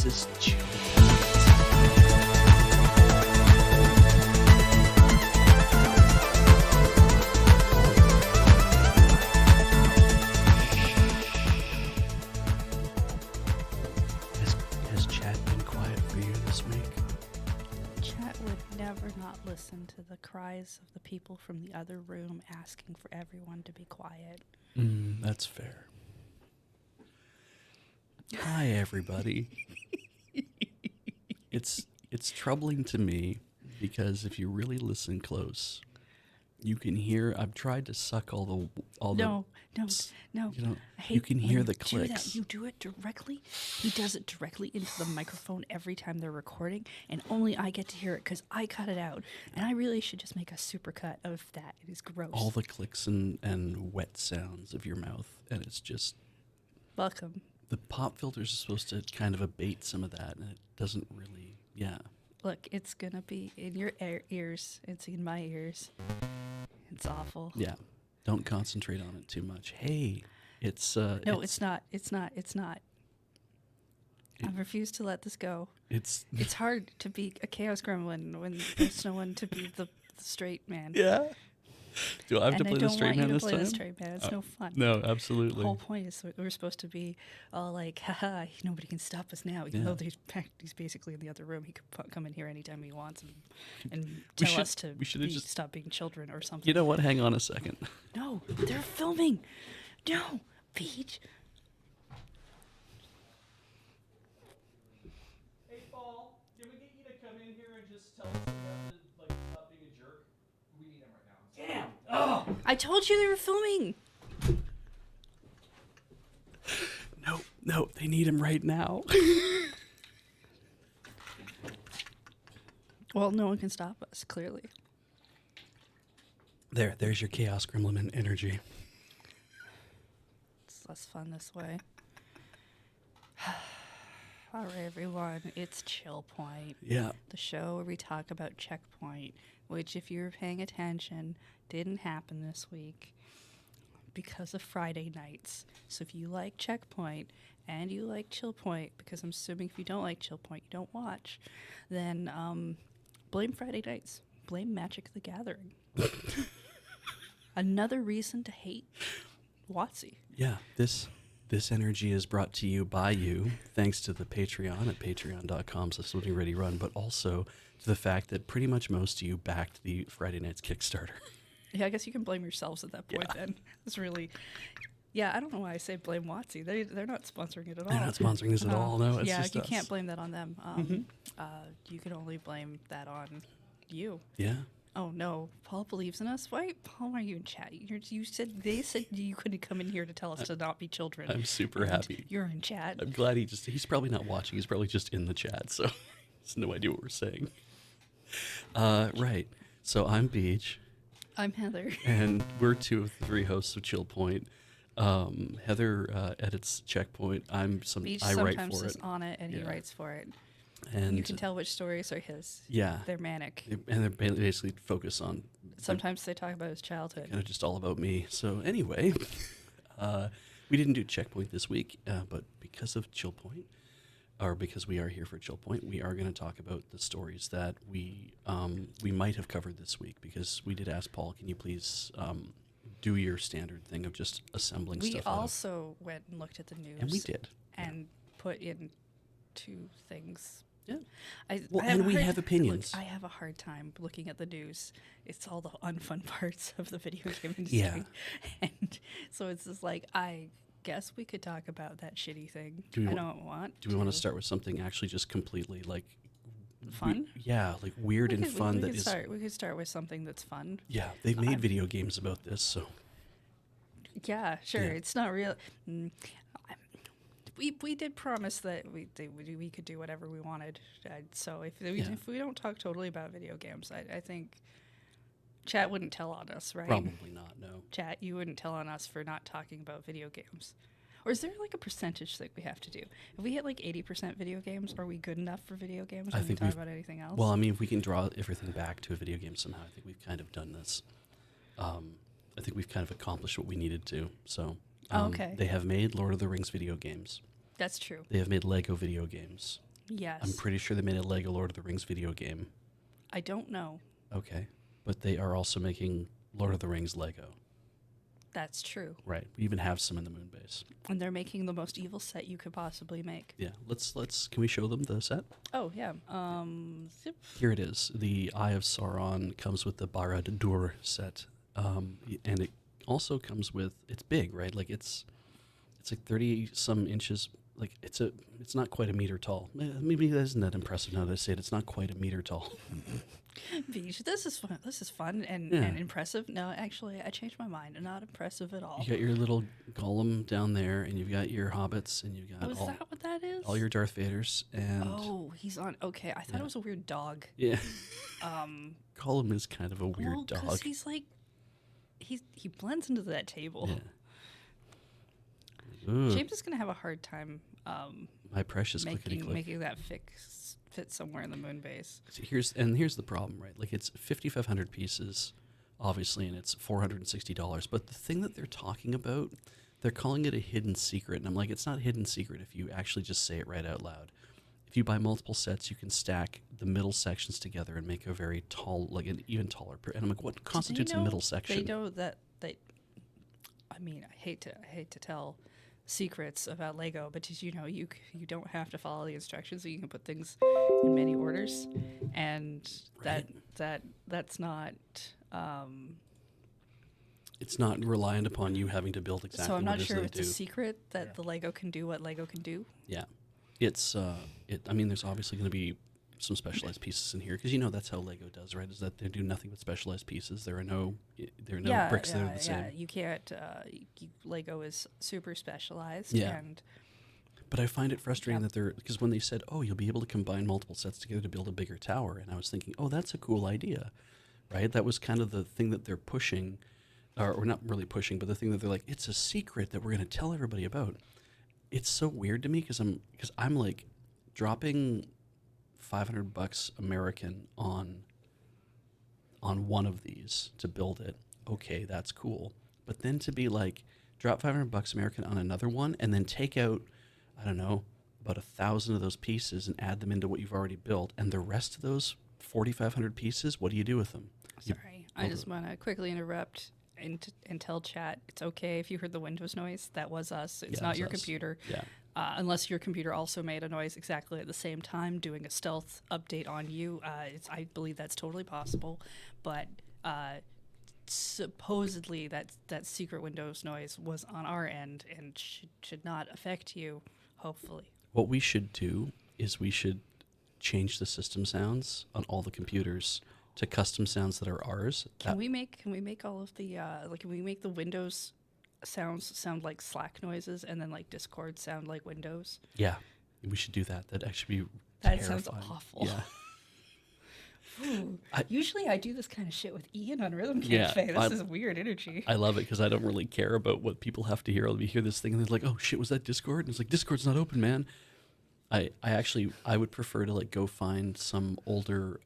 This is Chill. Has chat been quiet for you this week? Chat would never not listen to the cries of the people from the other room asking for everyone to be quiet. That's fair. Hi, everybody. It's troubling to me because if you really listen close, you can hear. I've tried to suck all the. No. You know, I hate you can when hear the do that. clicks. You do it directly. He does it directly into the microphone every time they're recording, and only I get to hear it because I cut it out. And I really should just make a supercut of that. It is gross. All the clicks and wet sounds of your mouth, and it's just Welcome. the pop filters are supposed to kind of abate some of that, and it doesn't really. Yeah. Look, it's gonna be in your ears. It's in my ears. It's awful. Yeah. Don't concentrate on it too much. Hey, it's No, it's not. It's not. I refuse to let this go. It's hard to be a chaos gremlin when there's no one to be the straight man. yeah. Do I have And to play the straight man I don't this want you to play time? the straight man. It's no fun. No, The absolutely. whole point is that we're supposed to be all like, haha, nobody can stop us now. Even Yeah. though he's basically in the other room. He could come in here anytime he wants and tell us to stop being children or something. You know what? Hang on a second. No, they're filming. No, Peach. Hey, Paul, can we get you to come in here and just tell us about stop being a jerk? We need him right now. Damn! Oh! I told you they were filming. No, they need him right now. Well, no one can stop us, clearly. There's your Chaos Gremlin energy. It's less fun this way. All right, everyone, it's ChillPoint, Yeah. the show where we talk about Checkpoint, which, if you were paying attention, didn't happen this week because of Friday nights. So if you like Checkpoint and you like ChillPoint, because I'm assuming if you don't like ChillPoint, you don't watch, then blame Friday nights. Blame Magic the Gathering. Another reason to hate WotC. Yeah, this energy is brought to you by you, thanks to the Patreon at patreon.com/livingreadyrun, but also to the fact that pretty much most of you backed the Friday Night's Kickstarter. Yeah, I guess you can blame yourselves at that point then. It's really... Yeah, I don't know why I say blame WotC. They're not sponsoring it at all. They're not sponsoring this at all, no. It's yeah, just you us. can't blame that on them. You can only blame that on you. Yeah. Oh, no. Paul believes in us? Why? Paul, why are you in chat? They said you couldn't come in here to tell us to not be children. I'm super And happy. You're in chat. I'm glad he's probably not watching. He's probably just in the chat, so he has no idea what we're saying. Right. So I'm Beach. I'm Heather. And we're two of the three hosts of ChillPoint. Heather edits Checkpoint. Beach I write sometimes for is it. on it, and he Yeah. writes for it. And You can tell which stories are his. Yeah. They're manic. And they're basically focus on Sometimes they talk about his childhood. kind of just all about me. So anyway, we didn't do Checkpoint this week, but because of ChillPoint, or because we are here for ChillPoint, we are going to talk about the stories that we might have covered this week, because we did ask Paul, can you please do your standard thing of just assembling We stuff out? also went and looked at the news. And we did. And put in two things. Yeah. I have opinions. Look, I have a hard time looking at the news. It's all the unfun parts of the video game industry. Yeah. And so it's just like, I guess we could talk about that shitty thing. Do we I wa- don't want Do we want to start with something actually just completely like fun? like weird and fun. We could start with something that's fun. Yeah, they've made video games about this, so Yeah, sure. Yeah. It's not real. We did promise that we could do whatever we wanted. So if we don't talk totally about video games, I think chat wouldn't tell on us, right? probably not. No. Chat, you wouldn't tell on us for not talking about video games. Or is there like a percentage that we have to do? If we hit like 80% video games, are we good enough for video games I when we think talk we've- about anything else? Well, I mean, if we can draw everything back to a video game somehow, I think we've kind of done this. I think we've kind of accomplished what we needed to. So, Okay. They have made Lord of the Rings video games. That's true. They have made Lego video games. Yes. I'm pretty sure they made a Lego Lord of the Rings video game. I don't know. Okay. But they are also making Lord of the Rings Lego. That's true. Right. We even have some in the moon base. And they're making the most evil set you could possibly make. Yeah. Can we show them the set? Oh, yeah. Zip. Here it is. The Eye of Sauron comes with the Barad-dûr set. And it also comes with, it's big, right? Like it's like 30 some inches. Like it's not quite a meter tall. Maybe that isn't that impressive now that I say it. It's not quite a meter tall. Beach, this is fun. This is fun and impressive. No, actually, I changed my mind. Not impressive at all. You got your little Gollum down there, and you've got your hobbits, and you've got Oh, is that what that is? all your Darth Vaders, and Oh, he's on. Okay, I thought it was a weird dog. yeah. Gollum is kind of a weird dog. Because he's like, he blends into that table. Yeah. Ooh, James is gonna have a hard time my precious clickety-click. making that fit somewhere in the moon base. So here's the problem, right? Like it's 5,500 pieces, obviously, and it's $460. But the thing that they're talking about, they're calling it a hidden secret, and I'm like, it's not a hidden secret if you actually just say it right out loud. If you buy multiple sets, you can stack the middle sections together and make a very tall, like an even taller. And I'm like, what constitutes a middle section? They know that they. I mean, I hate to tell secrets about Lego, but did you know you don't have to follow the instructions, so you can put things in many orders, and Right. that's not. It's not reliant upon you having to build exactly. So I'm not what it is sure they if it's a do. secret that the Lego can do what Lego can do. Yeah, it's I mean, there's obviously going to be some specialized pieces in here because that's how Lego does, right? Is that they do nothing but specialized pieces. There are no bricks that are the same. Yeah, you can't. Lego is super specialized. Yeah. And But I find it frustrating that because when they said, "Oh, you'll be able to combine multiple sets together to build a bigger tower," and I was thinking, "Oh, that's a cool idea," right? That was kind of the thing that they're pushing, or not really pushing, but the thing that they're like, "It's a secret that we're going to tell everybody about." It's so weird to me because I'm like dropping $500 American on one of these to build it. Okay, that's cool. But then to be like, drop $500 American on another one and then take out, I don't know, about 1,000 of those pieces and add them into what you've already built, and the rest of those 4,500 pieces, what do you do with them? sorry, I just want to quickly interrupt and tell chat it's okay if you heard the Windows noise. That was us. It's not your computer. Yeah. Unless your computer also made a noise exactly at the same time, doing a stealth update on you. I believe that's totally possible, but supposedly that secret Windows noise was on our end and should not affect you. Hopefully, What we should do is we should change the system sounds on all the computers to custom sounds that are ours. can we make all of the can we make the Windows sounds sound like Slack noises and then like Discord sound like Windows? Yeah, we should do that. That'd actually be That terrifying. sounds awful. Yeah. Ooh, usually I do this kind of shit with Ian on Rhythm Yeah, Cafe. This is weird energy. I love it because I don't really care about what people have to hear. I'll hear this thing and they're like, "Oh shit, was that Discord?" And it's like, "Discord's not open, man." I would prefer to like go find some older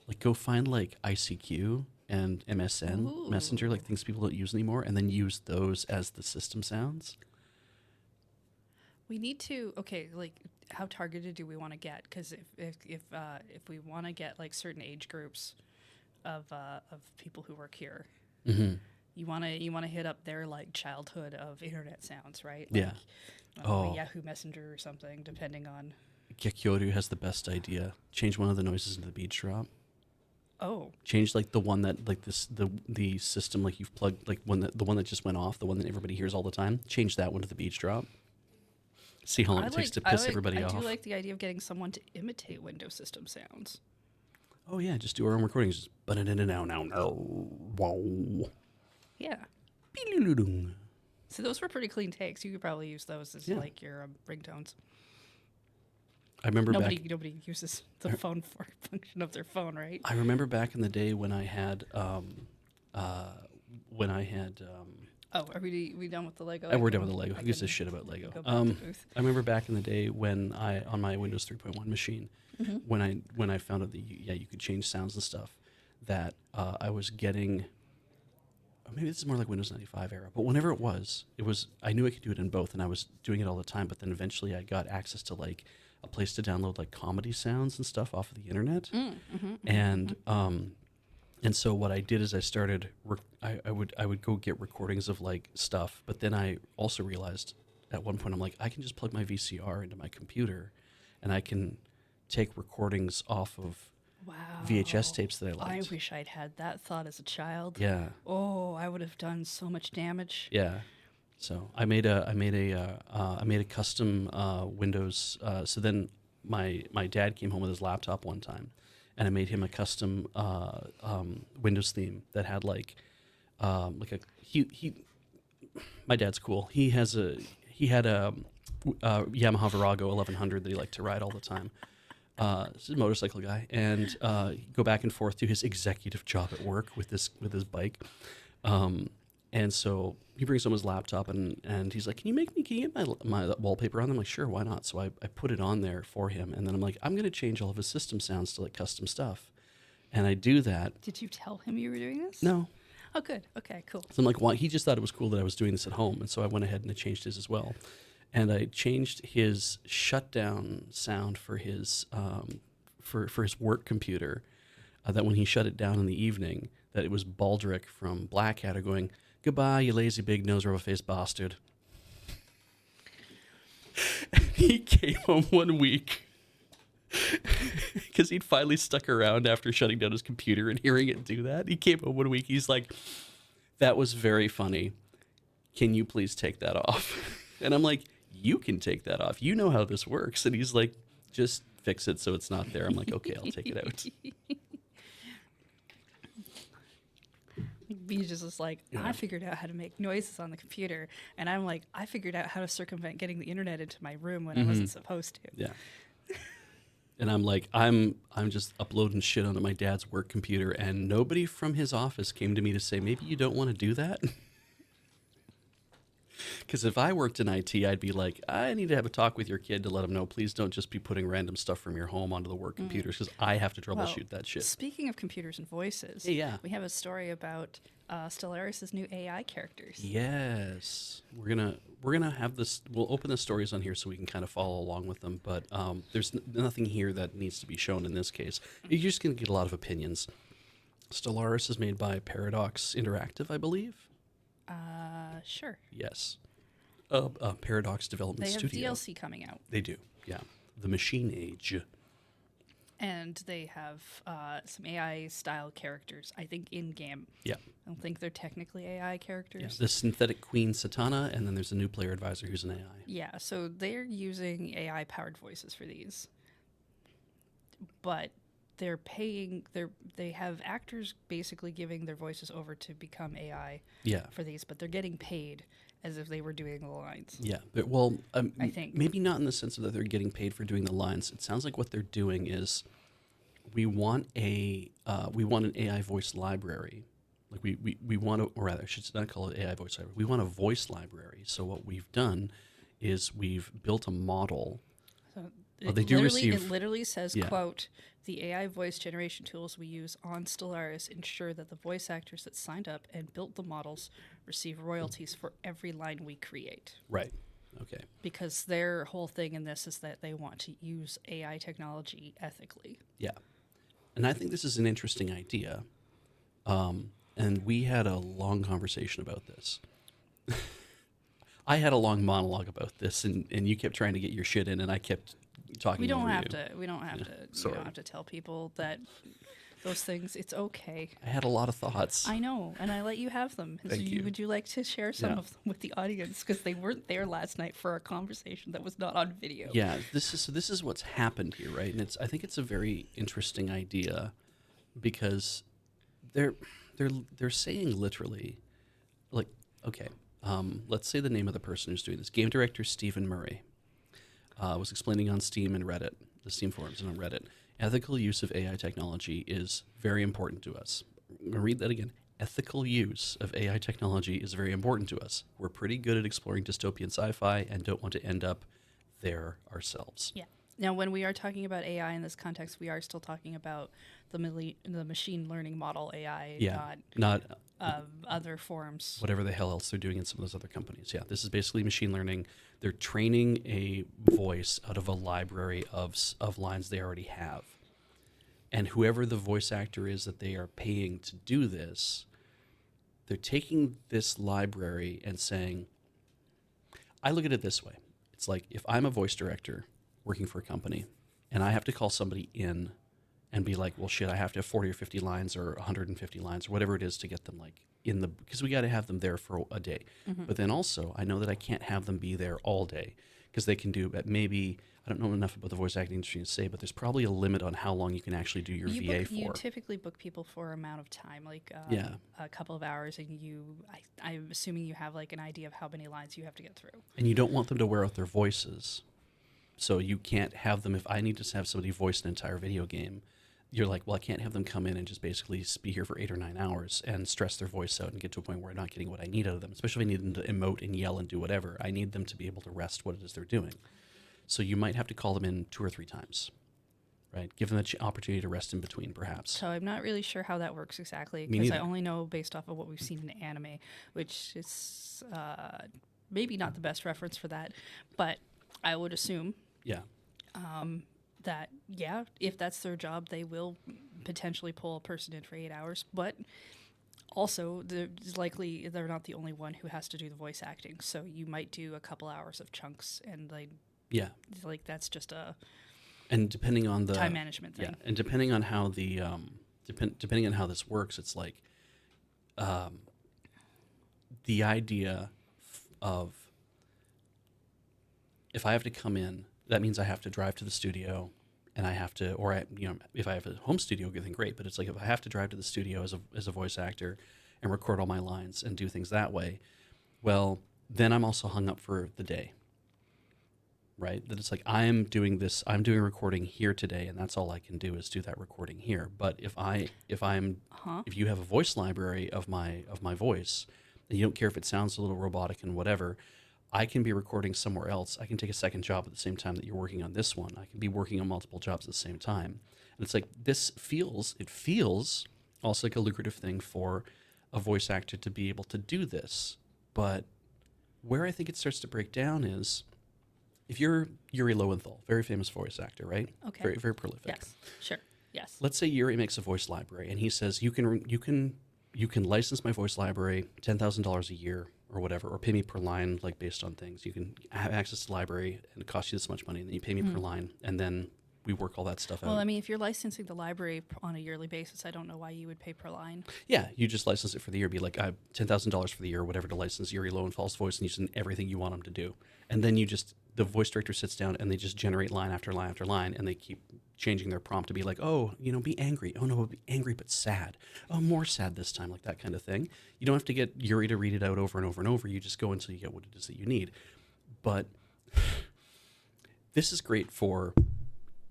like go find like ICQ and MSN Ooh. Messenger, like things people don't use anymore, and then use those as the system sounds. We need to like how targeted do we want to get? Because if we want to get like certain age groups of people who work here, Mm-hmm. you want to hit up their like childhood of internet sounds, right? Yeah. Like, Yahoo Messenger or something, depending on. Gekyoru has the best idea. Change one of the noises into the beach drop. Oh, Change like the one that like the system like you've plugged like the one that just went off, the one that everybody hears all the time. Change that one to the beach drop. See how long it takes to piss everybody off. I do like the idea of getting someone to imitate Windows system sounds. Oh yeah, just do our own recordings. Just now. Wow. Yeah. So those were pretty clean takes. You could probably use those as like your ringtones. I remember Nobody uses the phone for function of their phone, right? I remember back in the day when I had Oh, are we done with the Lego? we're done with the Lego. Who gives a shit about Lego? Go back to booth. I remember back in the day when on my Windows 3.1 machine, when I found out that you could change sounds and stuff, that I was getting maybe this is more like Windows 95 era, but whenever it was, I knew I could do it in both, and I was doing it all the time. But then eventually, I got access to like a place to download like comedy sounds and stuff off of the internet, and and so what I did is I started. I would go get recordings of like stuff, but then I also realized at one point I'm like, I can just plug my VCR into my computer, and I can take recordings off of Wow. VHS tapes that I I liked. wish I'd had that thought as a child. Yeah, Oh, I would have done so much damage. yeah. So I made a custom Windows. So then my dad came home with his laptop one time, and I made him a custom Windows theme that had like a he. My dad's cool. He had a Yamaha Virago 1100 that he liked to ride all the time. He's a motorcycle guy, and go back and forth to his executive job at work with his bike. And so he brings home his laptop, and he's like, can you get my wallpaper on? I'm like, sure, why not? So I put it on there for him, and then I'm like, I'm going to change all of his system sounds to like custom stuff. And I do that. Did you tell him you were doing this? No. Oh, good. Okay, cool. So I'm like, why? He just thought it was cool that I was doing this at home. And so I went ahead and I changed his as well. And I changed his shutdown sound for his for his work computer. That when he shut it down in the evening, that it was Baldric from Blackadder going, "Goodbye, you lazy big nose rubber faced bastard." He came home one week because he'd finally stuck around after shutting down his computer and hearing it do that. He came home one week. He's like, "That was very funny. Can you please take that off?" And I'm like, "You can take that off. You know how this works." And he's like, "Just fix it so it's not there." I'm like, "Okay, I'll take it out." Beej is like, I figured out how to make noises on the computer, and I'm like, I figured out how to circumvent getting the internet into my room when I wasn't supposed to. Yeah. And I'm like, I'm just uploading shit onto my dad's work computer, and nobody from his office came to me to say, maybe you don't want to do that. Because if I worked in IT, I'd be like, I need to have a talk with your kid to let him know, please don't just be putting random stuff from your home onto the work computers, because I have to troubleshoot that shit. Speaking of computers and voices, Hey, yeah. we have a story about Stellaris' new AI characters. Yes, we're gonna have this. We'll open the stories on here so we can kind of follow along with them. But there's nothing here that needs to be shown in this case. You're just gonna get a lot of opinions. Stellaris is made by Paradox Interactive, I believe. Sure. Yes, Paradox Development They have Studio. DLC coming out. They do. Yeah, the Machine Age. And they have some AI-style characters, I think, in-game. Yeah. I don't think they're technically AI characters. Yeah. The synthetic queen Satana, and then there's a new player advisor who's an AI. Yeah, so they're using AI-powered voices for these. But they're paying, they have actors basically giving their voices over to become AI Yeah. for these, but they're getting paid as if they were doing the lines. Yeah, but well, I think. maybe not in the sense of that they're getting paid for doing the lines. It sounds like what they're doing is we want an AI voice library. Like we want to, or rather, I should not call it AI voice library. We want a voice library. So what we've done is we've built a model. So they do receive. It literally says, Yeah. quote, "The AI voice generation tools we use on Stellaris ensure that the voice actors that signed up and built the models receive royalties for every line we create." Right. Okay. Because their whole thing in this is that they want to use AI technology ethically. Yeah. And I think this is an interesting idea. And we had a long conversation about this. I had a long monologue about this, and you kept trying to get your shit in, and I kept talking. We don't over have you. to. We don't have to. We sorry. don't have to tell people that those things. It's okay. I had a lot of thoughts. I know, and I let you have them. And Thank you. Would you like to share some Yeah. of them with the audience because they weren't there last night for a conversation that was not on video? Yeah, this is what's happened here, right? And I think it's a very interesting idea because they're saying literally, like, okay, let's say the name of the person who's doing this. Game director Stephen Murray was explaining on Steam and Reddit, the Steam forums and on Reddit, ethical use of AI technology is very important to us. I'm going to read that again. Ethical use of AI technology is very important to us. We're pretty good at exploring dystopian sci-fi and don't want to end up there ourselves. Yeah. Now, when we are talking about AI in this context, we are still talking about the machine learning model AI, Yeah, not other forms. whatever the hell else they're doing in some of those other companies. Yeah, this is basically machine learning. They're training a voice out of a library of lines they already have. And whoever the voice actor is that they are paying to do this, they're taking this library and saying, I look at it this way. It's like if I'm a voice director working for a company and I have to call somebody in and be like, well, shit, I have to have 40 or 50 lines or 150 lines or whatever it is to get them like in the, because we got to have them there for a day. Mm-hmm. But then also I know that I can't have them be there all day because they can do, maybe, I don't know enough about the voice acting industry to say, but there's probably a limit on how long you can actually do your VA for. You typically book people for amount of time, like Yeah. a couple of hours, and I'm assuming you have like an idea of how many lines you have to get through. And you don't want them to wear out their voices. So you can't have them, if I need to have somebody voice an entire video game, you're like, well, I can't have them come in and just basically be here for 8 or 9 hours and stress their voice out and get to a point where I'm not getting what I need out of them, especially if I need them to emote and yell and do whatever. I need them to be able to rest what it is they're doing. So you might have to call them in 2 or 3 times, right? Give them the opportunity to rest in between, perhaps. So I'm not really sure how that works exactly, Me because I neither. only know based off of what we've seen in anime, which is maybe not the best reference for that, but I would assume Yeah. that, yeah, if that's their job, they will potentially pull a person in for 8 hours. But also, there's likely they're not the only one who has to do the voice acting. So you might do a couple hours of chunks, and Yeah. like that's just a And depending on the time management thing. Yeah, and depending on how the depending on how this works, it's like the idea of if I have to come in, that means I have to drive to the studio, and I have to, or if I have a home studio, then great. But it's like if I have to drive to the studio as a voice actor and record all my lines and do things that way, well, then I'm also hung up for the day. Right? That it's like I'm doing recording here today, and that's all I can do is do that recording here. But if you have a voice library of my voice, and you don't care if it sounds a little robotic and whatever, I can be recording somewhere else. I can take a second job at the same time that you're working on this one. I can be working on multiple jobs at the same time. And it's like it feels also like a lucrative thing for a voice actor to be able to do this. But where I think it starts to break down is if you're Yuri Lowenthal, very famous voice actor, right? Okay. Very, very prolific. Yes. Sure. Yes. Let's say Yuri makes a voice library, and he says you can license my voice library $10,000 a year or whatever, or pay me per line, like based on things. You can have access to the library, and it costs you this much money, and then you pay me per line, and then we work all that stuff out. Well, I mean, if you're licensing the library on a yearly basis, I don't know why you would pay per line. Yeah, you just license it for the year. Be like, I have $10,000 for the year, or whatever, to license Yuri Lowenfall's voice and use it in everything you want him to do. And then the voice director sits down and they just generate line after line after line, and they keep changing their prompt to be like, oh, be angry. Oh no, be angry but sad. Oh, more sad this time, like that kind of thing. You don't have to get Yuri to read it out over and over and over. You just go until you get what it is that you need. But this is great for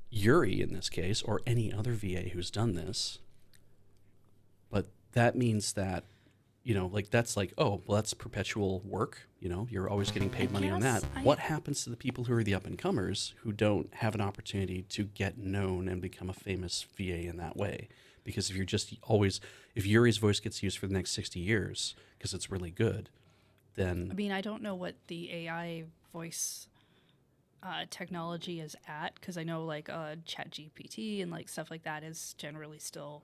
Yuri in this case, or any other VA who's done this. But that means that, that's like, oh, well, that's perpetual work. You're always getting paid money on that. What happens to the people who are the up-and-comers who don't have an opportunity to get known and become a famous VA in that way? Because if Yuri's voice gets used for the next 60 years because it's really good, then... I mean, I don't know what the AI voice technology is at, because I know like ChatGPT and like stuff like that is generally still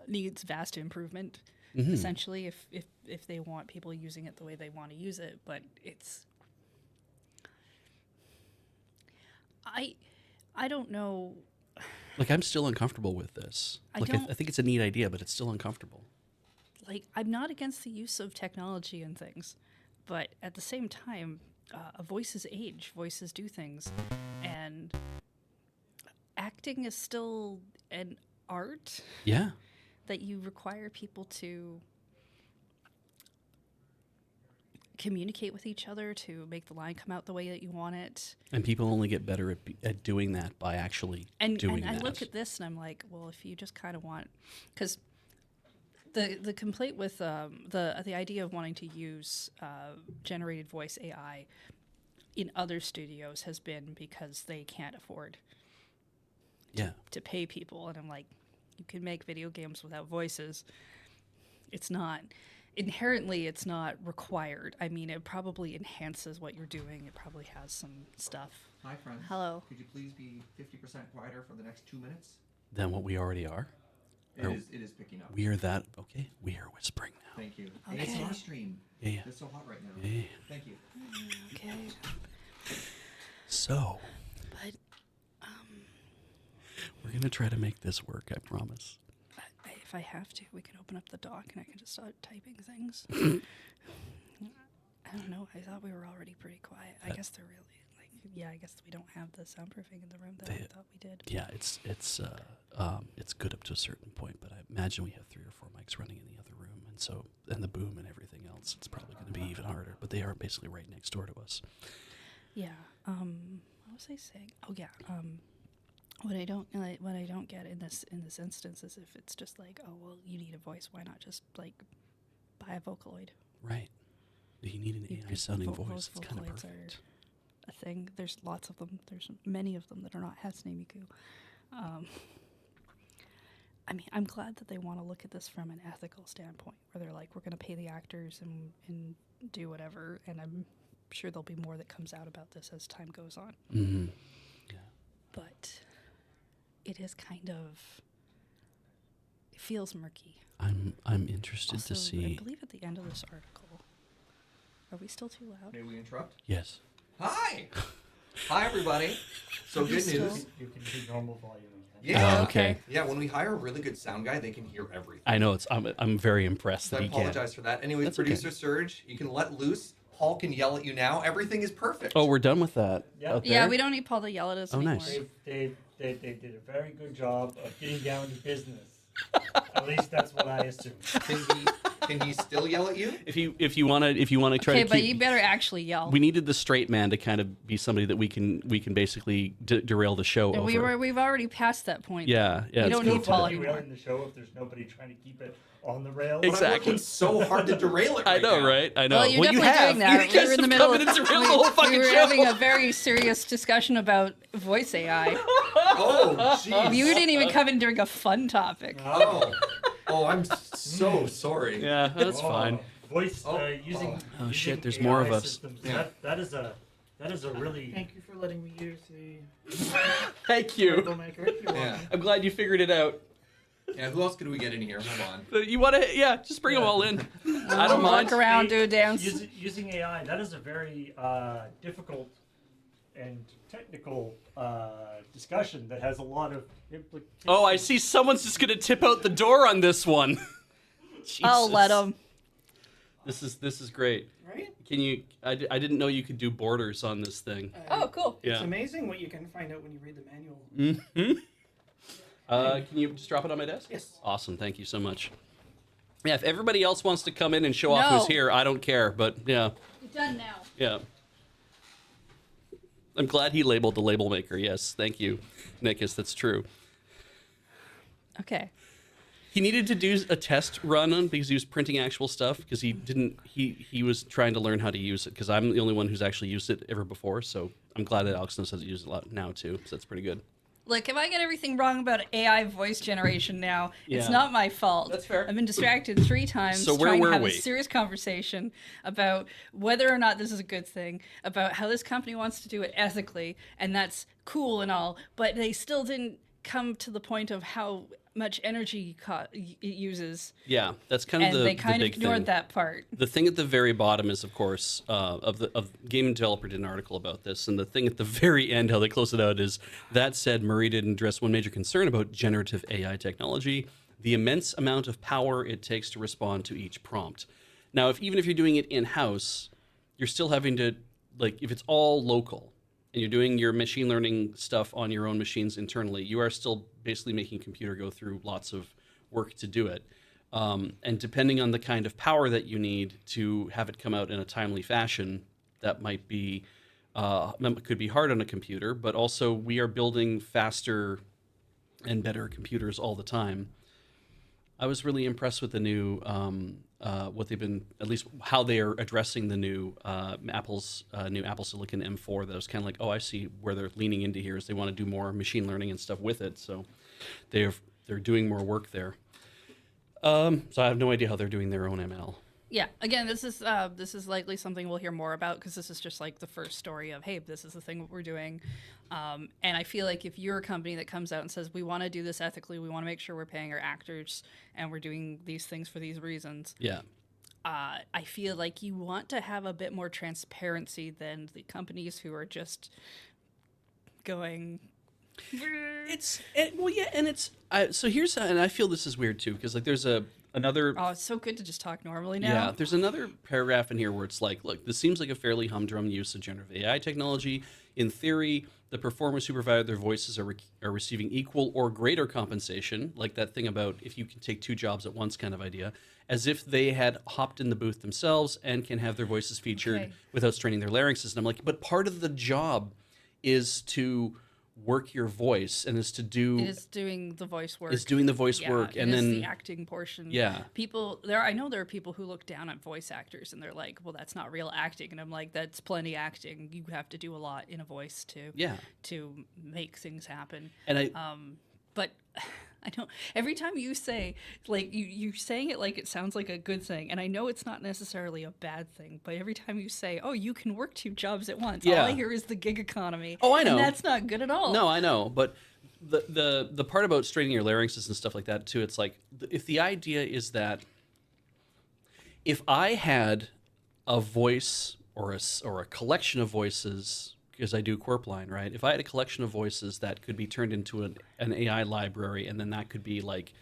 needs vast improvement. Mm-hmm. Essentially, if they want people using it the way they want to use it, but it's I don't know. Like, I'm still uncomfortable with this. I think it's a neat idea, but it's still uncomfortable. Like, I'm not against the use of technology and things, but at the same time, voices age, voices do things, and acting is still an art. Yeah. That you require people to communicate with each other to make the line come out the way that you want it. And people only get better at doing that by actually doing that. And I look at this and I'm like, well, if you just kind of want... Because the complaint with the idea of wanting to use generated voice AI in other studios has been because they can't afford to pay people. And I'm like, you can make video games without voices. it's not inherently, it's not required. I mean, it probably enhances what you're doing. It probably has some stuff. Hi, friends. Hello. Could you please be 50% quieter for the next 2 minutes? Than what we already are. It is picking up. We are that okay. We are whispering now. Thank you. Okay. ASMR stream. Yeah. It's so hot right now. Yeah. Thank you. Okay. So But we're gonna try to make this work. I promise. if I have to, we can open up the dock and I can just start typing things. I don't know. I thought we were already pretty quiet. I guess they're really I guess we don't have the soundproofing in the room that I thought we did. Yeah, it's good up to a certain point, but I imagine we have 3 or 4 mics running in the other room, and the boom and everything else. It's probably going to be even harder. But they are basically right next door to us. Yeah. What was I saying? Oh yeah. What I don't get in this instance is if it's just like, oh well, you need a voice. Why not just like buy a Vocaloid? Right. You need an AI sounding voice. It's kind of Vocaloids perfect. are a thing. There's lots of them. There's many of them that are not Hatsune Miku. I mean, I'm glad that they want to look at this from an ethical standpoint, where they're like, we're going to pay the actors and do whatever, and I'm sure there'll be more that comes out about this as time goes on. Mm-hmm. Yeah. But it is kind of, it feels murky. I'm interested Also, to see. I believe at the end of this article, are we still too loud? May we interrupt? Yes. Hi! Hi, everybody. So good Still- news. You can do normal volume. Yeah. Oh, okay. Yeah, when we hire a really good sound guy, they can hear everything. I know I'm very impressed So that I he can. apologize for that. Anyways, That's okay. producer Serge, you can let loose. Paul can yell at you now. Everything is perfect. Oh, we're done with that. Yeah. out Yeah, there? we don't need Paul to yell at us Oh, anymore. nice. They did a very good job of getting down to business. At least that's what I assume. Can he still yell at you? If you want to try Okay, to but keep. you better actually yell. We needed the straight man to kind of be somebody that we can basically derail the show And over. we've already passed that point. Yeah, yeah. You it's don't cool. need Paul Why anymore. derailing the show if there's nobody trying to keep it on the rails? But I'm Exactly. working so hard to derail it I right know, now. right? I know. Well, you're you definitely have. doing that. You We were in the have middle. come in and derailed the whole fucking we were show. having a very serious discussion about voice AI. Oh, jeez. You didn't even come in during a fun topic. Oh, I'm so sorry. Yeah, that's Oh, fine. Voice Oh, using. Oh, shit, using there's more of AI us. systems, Yeah. That is a really. Thank you for letting me use the Thank you. Troublemaker. You're Yeah. welcome. I'm glad you figured it out. Yeah, who else could we get in here? Hold on. You want to? Yeah, just bring them all in. I don't mind. Walk around, do a dance. Using AI, that is a very difficult and technical discussion that has a lot of implications. Oh, I see. Someone's just gonna tip out the door on this one. I'll let Jesus. him. This is great. Right? Can you? I didn't know you could do borders on this thing. Oh, cool. It's Yeah. amazing what you can find out when you read the manual. Hmm. Can you just drop it on my desk? Yes. Awesome. Thank you so much. Yeah. If everybody else wants to come in and show off No. who's here, I don't care. But yeah, Done now. yeah. I'm glad he labeled the label maker. Yes. Thank you, Nikus. That's true. Okay. He needed to do a test run on because he was printing actual stuff because he didn't. He was trying to learn how to use it because I'm the only one who's actually used it ever before. So I'm glad that Alex knows how to use it a lot now too. So that's pretty good. Look, if I get everything wrong about AI voice generation now, it's Yeah. not my fault. That's fair. I've been distracted 3 times So where trying were to have we? a serious conversation about whether or not this is a good thing, about how this company wants to do it ethically, and that's cool and all, but they still didn't come to the point of how much energy it uses, Yeah, that's kind of and the they kind the of big ignored thing. that part. The thing at the very bottom is, of course, of game developer did an article about this, and the thing at the very end, how they close it out, is that said, Marie did address one major concern about generative AI technology: the immense amount of power it takes to respond to each prompt. Now, even if you're doing it in house, you're still having to if it's all local and you're doing your machine learning stuff on your own machines internally, you are still basically making computer go through lots of work to do it. And depending on the kind of power that you need to have it come out in a timely fashion, that might be could be hard on a computer. But also, we are building faster and better computers all the time. I was really impressed with the new what they've been, at least how they are addressing the new Apple's new Apple Silicon M4. That I was kind of like, oh, I see where they're leaning into here is they want to do more machine learning and stuff with it. So they're doing more work there. So I have no idea how they're doing their own ML. Yeah. Again, this is likely something we'll hear more about because this is just like the first story of, hey, this is the thing we're doing. And I feel like if you're a company that comes out and says we want to do this ethically, we want to make sure we're paying our actors and we're doing these things for these reasons. Yeah. I feel like you want to have a bit more transparency than the companies who are just going. So here's and I feel this is weird too because like there's another. Oh, it's so good to just talk normally now. Yeah, there's another paragraph in here where it's like, look, this seems like a fairly humdrum use of generative AI technology. In theory, the performers who provide their voices are receiving equal or greater compensation, like that thing about if you can take two jobs at once kind of idea, as if they had hopped in the booth themselves and can have their voices featured without straining their larynxes. And I'm like, but part of the job is to work your voice and is to do It is doing the voice work. is doing the voice work and then the acting portion. Yeah. I know there are people who look down on voice actors and they're like, well, that's not real acting. And I'm like, that's plenty acting. You have to do a lot in a voice to make things happen. And But I don't. Every time you say, like, you saying it like it sounds like a good thing, and I know it's not necessarily a bad thing, but every time you say, oh, you can work two jobs at once, all I hear is the gig economy. Oh, I know. And that's not good at all. No, I know. But the part about straightening your larynxes and stuff like that, too, it's like, if the idea is that if I had a voice or a collection of voices, because I do Corpline, right? If I had a collection of voices that could be turned into an AI library, and then that could be like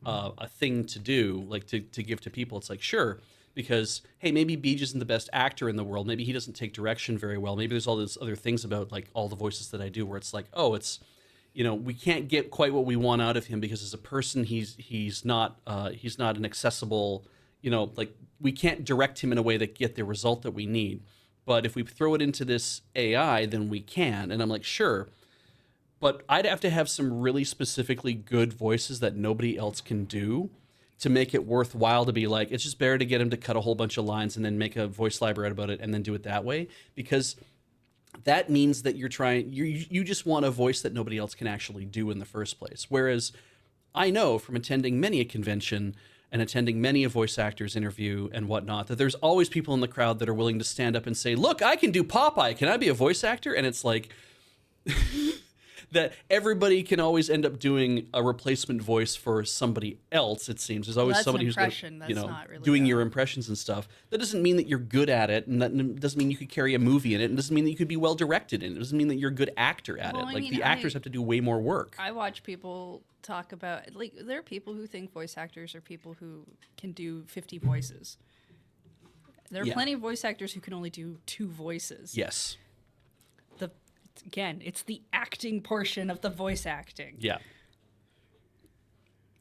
a thing to do, like to give to people, it's like, sure, because, hey, maybe Beej isn't the best actor in the world. Maybe he doesn't take direction very well. Maybe there's all these other things about like all the voices that I do where it's like, oh, it's, we can't get quite what we want out of him because as a person, he's not an accessible, like we can't direct him in a way that get the result that we need. But if we throw it into this AI, then we can. And I'm like, sure. But I'd have to have some really specifically good voices that nobody else can do to make it worthwhile to be like, it's just better to get him to cut a whole bunch of lines and then make a voice library about it and then do it that way. Because that means that you just want a voice that nobody else can actually do in the first place. Whereas I know from attending many a convention and attending many a voice actor's interview and whatnot, that there's always people in the crowd that are willing to stand up and say, look, I can do Popeye. Can I be a voice actor? And it's like that everybody can always end up doing a replacement voice for somebody else, it seems. There's always somebody who's doing your impressions and stuff. That doesn't mean that you're good at it, and that doesn't mean you could carry a movie in it, and doesn't mean that you could be well directed in it. It doesn't mean that you're a good actor at it. The actors have to do way more work. I watch people talk about, like, there are people who think voice actors are people who can do 50 voices. There are plenty of voice actors who can only do 2 voices. Yes. Again, it's the acting portion of the voice acting. Yeah.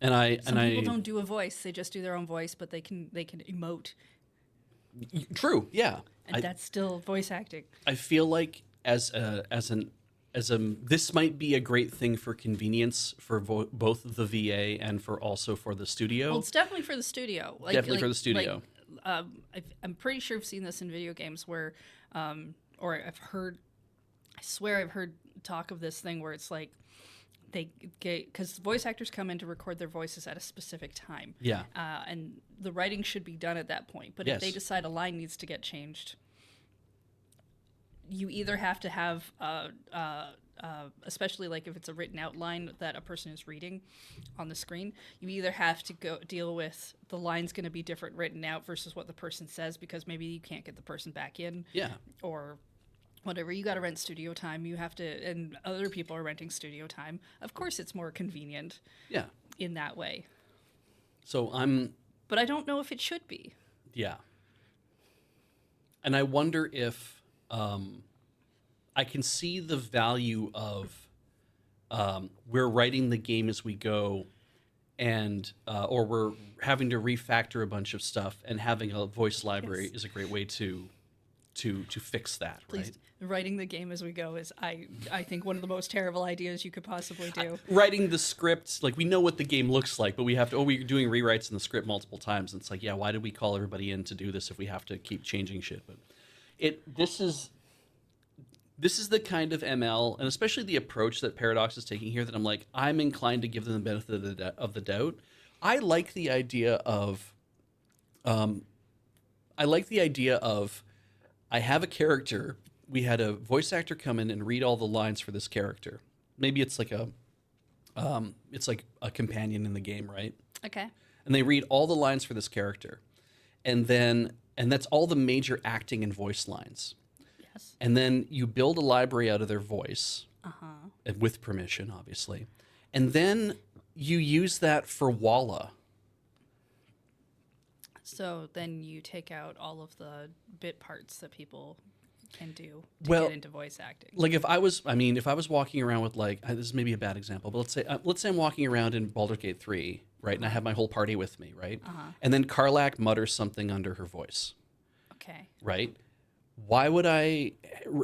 Some people don't do a voice; they just do their own voice, but they can emote. True. Yeah. And that's still voice acting. I feel like this might be a great thing for convenience for both the VA and for the studio. Well, it's definitely for the studio. Definitely for the studio. I'm pretty sure I've seen this in video games where, or I swear I've heard talk of this thing where it's like because voice actors come in to record their voices at a specific time. Yeah. And the writing should be done at that point. But if they decide a line needs to get changed, you either have to have, especially like if it's a written out line that a person is reading on the screen, you either have to go deal with the line's going to be different written out versus what the person says because maybe you can't get the person back in. Yeah. Or whatever, you got to rent studio time. You have to, and other people are renting studio time. Of course, it's more convenient. Yeah. In that way. But I don't know if it should be. Yeah. And I wonder if I can see the value of we're writing the game as we go, and or we're having to refactor a bunch of stuff, and having a voice library is a great way to fix that. Please, right? Writing the game as we go is, I think, one of the most terrible ideas you could possibly do. Writing the script, like we know what the game looks like, but we have to. We're doing rewrites in the script multiple times. And it's like, yeah, why did we call everybody in to do this if we have to keep changing shit? But this is the kind of ML, and especially the approach that Paradox is taking here, that I'm like, I'm inclined to give them the benefit of the doubt. I like the idea of, I have a character. We had a voice actor come in and read all the lines for this character. Maybe it's like a companion in the game, right? Okay. And they read all the lines for this character, and that's all the major acting and voice lines. Yes. And then you build a library out of their voice, Uh-huh. and with permission, obviously. And then you use that for Walla. So then you take out all of the bit parts that people can do to Well, get into voice acting. Like if I was walking around with like, this is maybe a bad example, but let's say I'm walking around in Baldur's Gate 3, right? And I have my whole party with me, right? And then Karlak mutters something under her voice, Okay. right? Why would I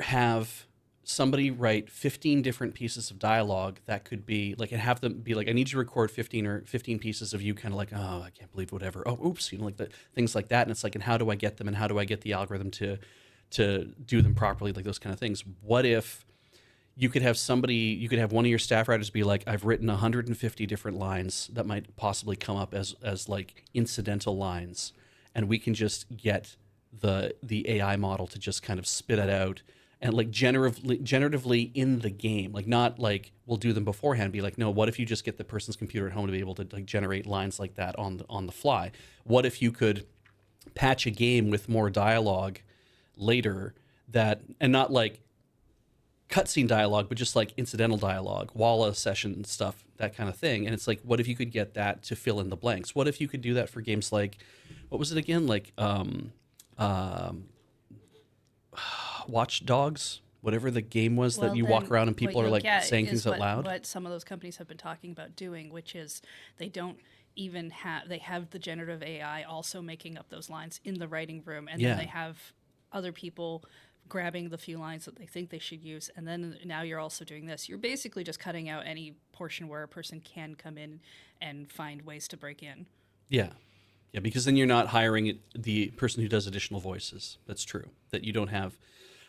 have somebody write 15 different pieces of dialogue that could be like, and have them be like, I need you to record 15 pieces of you kind of like, oh, I can't believe whatever. Oh, oops, like the things like that. And it's like, and how do I get them? And how do I get the algorithm to do them properly? Like those kind of things. What if you could have one of your staff writers be like, I've written 150 different lines that might possibly come up as like incidental lines. And we can just get the AI model to just kind of spit it out and like generatively in the game, like not like we'll do them beforehand. Be like, no, what if you just get the person's computer at home to be able to like generate lines like that on the fly? What if you could patch a game with more dialogue later and not like cutscene dialogue, but just like incidental dialogue, Walla session stuff, that kind of thing. And it's like, what if you could get that to fill in the blanks? What if you could do that for games like, what was it again? Like, Watch Dogs, whatever the game was that you walk around and people are like saying things out loud. What some of those companies have been talking about doing, which is they don't even have the generative AI also making up those lines in the writing room, and then they have other people grabbing the few lines that they think they should use, and then now you're also doing this. You're basically just cutting out any portion where a person can come in and find ways to break in. Yeah, because then you're not hiring the person who does additional voices. That's true. That you don't have.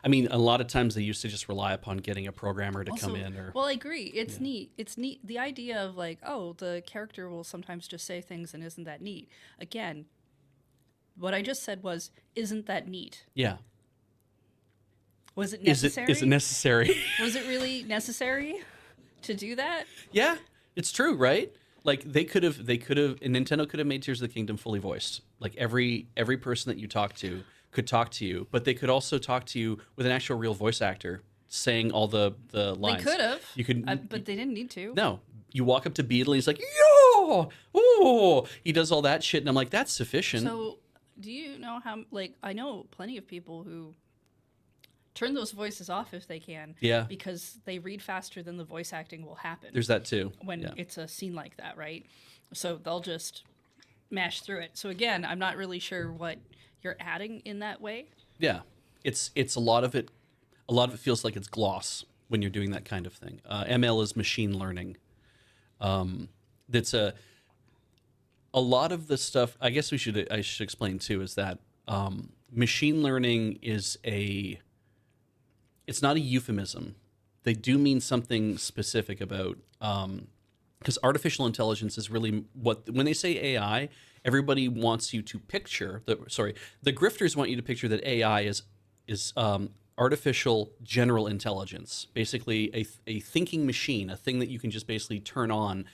I mean, a lot of times they used to just rely upon getting a programmer to come in. Well, I agree. It's neat. It's neat. The idea of like, oh, the character will sometimes just say things, and isn't that neat? Again, what I just said was, isn't that neat? Yeah. Was it necessary? Is it necessary? Was it really necessary to do that? Yeah, it's true, right? Like they could have, and Nintendo could have made Tears of the Kingdom fully voiced. Like every person that you talk to could talk to you, but they could also talk to you with an actual real voice actor saying all the lines. They could have. You could, but they didn't need to. No, you walk up to Beetle, and he's like, yo, oh, he does all that shit, and I'm like, that's sufficient. So, do you know how? Like, I know plenty of people who turn those voices off if they can. Yeah. Because they read faster than the voice acting will happen. There's that too. When it's a scene like that, right? So they'll just mash through it. So again, I'm not really sure what you're adding in that way. Yeah. It's a lot of it feels like it's gloss when you're doing that kind of thing. ML is machine learning. That's a lot of the stuff, I guess I should explain too, is that machine learning is it's not a euphemism. They do mean something specific about, because artificial intelligence is really when they say AI, everybody wants you to picture, the grifters want you to picture that AI is artificial general intelligence, basically a thinking machine, a thing that you can just basically turn on,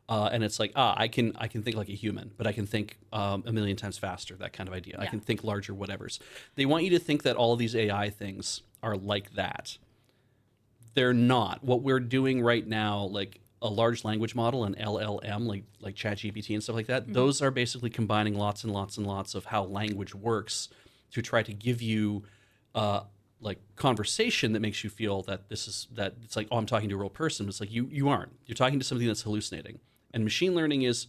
and it's like, I can think like a human, but I can think a million times faster, that kind of idea. Yeah. I can think larger whatevers. They want you to think that all of these AI things are like that. They're not. What we're doing right now, like a large language model, an LLM, like ChatGPT and stuff like that, those are basically combining lots and lots and lots of how language works to try to give you like conversation that makes you feel that it's like, oh, I'm talking to a real person. It's like you aren't. You're talking to something that's hallucinating. And machine learning is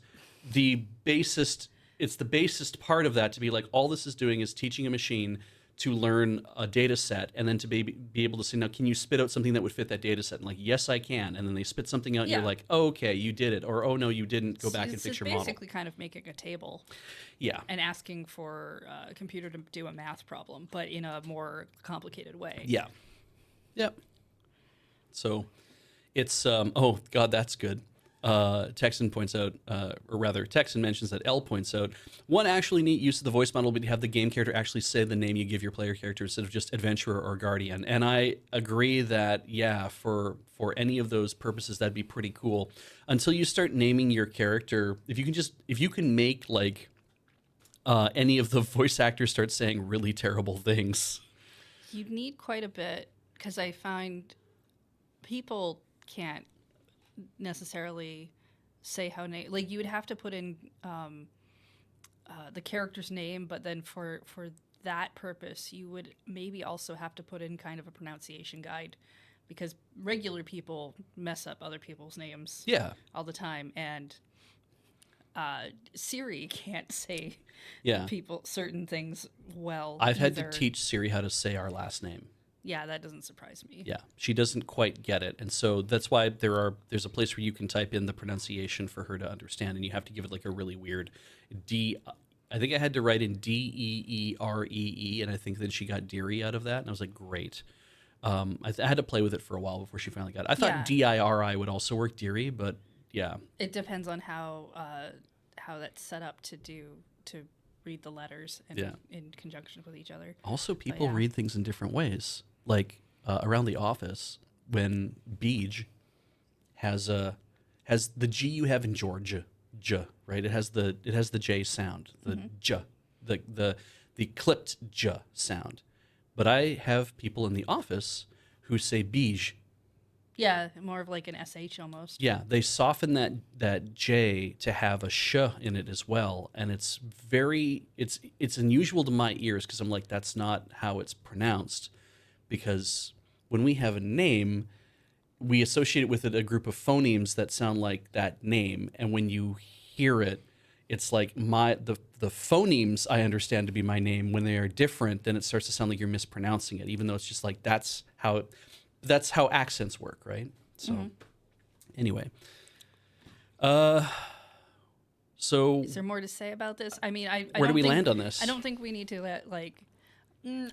the basest. It's the basest part of that, to be like, all this is doing is teaching a machine to learn a data set, and then to be able to say, now, can you spit out something that would fit that data set? And like, yes, I can. And then they spit something out, and you're like, oh, okay, you did it. Or, oh, no, you didn't. Go back and fix your model. It's basically kind of making a table. Yeah. And asking for a computer to do a math problem, but in a more complicated way. Yeah. Yep. So it's, oh, God, that's good. Texan points out, or rather, Texan mentions that L points out, one actually neat use of the voice model would be to have the game character actually say the name you give your player character instead of just adventurer or guardian. And I agree that, yeah, for any of those purposes, that'd be pretty cool. Until you start naming your character, if you can make like any of the voice actors start saying really terrible things. You need quite a bit because I find people can't necessarily say how like you would have to put in the character's name, but then for that purpose you would maybe also have to put in kind of a pronunciation guide because regular people mess up other people's names Yeah. all the time, and Siri can't say Yeah. people certain things well. I've had to either. teach Siri how to say our last name. Yeah, that doesn't surprise me. Yeah, she doesn't quite get it, and so that's why there's a place where you can type in the pronunciation for her to understand, and you have to give it like a really weird D. I think I had to write in Deeree, and I think then she got Deary out of that, and I was like, great. I had to play with it for a while before she finally got it. I thought Diri would also work, Deary, but yeah, It depends on how that's set up to read the letters in conjunction with each other. also people yeah. read things in different ways. Like around the office, when Beej has the G you have in Georgia, J, right? It has the J sound, the J, the clipped J sound. But I have people in the office who say Beej. Yeah, more of like an SH almost. Yeah, they soften that J to have a sh in it as well, and it's unusual to my ears because I'm like, that's not how it's pronounced. Because when we have a name, we associate it with a group of phonemes that sound like that name, and when you hear it, it's like the phonemes I understand to be my name. When they are different, then it starts to sound like you're mispronouncing it, even though it's just like that's how accents work, right? So anyway, so Is there more to say about this? I mean, I where do don't we think- land on this? I don't think we need to let like.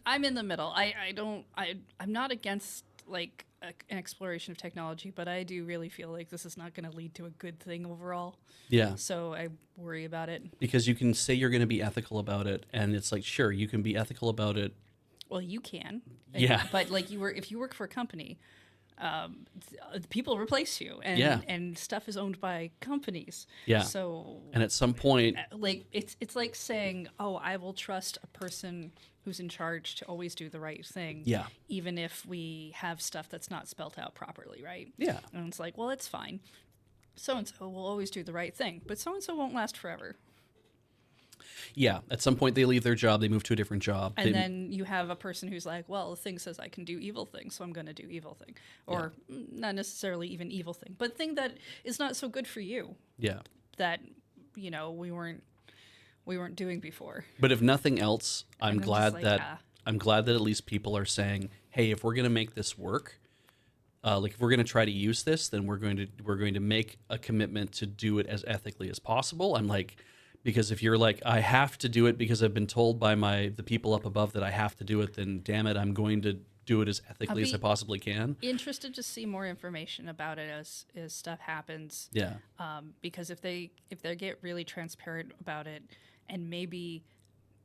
I'm in the middle. I'm not against like an exploration of technology, but I do really feel like this is not going to lead to a good thing overall. Yeah, So I worry about it. because you can say you're going to be ethical about it, and it's like, sure, you can be ethical about it. Well, you can. Yeah. But like if you work for a company, people replace you, and Yeah. and stuff is owned by companies. Yeah. So And at some point, like it's like saying, oh, I will trust a person who's in charge to always do the right thing. Yeah. Even if we have stuff that's not spelt out properly, right? yeah, And it's like, well, it's fine. So and so will always do the right thing, but so and so won't last forever. yeah, at some point they leave their job, they move to a different job. And They- then you have a person who's like, well, the thing says I can do evil things, so I'm going to do evil thing. Or not necessarily even evil thing, but thing that is not so good for you yeah. that, we weren't doing before. But if nothing else, I'm I'm just glad like, that I'm glad that at least people are saying, "Hey, if we're going to make this work, like if we're going to try to use this, then we're going to make a commitment to do it as ethically as possible." I'm like, because if you're like, I have to do it because I've been told by the people up above that I have to do it, then damn it, I'm going to do it as ethically as I be- possibly can. Interested to see more information about it as stuff happens. Yeah, Because if they get really transparent about it, and maybe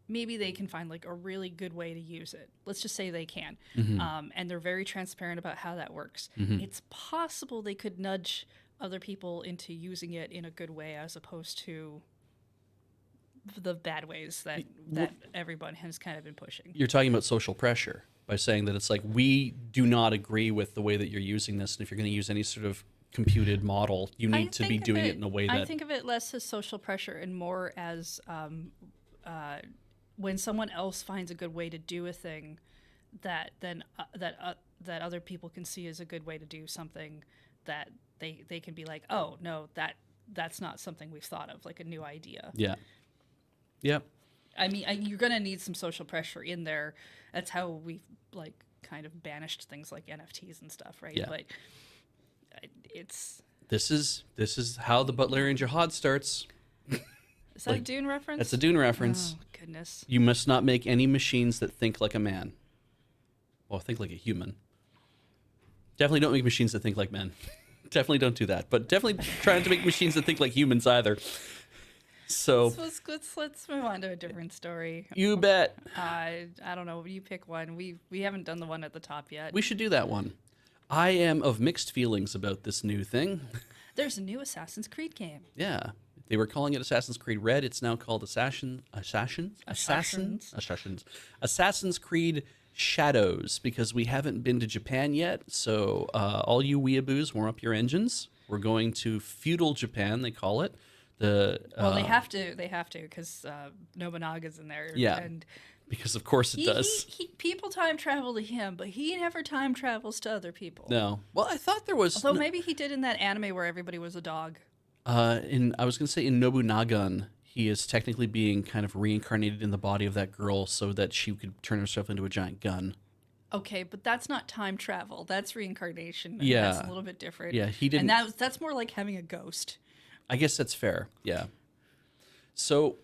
they can find like a really good way to use it. Let's just say they can, and they're very transparent about how that works. It's possible they could nudge other people into using it in a good way, as opposed to the bad ways that everyone has kind of been pushing. you're talking about social pressure by saying that it's like, we do not agree with the way that you're using this, and if you're going to use any sort of computed model, you need to be doing it in a way that I think of it less as social pressure and more as when someone else finds a good way to do a thing that that other people can see as a good way to do something, that they can be like, oh no, that's not something we've thought of, like a new idea. yeah. Yep. I mean, you're gonna need some social pressure in there. That's how we've like kind of banished things like NFTs and stuff, right? Yeah. But it's This is how the Butlerian Jihad starts. is that a Like, Dune reference? That's a Dune reference. Oh goodness. You must not make any machines that think like a man. Well, think like a human. Definitely don't make machines that think like men. definitely don't do that. But definitely trying to make machines that think like humans either. So Let's move on to a different story. you bet. I don't know. You pick one. We haven't done the one at the top yet. We should do that one. I am of mixed feelings about this new thing. There's a new Assassin's Creed game. Yeah. They were calling it Assassin's Creed Red. It's now called Assassin's Creed Shadows, because we haven't been to Japan yet. So all you weeaboos, warm up your engines. We're going to feudal Japan, they call it. Well, they have to, because Nobunaga's in there. Yeah, and because of course it does. People time travel to him, but he never time travels to other people. No. Well, I thought there was. Although maybe he did in that anime where everybody was a dog. I was going to say in Nobunagan, he is technically being kind of reincarnated in the body of that girl so that she could turn herself into a giant gun. Okay, but that's not time travel. That's reincarnation. And Yeah. that's a little bit different. Yeah, he didn't. And that's more like having a ghost. I guess that's fair. Yeah. So,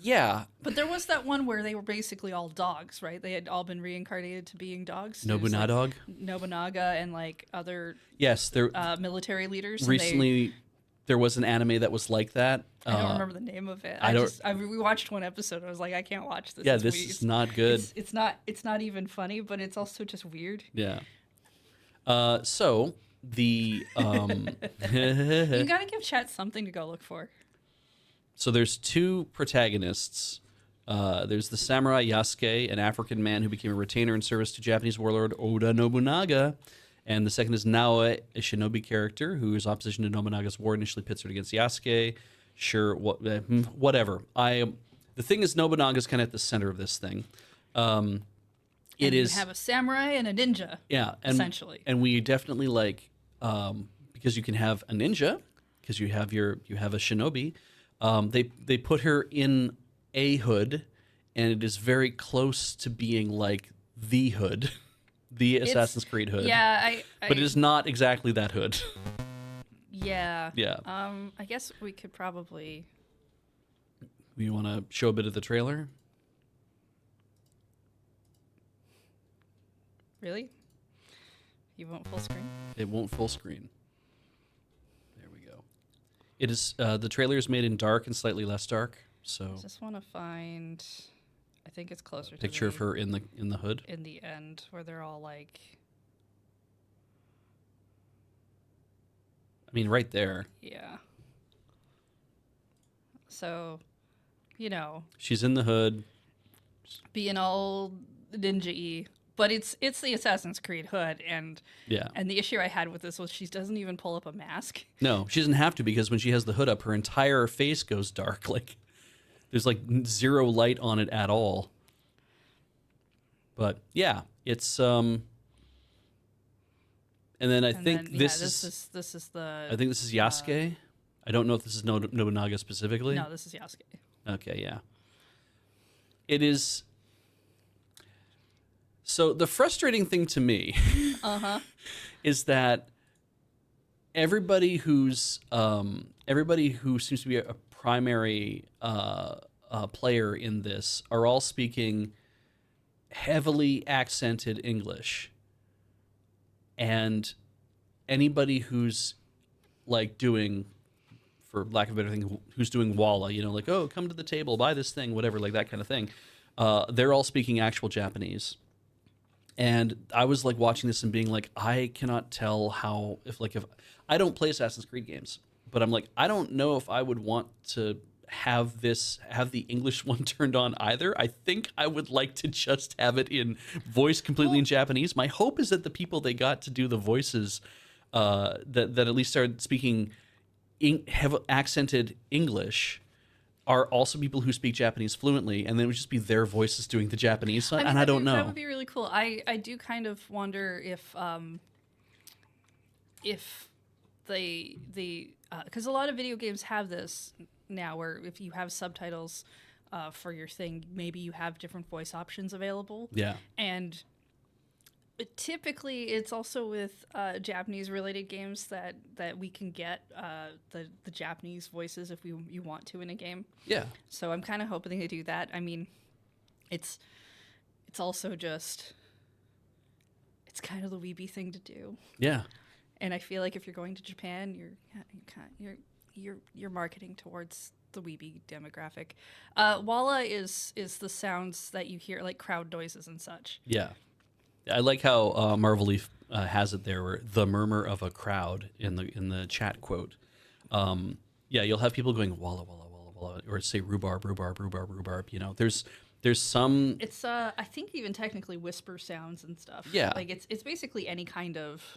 yeah. But there was that one where they were basically all dogs, right? They had all been reincarnated to being dogs. Nobunaga? Nobunaga and like other Yes, there military leaders. and recently there was an anime that was like that. I don't remember the name of it. We watched one episode. I was like, I can't watch this. Yeah, It's this weird. is not good. It's not even funny, but it's also just weird. Yeah. So the You gotta give chat something to go look for. So there's two protagonists. There's the samurai Yasuke, an African man who became a retainer in service to Japanese warlord Oda Nobunaga. And the second is Naoe, a shinobi character whose opposition to Nobunaga's war initially pits her against Yasuke. Sure, whatever. The thing is, Nobunaga's kind of at the center of this thing. You have a samurai and a ninja. Yeah, essentially. And we definitely like because you can have a ninja, because you have a shinobi. They put her in a hood, and it is very close to being like the hood, the Assassin's Creed hood. Yeah, but it is not exactly that hood. Yeah. Yeah. I guess we could probably. You want to show a bit of the trailer? Really? You want full screen? It won't full screen. There we go. It is the trailer is made in dark and slightly less dark. So I just want to find. I think it's closer to picture of her in the hood. in the end where they're all like. I mean, right there. Yeah. So, She's in the hood. being all ninja-y, but it's the Assassin's Creed hood, and Yeah. the issue I had with this was she doesn't even pull up a mask. No, she doesn't have to, because when she has the hood up, her entire face goes dark. Like there's like zero light on it at all. But yeah, it's and then I think this is the. I think this is Yasuke. I don't know if this is Nobunaga specifically. No, this is Yasuke. Okay, yeah. It is. So the frustrating thing to me is that everybody who seems to be a primary player in this are all speaking heavily accented English, and anybody who's like doing, for lack of a better thing, who's doing Walla, like, oh, come to the table, buy this thing, whatever, like that kind of thing, they're all speaking actual Japanese. And I was like watching this and being like, I cannot tell how, if I don't play Assassin's Creed games, but I'm like, I don't know if I would want to have the English one turned on either. I think I would like to just have it in voice completely in Japanese. My hope is that the people they got to do the voices that at least started speaking have accented English are also people who speak Japanese fluently, and then it would just be their voices doing the Japanese. I don't know. That would be really cool. I do kind of wonder if they because a lot of video games have this now, where if you have subtitles for your thing, maybe you have different voice options available. Yeah. And typically, it's also with Japanese-related games that we can get the Japanese voices if you want to in a game. Yeah. So I'm kind of hoping they do that. I mean, it's also just it's kind of the weeby thing to do. Yeah. And I feel like if you're going to Japan, you're marketing towards the weeby demographic. Walla is the sounds that you hear, like crowd noises and such. Yeah. I like how Marvel Leaf has it there, where the murmur of a crowd in the chat quote. Yeah, you'll have people going walla walla walla walla, or say rhubarb rhubarb rhubarb rhubarb. You know, there's some. It's I think even technically whisper sounds and stuff. Yeah. Like it's basically any kind of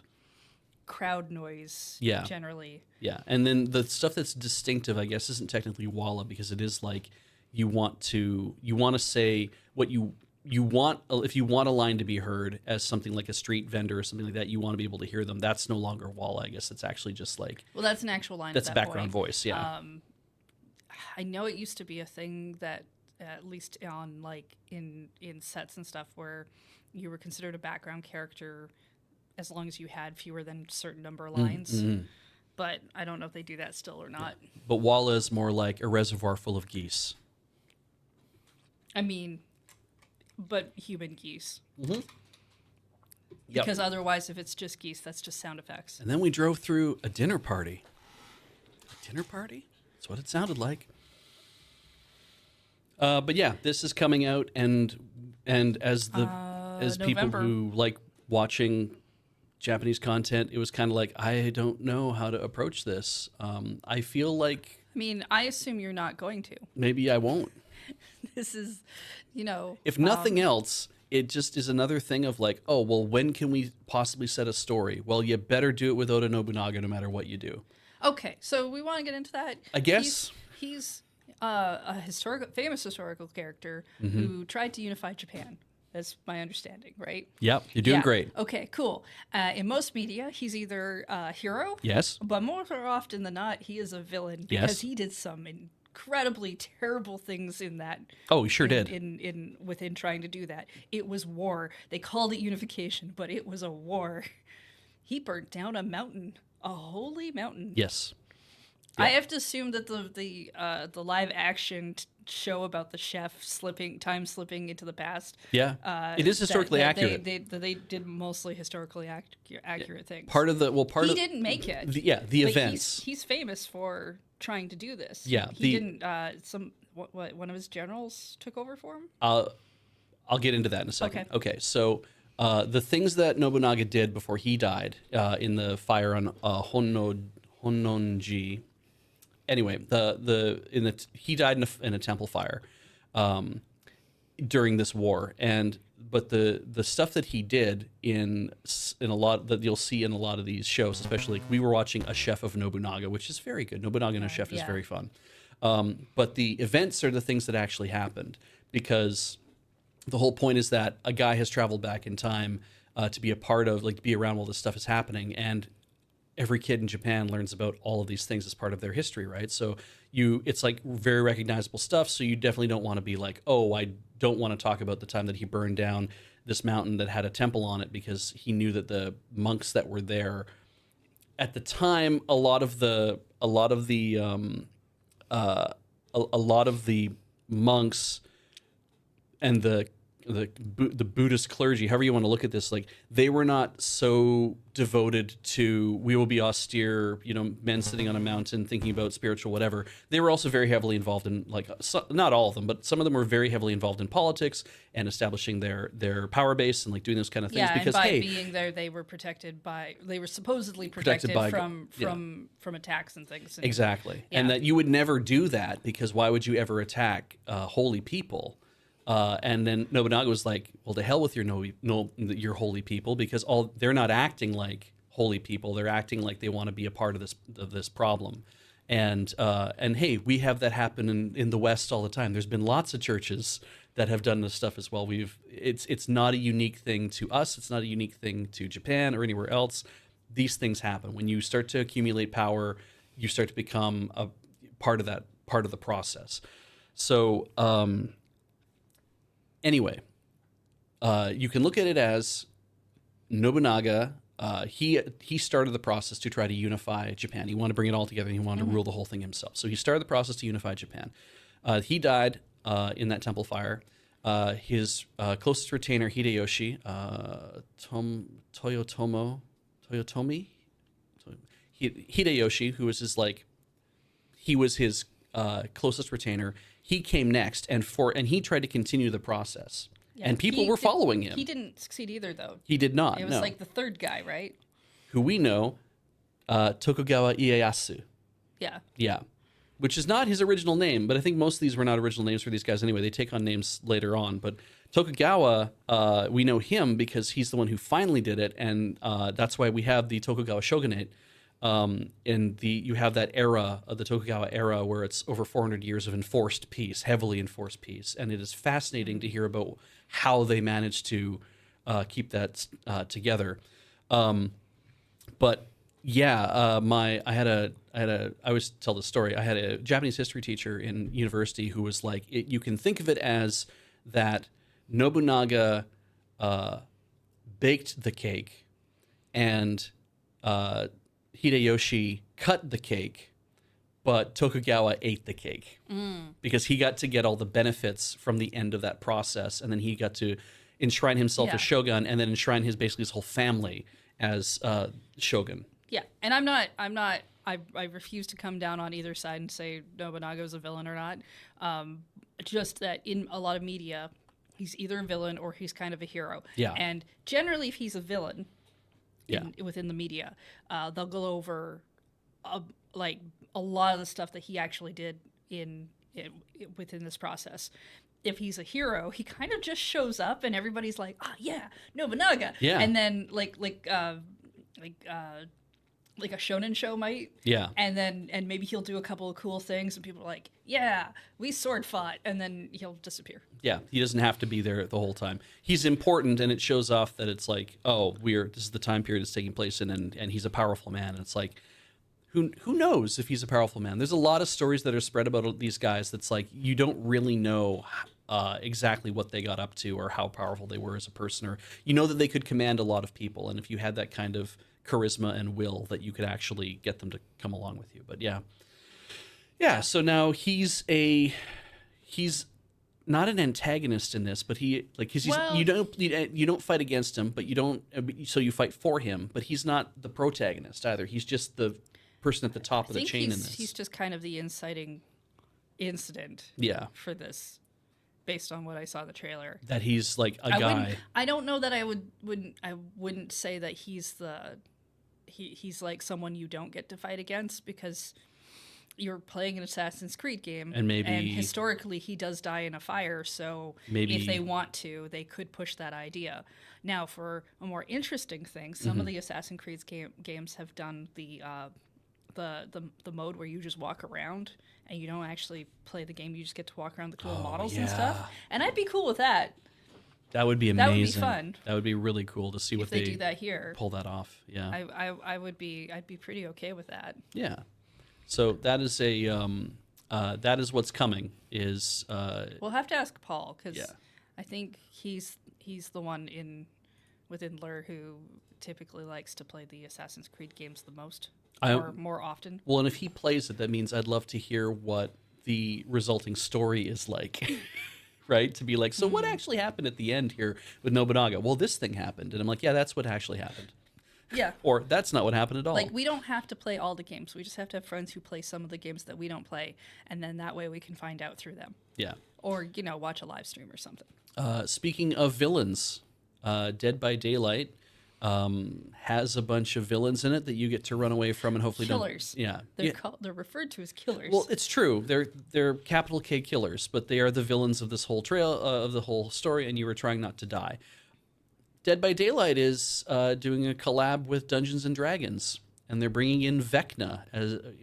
crowd noise. Yeah. Generally. Yeah, and then the stuff that's distinctive, I guess, isn't technically walla, because it is like you want to say what you want. If you want a line to be heard as something like a street vendor or something like that, you want to be able to hear them. That's no longer walla. I guess it's actually just like, Well, that's an actual line. that's at a that background point. voice. Yeah. I know it used to be a thing that, at least on like in sets and stuff, where you were considered a background character as long as you had fewer than a certain number of lines. Mm-hmm. But I don't know if they do that still or not. But walla is more like a reservoir full of geese. I mean, but human geese. Yep. Because otherwise, if it's just geese, that's just sound effects. And then we drove through a dinner party. A dinner party? That's what it sounded like. But yeah, this is coming out, and as people November. who like watching Japanese content, it was kind of like, I don't know how to approach this. I feel like I mean, I assume you're not going to. maybe I won't. This is, If nothing else, it just is another thing of like, oh, well, when can we possibly set a story? Well, you better do it with Oda Nobunaga no matter what you do. Okay, so we want to get into that. I guess. He's a famous historical character Mm-hmm. who tried to unify Japan. That's my understanding, right? Yep, you're doing Yeah. great. Okay, cool. In most media, he's either a hero, Yes. but more often than not, he is a villain Yes. because he did some incredibly terrible things in that. Oh, he sure did. Within trying to do that. It was war. They called it unification, but it was a war. He burnt down a mountain, a holy mountain. Yes. I have to assume that the live action show about the chef time slipping into the past. Yeah. It is historically that accurate. They did mostly historically accurate things. He didn't make it. the Like, events. He's famous for trying to do this. Yeah, He didn't. One of his generals took over for him. I'll get into that in a second. Okay. Okay, so the things that Nobunaga did before he died in the fire on Honnonji. Anyway, he died in a temple fire during this war, but the stuff that he did in a lot that you'll see in a lot of these shows, especially like we were watching A Chef of Nobunaga, which is very good. Nobunaga and A Chef is yeah. very fun. But the events are the things that actually happened, because the whole point is that a guy has traveled back in time to be a part of, like, to be around while this stuff is happening, and every kid in Japan learns about all of these things as part of their history, right? So it's like very recognizable stuff. So you definitely don't want to be like, oh, I don't want to talk about the time that he burned down this mountain that had a temple on it, because he knew that the monks that were there at the time, a lot of the monks and the Buddhist clergy, however you want to look at this, like, they were not so devoted to, we will be austere, men sitting on a mountain thinking about spiritual whatever. They were also very heavily involved in, like, not all of them, but some of them were very heavily involved in politics and establishing their power base and, like, doing those kind of things. Yeah, because and by being there, they were supposedly protected by- from attacks and things. And, Exactly. Yeah. And that you would never do that, because why would you ever attack holy people? And then Nobunaga was like, well, to hell with your holy people, because they're not acting like holy people. They're acting like they want to be a part of this problem. And hey, we have that happen in the West all the time. There's been lots of churches that have done this stuff as well. It's not a unique thing to us. It's not a unique thing to Japan or anywhere else. These things happen. When you start to accumulate power, you start to become a part of the process. So, anyway, you can look at it as Nobunaga. He started the process to try to unify Japan. He wanted to bring it all together, and he wanted to rule the whole thing himself. So he started the process to unify Japan. He died in that temple fire. His closest retainer, Hideyoshi, Toyotomi, Hideyoshi, who was his like, he was his closest retainer. He came next, and he tried to continue the process, Yeah, and people he were did- following him. He didn't succeed either, though. He did not. It was no. like the third guy, right? Who we know, Tokugawa Ieyasu. Yeah. Yeah. Which is not his original name, but I think most of these were not original names for these guys anyway. They take on names later on. But Tokugawa, we know him because he's the one who finally did it, and that's why we have the Tokugawa shogunate. You have that era of the Tokugawa era where it's over 400 years of enforced peace, heavily enforced peace, and it is fascinating to hear about how they managed to keep that together. But yeah, I always tell this story. I had a Japanese history teacher in university who was like, you can think of it as that Nobunaga baked the cake, and Hideyoshi cut the cake, but Tokugawa ate the cake because he got to get all the benefits from the end of that process, and then he got to enshrine himself Yeah. as shogun, and then enshrine his whole family as shogun. Yeah, and I refuse to come down on either side and say Nobunaga was a villain or not. Just that in a lot of media, he's either a villain or he's kind of a hero. Yeah. And generally, if he's a villain, Yeah. within the media, they'll go over like a lot of the stuff that he actually did within this process. If he's a hero, he kind of just shows up and everybody's like, "Ah, yeah, Nobunaga." Yeah. And then like a shonen show might. Yeah. And maybe he'll do a couple of cool things and people are like, "Yeah, we sword fought," and then he'll disappear. Yeah, he doesn't have to be there the whole time. He's important, and it shows off that it's like, oh, this is the time period it's taking place in, and he's a powerful man. And it's like, who knows if he's a powerful man? There's a lot of stories that are spread about these guys that's like you don't really know exactly what they got up to or how powerful they were as a person, or you know that they could command a lot of people, and if you had that kind of charisma and will, that you could actually get them to come along with you. But yeah. So now he's not an antagonist in this, but Well- you don't fight against him, but so you fight for him. But he's not the protagonist either. He's just the person at the top of the chain in this. He's just kind of the inciting incident Yeah, for this, based on what I saw in the trailer. that he's like a I guy. I don't know that I wouldn't say that he's like someone you don't get to fight against, because you're playing an Assassin's Creed game, And maybe- historically he does die in a fire, so Maybe- if they want to, they could push that idea. Now, for a more interesting thing, some Mm-hmm. of the Assassin's Creed games have done the mode where you just walk around and you don't actually play the game, you just get to walk around the cool models and yeah. stuff, and I'd be cool with that. That would be That amazing. would be fun. That would be really cool to see what If they do that here, pull that off. Yeah. I'd be pretty okay with that. Yeah. So that is that is what's coming. Is We'll have to ask Paul, because Yeah. I think he's the one within Lure who typically likes to play the Assassin's Creed games the most, or more often. well, and if he plays it, that means I'd love to hear what the resulting story is like. Right? To be like, so what actually happened at the end here with Nobunaga? Well, this thing happened, and I'm like, yeah, that's what actually happened. Yeah. Or that's not what happened at all. Like, we don't have to play all the games. We just have to have friends who play some of the games that we don't play, and then that way we can find out through them. Yeah. Or, watch a live stream or something. Speaking of villains, Dead by Daylight has a bunch of villains in it that you get to run away from and hopefully Killers. don't. Yeah. They're they're referred to as killers. Well, it's true. They're capital K killers, but they are the villains of this whole trail of the whole story, and you were trying not to die. Dead by Daylight is doing a collab with Dungeons and Dragons, and they're bringing in Vecna.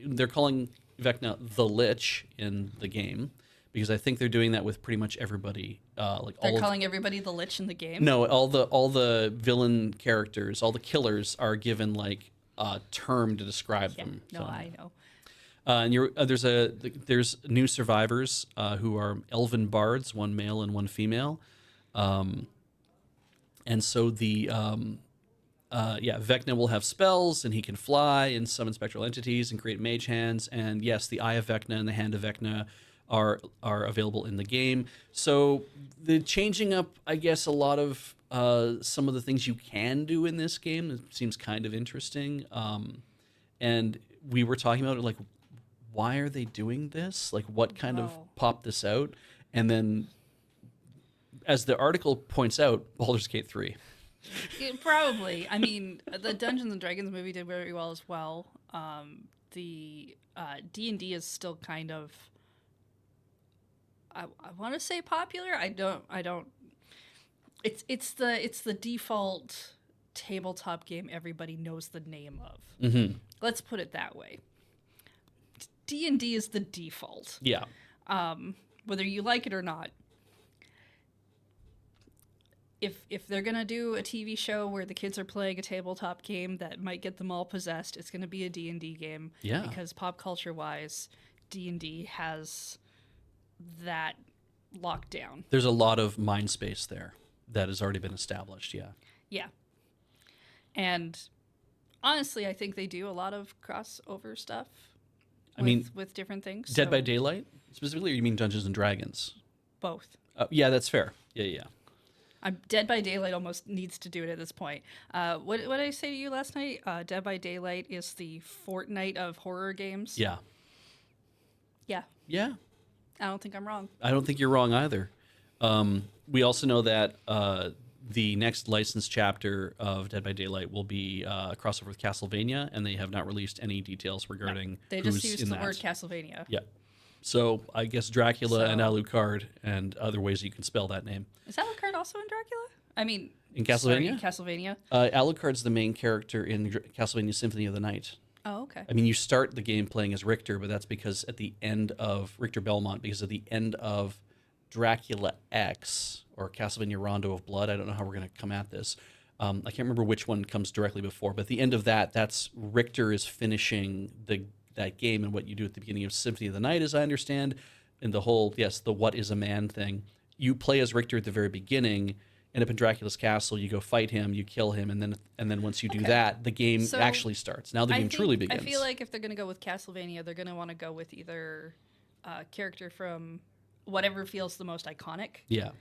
They're calling Vecna the Lich in the game, because I think they're doing that with pretty much everybody. they're calling everybody the Lich in the game. No, all the villain characters, all the killers are given like a term to describe Yeah, them. no, So- I know. and there's new survivors who are elven bards, one male and one female, and so Vecna will have spells, and he can fly and summon spectral entities and create mage hands. And yes, the Eye of Vecna and the Hand of Vecna are available in the game. So the changing up, I guess, a lot of some of the things you can do in this game. It seems kind of interesting. and we were talking about it, like, why are they doing this? Like, what kind of Well. popped this out? And then, as the article points out, Baldur's Gate 3. Probably. I mean, the Dungeons and Dragons movie did very well as well. The D&D is still kind of, I want to say popular. I don't. It's the default tabletop game everybody knows the name of. Mm-hmm. Let's put it that way. D&D is the default. Yeah. Whether you like it or not. If they're gonna do a TV show where the kids are playing a tabletop game that might get them all possessed, it's gonna be a D&D game. Yeah. Because pop culture wise, D&D has that locked down. There's a lot of mind space there that has already been established. Yeah. Yeah. And honestly, I think they do a lot of crossover stuff. I mean, with different things. Dead by so Daylight specifically, or you mean Dungeons and Dragons? both. Yeah, that's fair. Yeah. Dead by Daylight almost needs to do it at this point. What did I say to you last night? Dead by Daylight is the Fortnite of horror games. Yeah. Yeah. Yeah. I don't think I'm wrong. I don't think you're wrong either. We also know that the next licensed chapter of Dead by Daylight will be a crossover with Castlevania, and they have not released any details regarding They who's just used in the that. word Castlevania. Yeah. So I guess Dracula and So- Alucard and other ways you can spell that name. Is Alucard also in Dracula? I mean, In sorry, Castlevania? Castlevania. Alucard's the main character in Castlevania Symphony of the Night. Oh, okay. I mean, you start the game playing as Richter, but that's because at the end of Richter Belmont, because at the end of Dracula X or Castlevania Rondo of Blood, I don't know how we're going to come at this. I can't remember which one comes directly before, but at the end of that, that's Richter is finishing that game, and what you do at the beginning of Symphony of the Night, as I understand, and the whole the what is a man thing. You play as Richter at the very beginning, end up in Dracula's castle, you go fight him, you kill him, and then once you do Okay. that, the game So, actually starts. Now the game truly begins. I feel like if they're going to go with Castlevania, they're going to want to go with either a character from whatever feels the most iconic Yeah.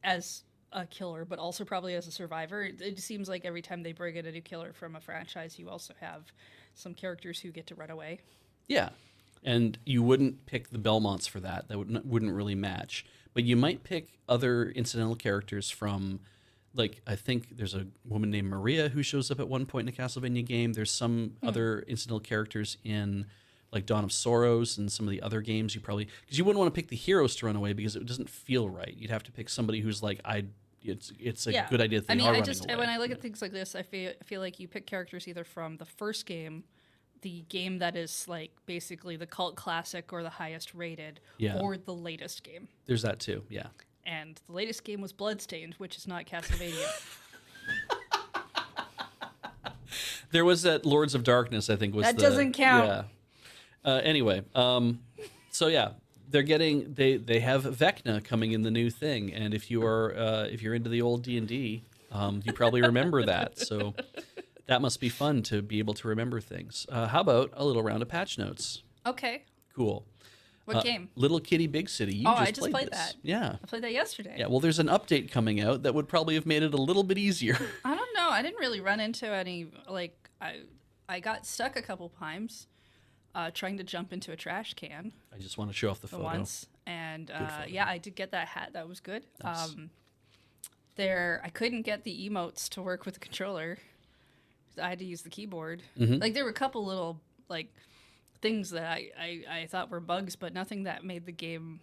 as a killer, but also probably as a survivor. It seems like every time they bring in a new killer from a franchise, you also have some characters who get to run away. Yeah, and you wouldn't pick the Belmonts for that. That wouldn't really match. But you might pick other incidental characters from, like, I think there's a woman named Maria who shows up at one point in a Castlevania game. There's some other incidental characters in, like, Dawn of Sorrows and some of the other games. You probably, because you wouldn't want to pick the heroes to run away because it doesn't feel right. You'd have to pick somebody who's like, it's a good idea that they I mean, are I running just away. when I look at things like this, I feel like you pick characters either from the first game, the game that is like basically the cult classic or the highest rated, Yeah. or the latest game. There's that too, yeah. And the latest game was Bloodstained, which is not Castlevania. There was that Lords of Darkness, I think, was That doesn't count. Yeah. Anyway, so yeah, they're getting they have Vecna coming in the new thing, and if you're into the old D&D, you probably remember that. So that must be fun to be able to remember things. How about a little round of patch notes? Okay, Cool. what game? Little Kitty Big City. You I just just played this. that. Yeah. I played that yesterday. Yeah. Well, there's an update coming out that would probably have made it a little bit easier. I don't know. I didn't really run into any like I got stuck a couple times trying to jump into a trash can I just want to show off the photo. once, and photo. yeah, I did get that hat. That was good. Nice. I couldn't get the emotes to work with the controller. I had to use the keyboard. Mhm. Like there were a couple little like things that I thought were bugs, but nothing that made the game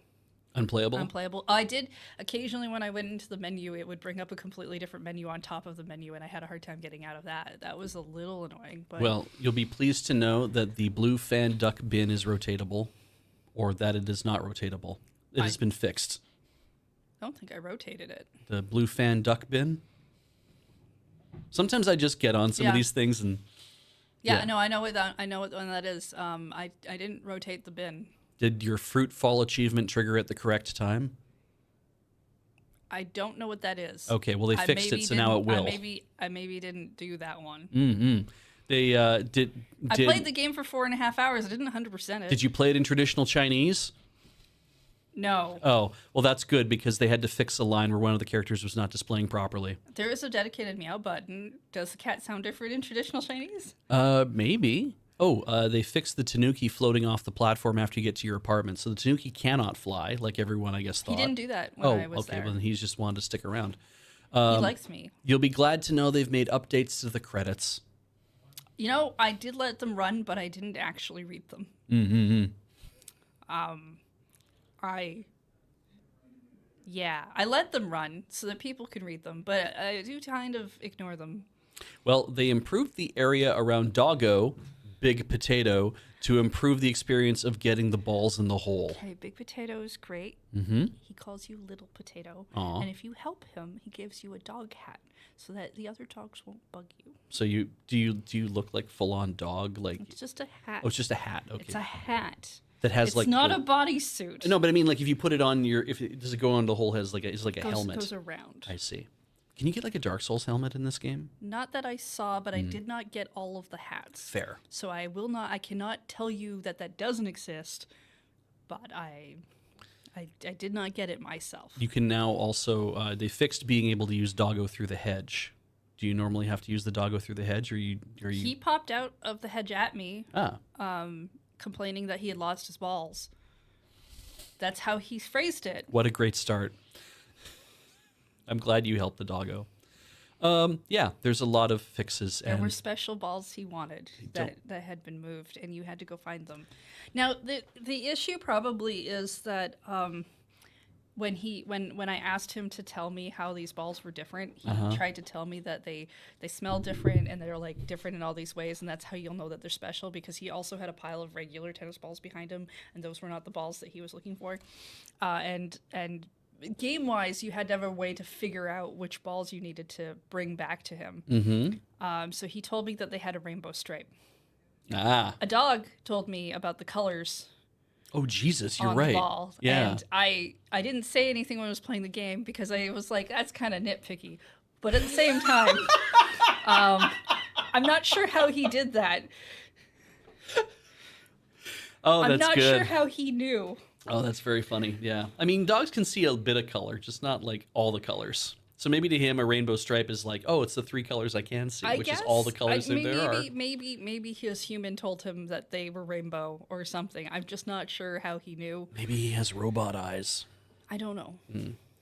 Unplayable. unplayable. I did occasionally when I went into the menu, it would bring up a completely different menu on top of the menu, and I had a hard time getting out of that. That was a little annoying. But Well, you'll be pleased to know that the blue fan duck bin is rotatable, or that it is not rotatable. It has been fixed. I don't think I rotated it. The blue fan duck bin. Sometimes I just get on some of Yeah. these things and Yeah, Yeah. no, I know what one that is. I didn't rotate the bin. did your fruit fall achievement trigger at the correct time? I don't know what that is. Okay, well they I fixed maybe it, so now it didn't- will. I maybe didn't do that one. Mm-hmm. They did. I played the game for 4.5 hours. I didn't 100% it. Did you play it in traditional Chinese? No. Oh, well, that's good because they had to fix a line where one of the characters was not displaying properly. There is a dedicated meow button. Does the cat sound different in traditional Chinese? Maybe. Oh, they fixed the Tanuki floating off the platform after you get to your apartment. So the Tanuki cannot fly, like everyone, I guess, thought. He didn't do that when I was okay. there. Well, then he's just wanted to stick around. He likes me. You'll be glad to know they've made updates to the credits. You know, I did let them run, but I didn't actually read them. Mm-hmm. I let them run so that people can read them, but I do kind of ignore them. Well, they improved the area around Doggo, Big Potato, to improve the experience of getting the balls in the hole. Okay, Big Potato is great. Mm-hmm. He calls you Little Potato. Aw. And if you help him, he gives you a dog hat so that the other dogs won't bug you. So do you look like full on dog? Like It's just a hat. oh, it's just a hat. Okay. It's a hat. That has It's like not the- a bodysuit. No, but I mean, like if you put it on your, does it go on the whole head? It's like a Goes- helmet. goes around. I see. Can you get like a Dark Souls helmet in this game? Not that I saw, but I did not get all of the hats. Fair. So I cannot tell you that doesn't exist, but I did not get it myself. You can now also they fixed being able to use Doggo through the hedge. Do you normally have to use the Doggo through the hedge, or you? He popped out of the hedge at me, complaining that he had lost his balls. That's how he phrased it. What a great start. I'm glad you helped the Doggo. Yeah, there's a lot of fixes. There and were special balls he wanted that had been moved, and you had to go find them. Now, the issue probably is that when I asked him to tell me how these balls were different, he tried to tell me that they smell different and they're like different in all these ways, and that's how you'll know that they're special, because he also had a pile of regular tennis balls behind him, and those were not the balls that he was looking for. And game-wise, you had to have a way to figure out which balls you needed to bring back to him. Mm-hmm. So he told me that they had a rainbow stripe. Ah. A dog told me about the colors Oh Jesus, you're on right. the ball. Yeah. And I didn't say anything when I was playing the game because I was like, that's kind of nitpicky. But at the same time, I'm not sure how he did that. Oh, that's I'm not good. sure how he knew. Oh, that's very funny. Yeah. I mean, dogs can see a bit of color, just not like all the colors. So maybe to him, a rainbow stripe is like, oh, it's the 3 colors I can see, which is all the colors that there are. Maybe his human told him that they were rainbow or something. I'm just not sure how he knew. Maybe he has robot eyes. I don't know.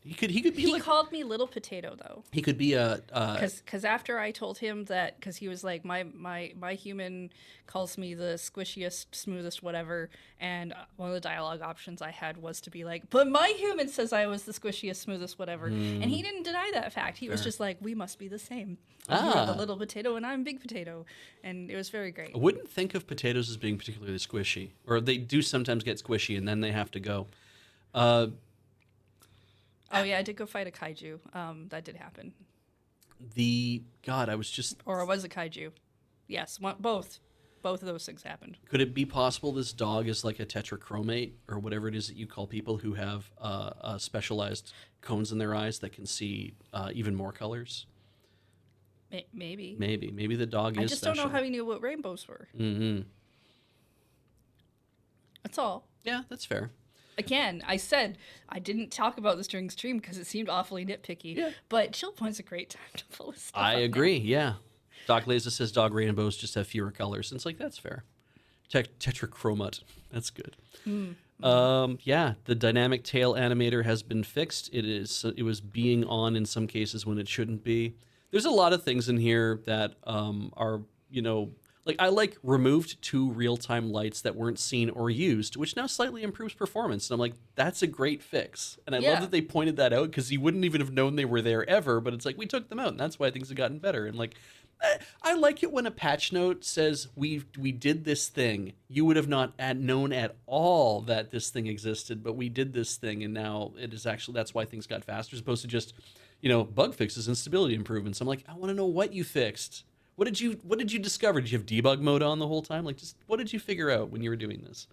He could be He like called me Little Potato though. he could be a Because after I told him that, because he was like, my human calls me the squishiest, smoothest, whatever, and one of the dialogue options I had was to be like, but my human says I was the squishiest, smoothest, whatever, and he didn't deny that fact. He was just like, we must be the same. You're the little potato and I'm big potato, and it was very great. I wouldn't think of potatoes as being particularly squishy, or they do sometimes get squishy and then they have to go. Oh yeah, I did go fight a kaiju. That did happen. I was just. Or was a kaiju. Yes, both. Both of those things happened. Could it be possible this dog is like a tetrachromate or whatever it is that you call people who have specialized cones in their eyes that can see even more colors? Maybe. Maybe the dog is. I just special. don't know how he knew what rainbows were. Mm-hmm. That's all. Yeah, that's fair. Again, I said I didn't talk about this during stream because it seemed awfully nitpicky. Yeah. But ChillPoint's a great time to pull this stuff I up. agree. Yeah, Doc Laza says dog rainbows just have fewer colors, and it's like that's fair. Tetrachromate. That's good. Yeah, the dynamic tail animator has been fixed. It was being on in some cases when it shouldn't be. There's a lot of things in here that are, like I removed 2 real-time lights that weren't seen or used, which now slightly improves performance. And I'm like, that's a great fix. And I love that they pointed that out because you wouldn't even have known they were there ever. But it's like, we took them out, and that's why things have gotten better. And like, I like it when a patch note says we did this thing. You would have not known at all that this thing existed, but we did this thing, and now it is actually, that's why things got faster, as opposed to just, bug fixes and stability improvements. I'm like, I want to know what you fixed. What did you discover? Did you have debug mode on the whole time? Like, just what did you figure out when you were doing this?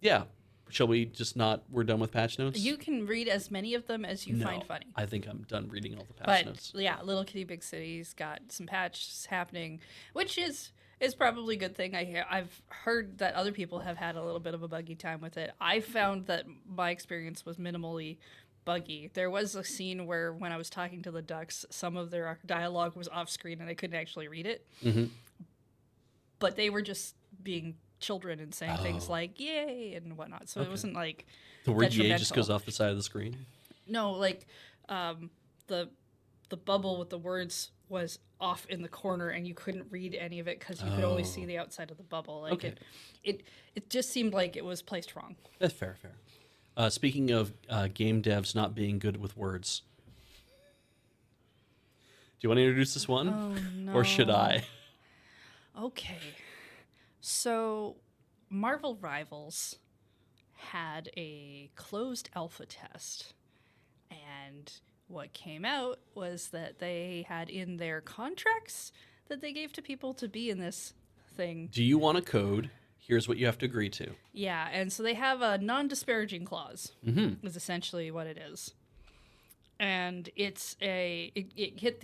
Yeah. Shall we just not? We're done with patch notes. You can read as many of them as you find funny. I think I'm done reading all the patch notes. But yeah, Little Kitty Big City's got some patches happening, which is It's probably a good thing. I've heard that other people have had a little bit of a buggy time with it. I found that my experience was minimally buggy. There was a scene where when I was talking to the ducks, some of their dialogue was off screen and I couldn't actually read it. Mm-hmm. But they were just being children and saying things Oh. like "yay" and whatnot. So it Okay. wasn't like The word "yay" just detrimental. goes off the side of the screen. No, like the bubble with the words was off in the corner and you couldn't read any of it because you could only see Oh. the outside of the bubble. Like Okay. it just seemed like it was placed wrong. That's fair. Speaking of game devs not being good with words, do you want to introduce this one? Oh no. Or should I? Okay. So Marvel Rivals had a closed alpha test. And what came out was that they had in their contracts that they gave to people to be in this thing. Do you want a code? Here's what you have to agree to. Yeah, and so they have a non-disparaging clause. Mm-hmm. Is essentially what it is. And it hit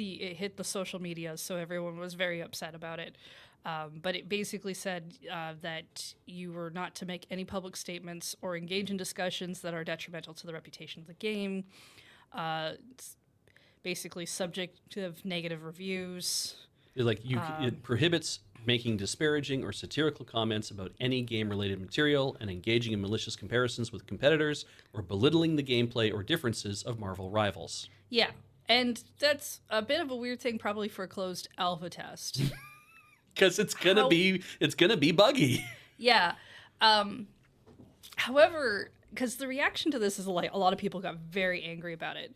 the social media, so everyone was very upset about it. But it basically said that you were not to make any public statements or engage in discussions that are detrimental to the reputation of the game. It's basically subject of negative reviews. It prohibits making disparaging or satirical comments about any game-related material and engaging in malicious comparisons with competitors or belittling the gameplay or differences of Marvel Rivals. Yeah, and that's a bit of a weird thing probably for a closed alpha test. Because it's gonna be buggy. Yeah. However, because the reaction to this is like a lot of people got very angry about it.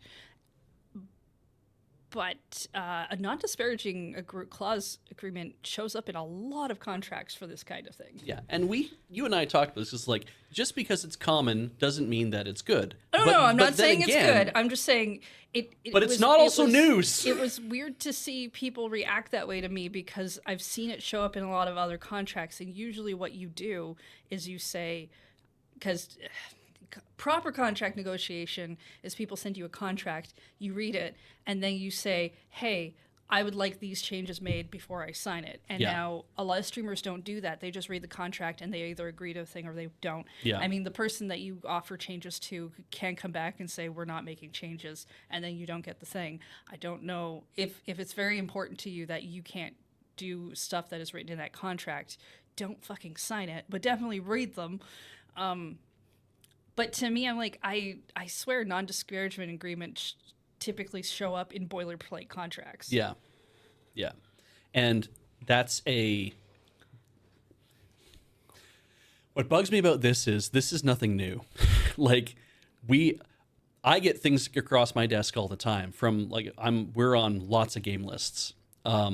But a non-disparaging clause agreement shows up in a lot of contracts for this kind of thing. Yeah, and you and I talked about this. It's like, just because it's common doesn't mean that it's good. No, I'm not saying it's good. I'm just saying it But it's not also news. It was weird to see people react that way to me because I've seen it show up in a lot of other contracts. And usually what you do is you say, because proper contract negotiation is people send you a contract, you read it, and then you say, hey, I would like these changes made before I sign it. And Yeah. now a lot of streamers don't do that. They just read the contract and they either agree to a thing or they don't. Yeah. I mean, the person that you offer changes to can come back and say, we're not making changes, and then you don't get the thing. I don't know if it's very important to you that you can't do stuff that is written in that contract, don't fucking sign it, but definitely read them. But to me, I'm like, I swear non-disparagement agreements typically show up in boilerplate contracts. Yeah. And that's what bugs me about this is nothing new. Like, I get things across my desk all the time from, like, we're on lots of game lists.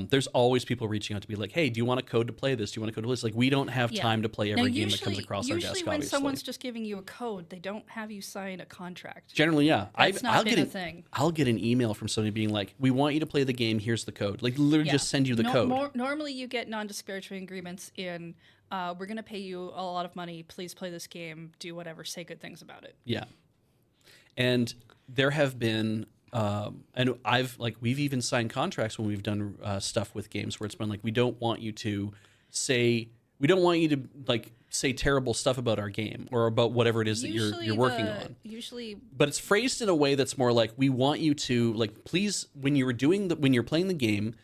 There's always people reaching out to be like, hey, do you want a code to play this? Do you want a code to play this? Like, we don't have Yeah. time to play Now, every game that comes across our desk, Usually when obviously. someone's just giving you a code, they don't have you sign a contract. Generally, yeah. That's not I'll been get a thing. I'll get an email from somebody being like, we want you to play the game, here's the code. Like, literally just send you the code. Normally you get non-disparagement agreements in, we're going to pay you a lot of money, please play this game, do whatever, say good things about it. Yeah. And there have been, and we've even signed contracts when we've done stuff with games where it's been like, we don't want you to say terrible stuff about our game or about whatever it is that you're working on. Usually, But it's phrased in a way that's more like, we want you to, like, please, when you're playing the game,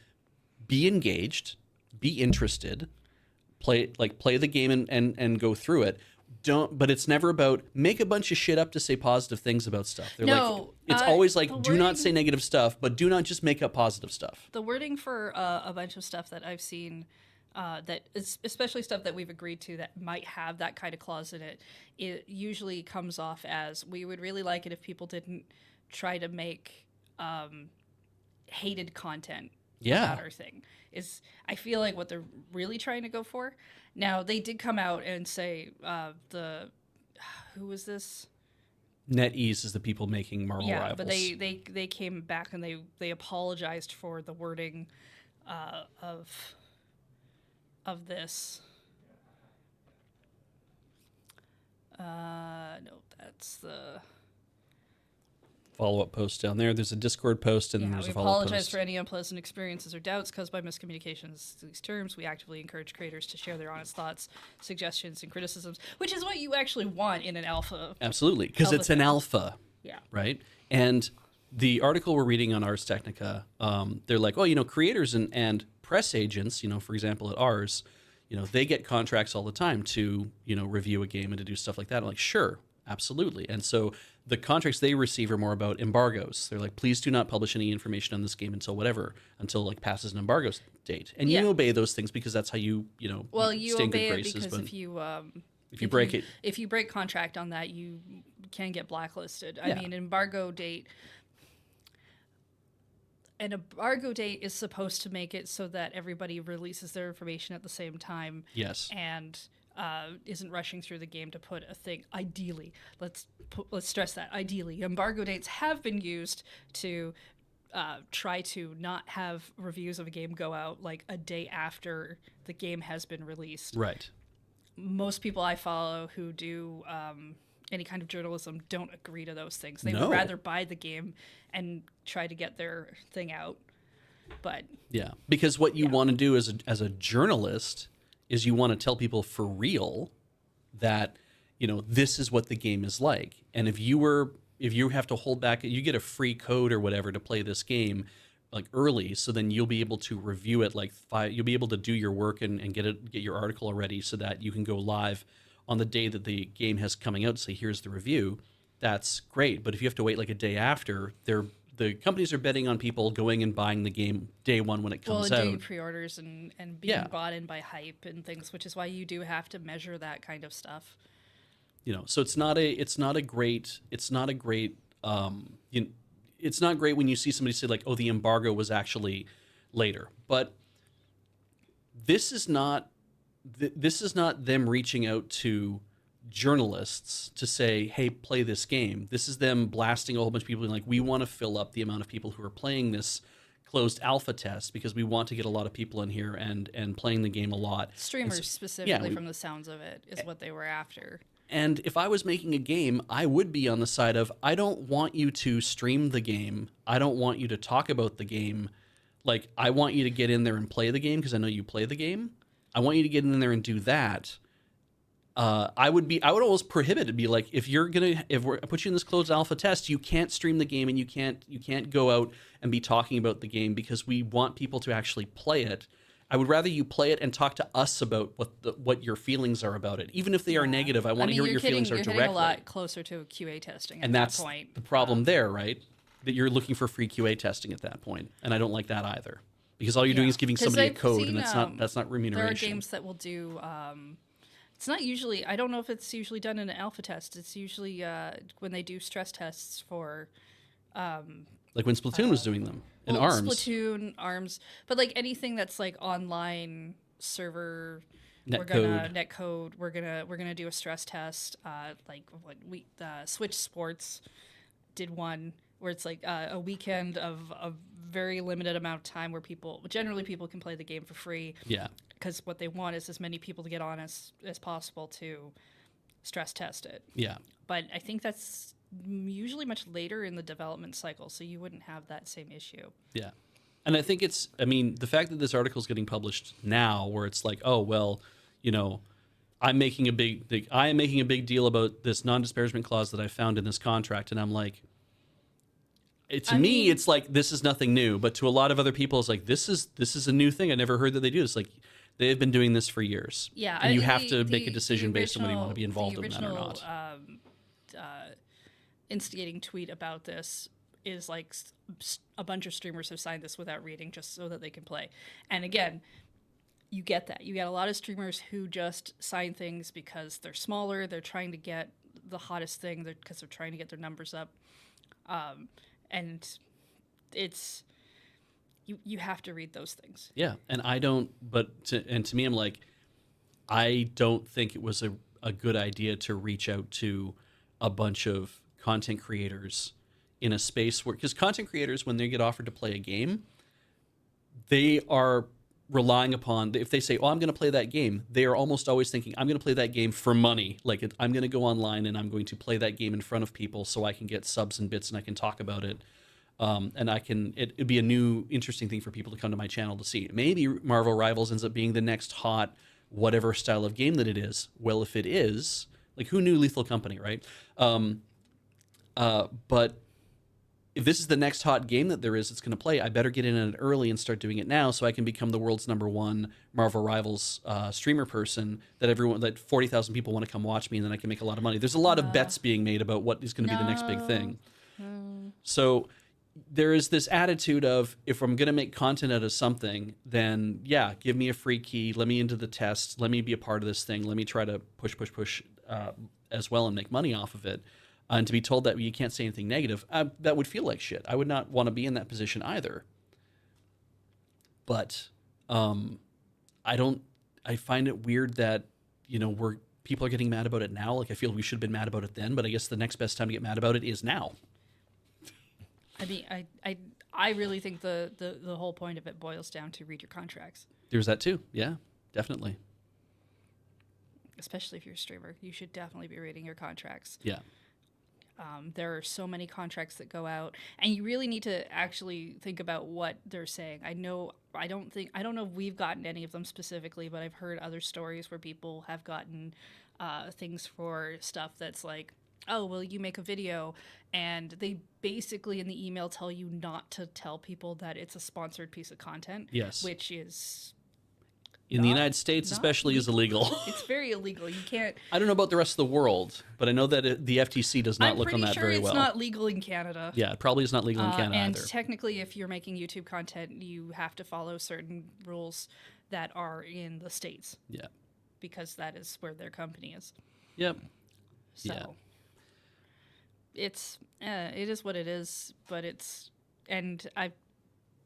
be engaged, be interested, play the game and go through it. But it's never about make a bunch of shit up to say positive things about stuff. They're No, it's always like, the do not wording- say negative stuff, but do not just make up positive stuff. the wording for a bunch of stuff that I've seen, that is especially stuff that we've agreed to that might have that kind of clause in it, it usually comes off as, we would really like it if people didn't try to make hated content Yeah. about our thing. I feel like what they're really trying to go for. Now, they did come out and say, who was this? NetEase is the people making Marvel Rivals. But they came back and they apologized for the wording of this. No, that's the follow-up post down there. There's a Discord post, and then Yeah, there's we a follow-up apologize post. for any unpleasant experiences or doubts caused by miscommunications to these terms. We actively encourage creators to share their honest thoughts, suggestions, and criticisms, which is what you actually want in an alpha. Absolutely, because Alpha it's an thing. alpha, Yeah. right? And the article we're reading on Ars Technica, they're like, oh, creators and press agents, for example, at Ars, they get contracts all the time to, review a game and to do stuff like that. I'm like, sure, absolutely. And so the contracts they receive are more about embargoes. They're like, please do not publish any information on this game until like passes an embargo date. And Yeah. you obey those things because that's how you Well, you stay in good obey it graces. because But if you break it, if you break contract on that, you can get blacklisted. I Yeah. mean, embargo date. An embargo date is supposed to make it so that everybody releases their information at the same time yes, and isn't rushing through the game to put a thing. Ideally, let's stress that. Ideally, embargo dates have been used to try to not have reviews of a game go out like a day after the game has been released. right. Most people I follow who do any kind of journalism don't agree to those things. They No. would rather buy the game and try to get their thing out. But Yeah, because what you Yeah. want to do as a journalist is you want to tell people for real that this is what the game is like. And if you have to hold back, you get a free code or whatever to play this game like early, so then you'll be able to review it you'll be able to do your work and get your article ready so that you can go live on the day that the game has coming out to say here's the review. That's great. But if you have to wait like a day after, the companies are betting on people going and buying the game day one when it comes doing out. pre-orders and being Yeah. bought in by hype and things, which is why you do have to measure that kind of stuff. So it's not great when you see somebody say like, oh, the embargo was actually later. But this is not them reaching out to journalists to say, hey, play this game. This is them blasting a whole bunch of people being like, we want to fill up the amount of people who are playing this closed alpha test because we want to get a lot of people in here and playing the game a lot. Streamers And so- specifically, yeah, from the sounds of it, is what they were after. And if I was making a game, I would be on the side of, I don't want you to stream the game. I don't want you to talk about the game. Like, I want you to get in there and play the game because I know you play the game. I want you to get in there and do that. I would always prohibit it. Be like, if I put you in this closed alpha test, you can't stream the game and you can't go out and be talking about the game because we want people to actually play it. I would rather you play it and talk to us about what your feelings are about it, even if they are negative. I want to hear what your feelings are you're directly. hitting a lot closer to QA testing at And that's that point. the problem there, right? That you're looking for free QA testing at that point, and I don't like that either, because all you're doing is giving 'Cause somebody a I've code, seen, and that's not remuneration. There are games that will do. It's not usually. I don't know if it's usually done in an alpha test. It's usually when they do stress tests for. Like when Splatoon was doing them in Well, ARMS, Splatoon, ARMS, but like anything that's like online server, Netcode. netcode. We're gonna do a stress test. Like what Switch Sports did one where it's like a weekend of a very limited amount of time where people can play the game for free. Yeah, Because what they want is as many people to get on as possible to stress test it. yeah. But I think that's usually much later in the development cycle, so you wouldn't have that same issue. Yeah. And I think the fact that this article is getting published now, where it's like, oh, well, I am making a big deal about this non-disparagement clause that I found in this contract. And I'm like, to me, it's like, this is nothing new. But to a lot of other people, it's like, this is a new thing. I never heard that they do this. Like, they've been doing this for years. Yeah. And you have to make a decision based on whether you want to be involved the in that or not. Instigating tweet about this is like a bunch of streamers have signed this without reading just so that they can play. And again, you get that. You get a lot of streamers who just sign things because they're smaller, they're trying to get the hottest thing because they're trying to get their numbers up. And it's you have to read those things. Yeah, and I don't. But to me, I'm like, I don't think it was a good idea to reach out to a bunch of content creators in a space where, because content creators, when they get offered to play a game, they are relying upon, if they say, oh, I'm going to play that game, they are almost always thinking, I'm going to play that game for money. Like I'm going to go online and I'm going to play that game in front of people so I can get subs and bits and I can talk about it. And it'd be a new, interesting thing for people to come to my channel to see. Maybe Marvel Rivals ends up being the next hot, whatever style of game that it is. Well, if it is, like, who knew Lethal Company, right? But if this is the next hot game that there is that's going to play, I better get in it early and start doing it now so I can become the world's #1 Marvel Rivals streamer person that 40,000 people want to come watch me, and then I can make a lot of money. There's a lot of bets being made about what is going to be the next big thing. So there is this attitude of, if I'm going to make content out of something, then yeah, give me a free key, let me into the test, let me be a part of this thing, let me try to push as well and make money off of it. And to be told that you can't say anything negative, that would feel like shit. I would not want to be in that position either. But I find it weird that, people are getting mad about it now. Like, I feel we should have been mad about it then, but I guess the next best time to get mad about it is now. I mean, I really think the whole point of it boils down to read your contracts. There's that too. Yeah, definitely. Especially if you're a streamer, you should definitely be reading your contracts. Yeah. There are so many contracts that go out, and you really need to actually think about what they're saying. I don't know if we've gotten any of them specifically, but I've heard other stories where people have gotten things for stuff that's like, oh, well, you make a video, and they basically in the email tell you not to tell people that it's a sponsored piece of content. Yes. Which is... In the United States, especially, is illegal. It's very illegal. You can't... I don't know about the rest of the world, but I know that the FTC does not look on that very well. I'm pretty sure it's not legal in Canada. Yeah, it probably is not legal in Canada and either. technically, if you're making YouTube content, you have to follow certain rules that are in the States. Yeah. Because that is where their company is. Yep. So... Yeah. It is what it is, but and I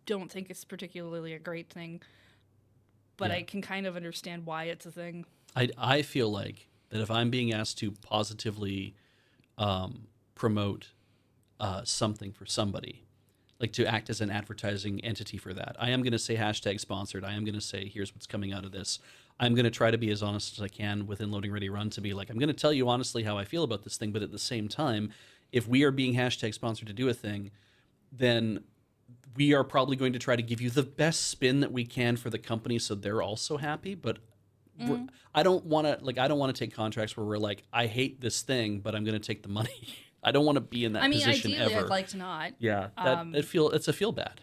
don't think it's particularly a great thing, but Yeah. I can kind of understand why it's a thing. I feel like that if I'm being asked to positively promote something for somebody, like to act as an advertising entity for that, I am going to say #sponsored. I am going to say, here's what's coming out of this. I'm going to try to be as honest as I can within Loading Ready Run to be like, I'm going to tell you honestly how I feel about this thing, but at the same time, if we are being #sponsored to do a thing, then we are probably going to try to give you the best spin that we can for the company so they're also happy. But I don't want to take contracts where we're like, I hate this thing, but I'm going to take the money. I don't want to be in that position ever. Ideally, I'd like to not. Yeah, it's a feel bad.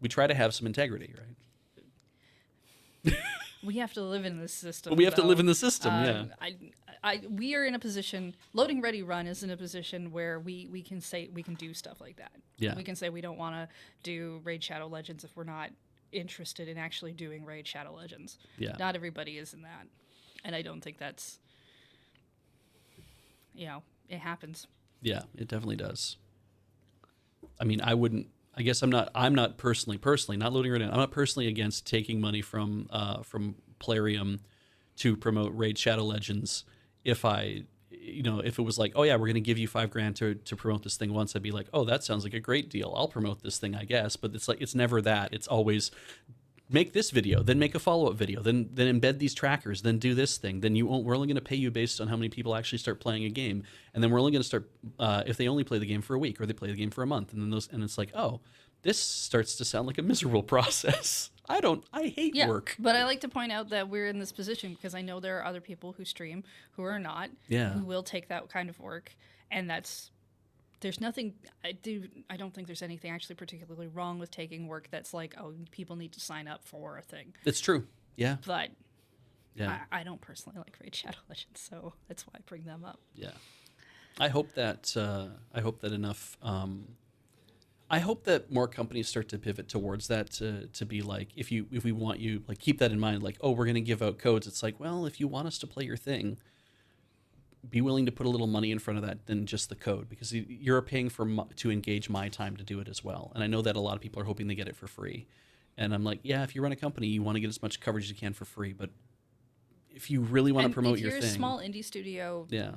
We try to have some integrity, right? We have to live in this system. We have to live in the system, yeah. We are in a position, Loading Ready Run is in a position where we can say, we can do stuff like that. Yeah. We can say we don't want to do Raid Shadow Legends if we're not interested in actually doing Raid Shadow Legends. Yeah. Not everybody is in that. And I don't think that's, it happens. Yeah, it definitely does. I mean, I guess I'm not personally, not Loading Ready. I'm not personally against taking money from Plarium to promote Raid Shadow Legends. If it was like, oh yeah, we're going to give you $5,000 to promote this thing once, I'd be like, oh, that sounds like a great deal. I'll promote this thing, I guess. But it's like, it's never that. It's always make this video, then make a follow-up video, then embed these trackers, then do this thing. Then we're only going to pay you based on how many people actually start playing a game. And then we're only going to start if they only play the game for a week or they play the game for a month. And then and it's like, oh, this starts to sound like a miserable process. I hate work. But I like to point out that we're in this position because I know there are other people who stream who are not, who will take that kind of work. And there's nothing, I don't think there's anything actually particularly wrong with taking work that's like, oh, people need to sign up for a thing. It's true. Yeah. But yeah. I don't personally like Raid Shadow Legends, so that's why I bring them up. Yeah. I hope that enough. I hope that more companies start to pivot towards that to be like, if we want you, like, keep that in mind, like, oh, we're going to give out codes. It's like, well, if you want us to play your thing, be willing to put a little money in front of that than just the code, because you're paying to engage my time to do it as well. And I know that a lot of people are hoping they get it for free. And I'm like, yeah, if you run a company, you want to get as much coverage as you can for free. But if you really want to promote your thing. If you're a small indie studio, yeah,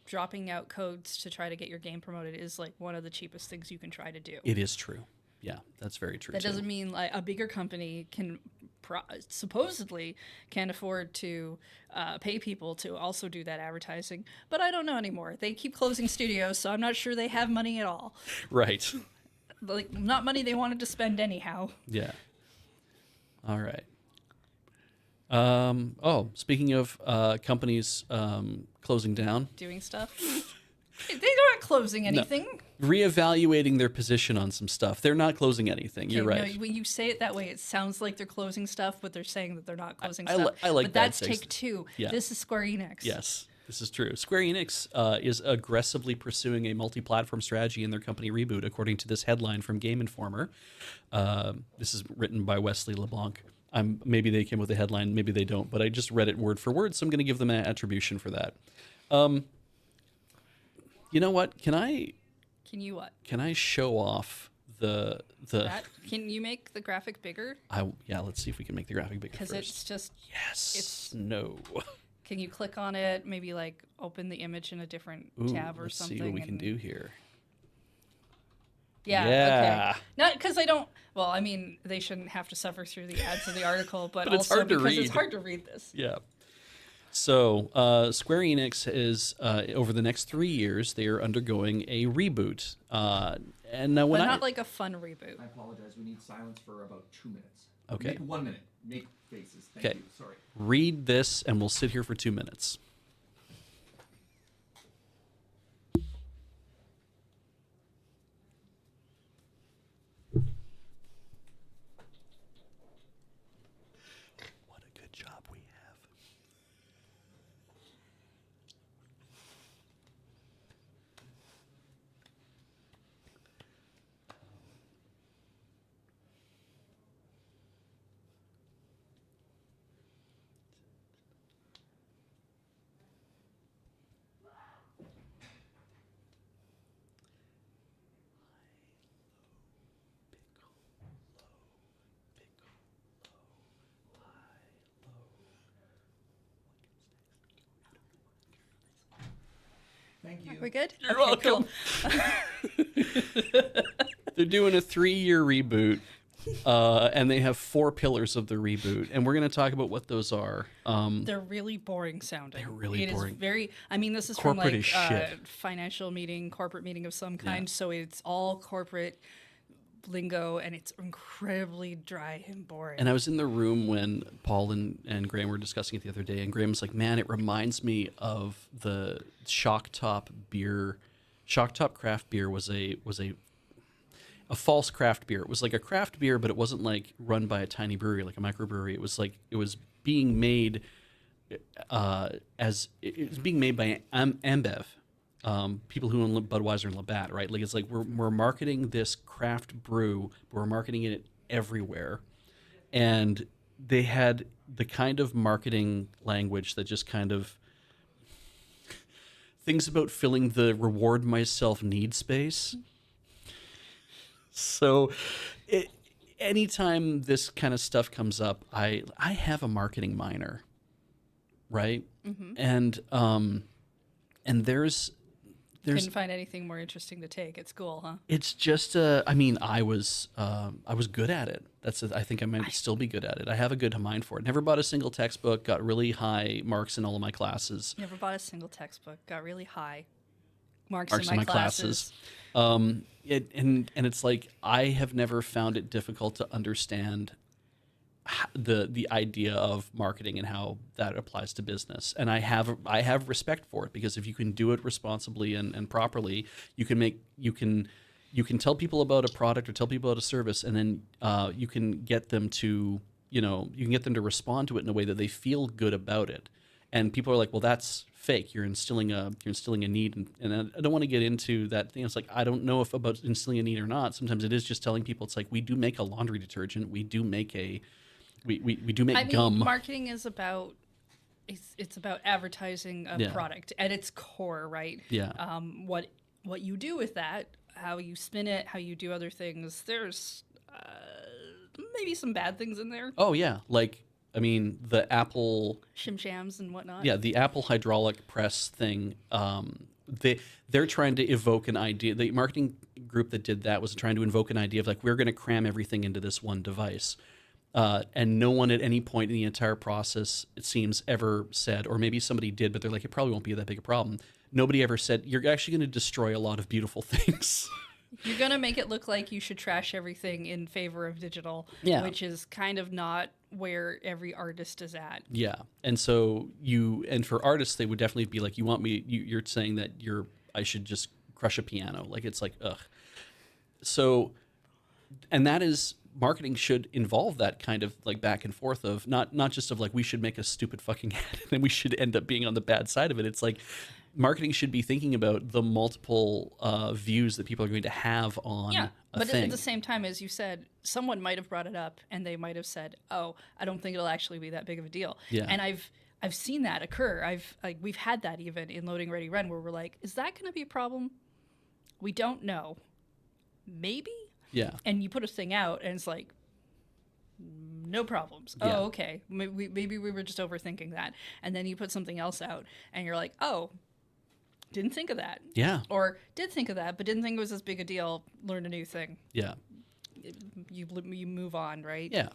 dropping out codes to try to get your game promoted is like one of the cheapest things you can try to do. It is true. Yeah, that's very true. That too. doesn't mean like a bigger company can supposedly can afford to pay people to also do that advertising. But I don't know anymore. They keep closing studios, so I'm not sure they have money at all. Right. Like, not money they wanted to spend anyhow. Yeah. All right. Speaking of companies closing down, Doing stuff. They're not closing anything. reevaluating their position on some stuff. They're not closing anything. You're Okay, right. No, when you say it that way, it sounds like they're closing stuff, but they're saying that they're not closing I stuff. like but that that's Take Two. Yeah. This is Square Enix. Yes, this is true. Square Enix is aggressively pursuing a multi-platform strategy in their company Reboot, according to this headline from Game Informer. This is written by Wesley LeBlanc. Maybe they came with the headline, maybe they don't, but I just read it word for word, so I'm going to give them an attribution for that. You know what? Can I show off the Can you make the graphic bigger? let's see if we can make the graphic bigger Because first. it's just. Yes. No. Can you click on it? Maybe like open the image in a different Ooh, tab or let's something. see what we can do here. Yeah. Yeah. Okay. Not because I don't. Well, I mean, they shouldn't have to suffer through the ads of the article, but But it's also hard to because read. it's hard to read this. Yeah. So Square Enix is over the next 3 years they are undergoing a reboot. And now when But not like a fun reboot. I apologize. We need silence for about 2 minutes. Okay. Make 1 minute. Make faces. Thank Okay. you. Sorry. read this and we'll sit here for 2 minutes. What a good job we have. Thank you. We good? You're Okay, welcome. They're doing a 3-year reboot, and they have 4 pillars of the reboot, and we're going to talk about what those are. They're really boring sounding. They're really It boring. is very. I mean, this is Corporate from as like shit. financial meeting, corporate meeting of some kind. So it's all corporate lingo, and it's incredibly dry and boring. And I was in the room when Paul and Graham were discussing it the other day, and Graham was like, "Man, it reminds me of the Shock Top beer. Shock Top craft beer was a false craft beer. It was like a craft beer, but it wasn't like run by a tiny brewery, like a microbrewery. It was like it was being made it was being made by Ambev." People who own Budweiser and Labatt, right? Like it's like we're marketing this craft brew, but we're marketing it everywhere, and they had the kind of marketing language that just kind of things about filling the reward myself need space. So, anytime this kind of stuff comes up, I have a marketing minor, right? Mm-hmm. And there's Couldn't find anything more interesting to take at school, huh? it's just I mean I was good at it. I think I might still be good at it. I have a good mind for it. Never bought a single textbook, got really high marks in all of my classes. Never bought a single textbook. Got really high marks Marks in my classes. And it's like I have never found it difficult to understand the idea of marketing and how that applies to business. And I have respect for it, because if you can do it responsibly and properly, you can tell people about a product or tell people about a service, and then you can get them to respond to it in a way that they feel good about it. And people are like, well, that's fake. You're instilling a need, and I don't want to get into that thing. It's like I don't know if about instilling a need or not. Sometimes it is just telling people. It's like we do make a laundry detergent. We do make we do make gum. Marketing is about it's about advertising a Yeah. product at its core, right? Yeah. What you do with that, how you spin it, how you do other things. There's maybe some bad things in there, Oh yeah, like I mean the Apple. shim shams and whatnot. Yeah, the Apple hydraulic press thing. they're trying to evoke an idea. The marketing group that did that was trying to invoke an idea of like, we're going to cram everything into this one device. And no one at any point in the entire process, it seems, ever said, or maybe somebody did, but they're like, it probably won't be that big a problem. Nobody ever said, you're actually going to destroy a lot of beautiful things. You're going to make it look like you should trash everything in favor of digital, Yeah. which is kind of not where every artist is at. Yeah. And so and for artists, they would definitely be like, you're saying that I should just crush a piano. Like, it's like, ugh. So, and that is, marketing should involve that kind of like back and forth of not just of like, we should make a stupid fucking ad and then we should end up being on the bad side of it. It's like, marketing should be thinking about the multiple views that people are going to have on a but thing. at the same time, as you said, someone might have brought it up and they might have said, "Oh, I don't think it'll actually be that big of a deal." Yeah. And I've seen that occur. We've had that even in Loading Ready Run where we're like, "Is that going to be a problem?" We don't know. Maybe. Yeah. And you put a thing out and it's like, no problems. Yeah. Oh, okay. Maybe we were just overthinking that. And then you put something else out and you're like, oh, didn't think of that. Yeah. Or did think of that, but didn't think it was as big a deal. Learn a new thing. Yeah. You move on, right? Yeah.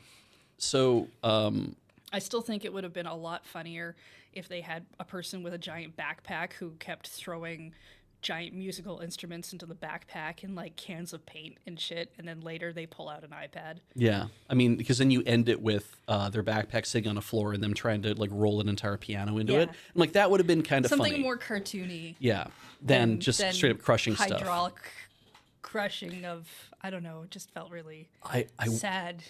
So, I still think it would have been a lot funnier if they had a person with a giant backpack who kept throwing giant musical instruments into the backpack and like cans of paint and shit, and then later they pull out an iPad. yeah. I mean, because then you end it with their backpack sitting on a floor and them trying to like roll an entire piano into Yeah. it. And, like, that would have been kind of Something funny. more cartoony. Yeah. Than just straight up crushing stuff. Hydraulic crushing of, I don't know, it just felt really I sad.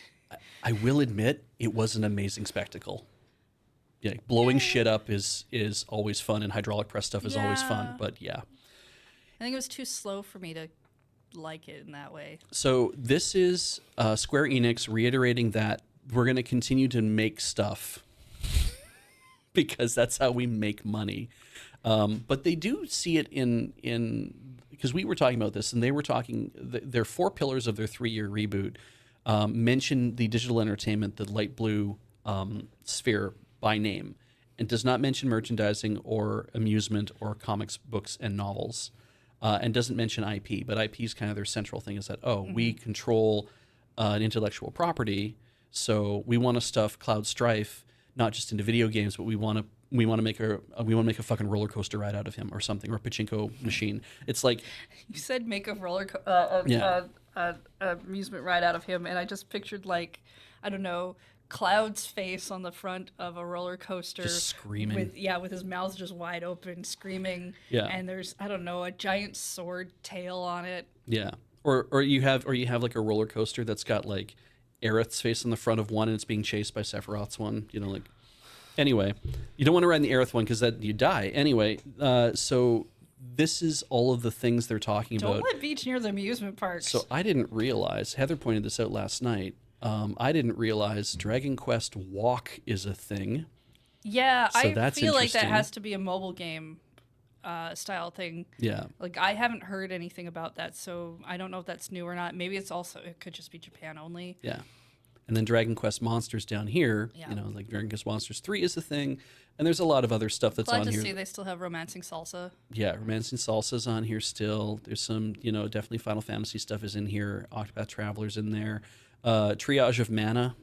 I will admit it was an amazing spectacle. Yeah, blowing shit up is always fun, and hydraulic press stuff is always fun. Yeah. But yeah. I think it was too slow for me to like it in that way. So this is Square Enix reiterating that we're going to continue to make stuff because that's how we make money. But they do see it in because we were talking about this, and they were talking. Their 4 pillars of their 3-year reboot mention the digital entertainment, the light blue sphere by name, and does not mention merchandising or amusement or comics, books, and novels. And doesn't mention IP, but IP is kind of their central thing. Is that we control an intellectual property, so we want to stuff Cloud Strife not just into video games, but we want to make a fucking roller coaster ride out of him or something, or a pachinko machine. It's like You said make a amusement ride out of him, and I just pictured like, I don't know, Cloud's face on the front of a roller coaster, Just screaming. with his mouth just wide open, screaming. Yeah. And there's, I don't know, a giant sword tail on it. yeah, or you have like a roller coaster that's got like Aerith's face on the front of one, and it's being chased by Sephiroth's one. You know, like anyway, you don't want to ride in the Aerith one because that you die anyway. So this is all of the things they're talking Don't about. let beach near the amusement parks. So I didn't realize, Heather pointed this out last night. I didn't realize Dragon Quest Walk is a thing. yeah, so I that's feel like that interesting. has to be a mobile game style thing. Yeah. Like, I haven't heard anything about that, so I don't know if that's new or not. Maybe it could just be Japan only. Yeah. And then Dragon Quest Monsters down here, Yeah. you know, like Dragon Quest Monsters 3 is a thing. And there's a lot of other stuff that's Glad on to here. see they still have Romancing Salsa. Yeah, Romancing Salsa's on here still. There's some, definitely Final Fantasy stuff is in here. Octopath Traveler's in there. Triage of Mana.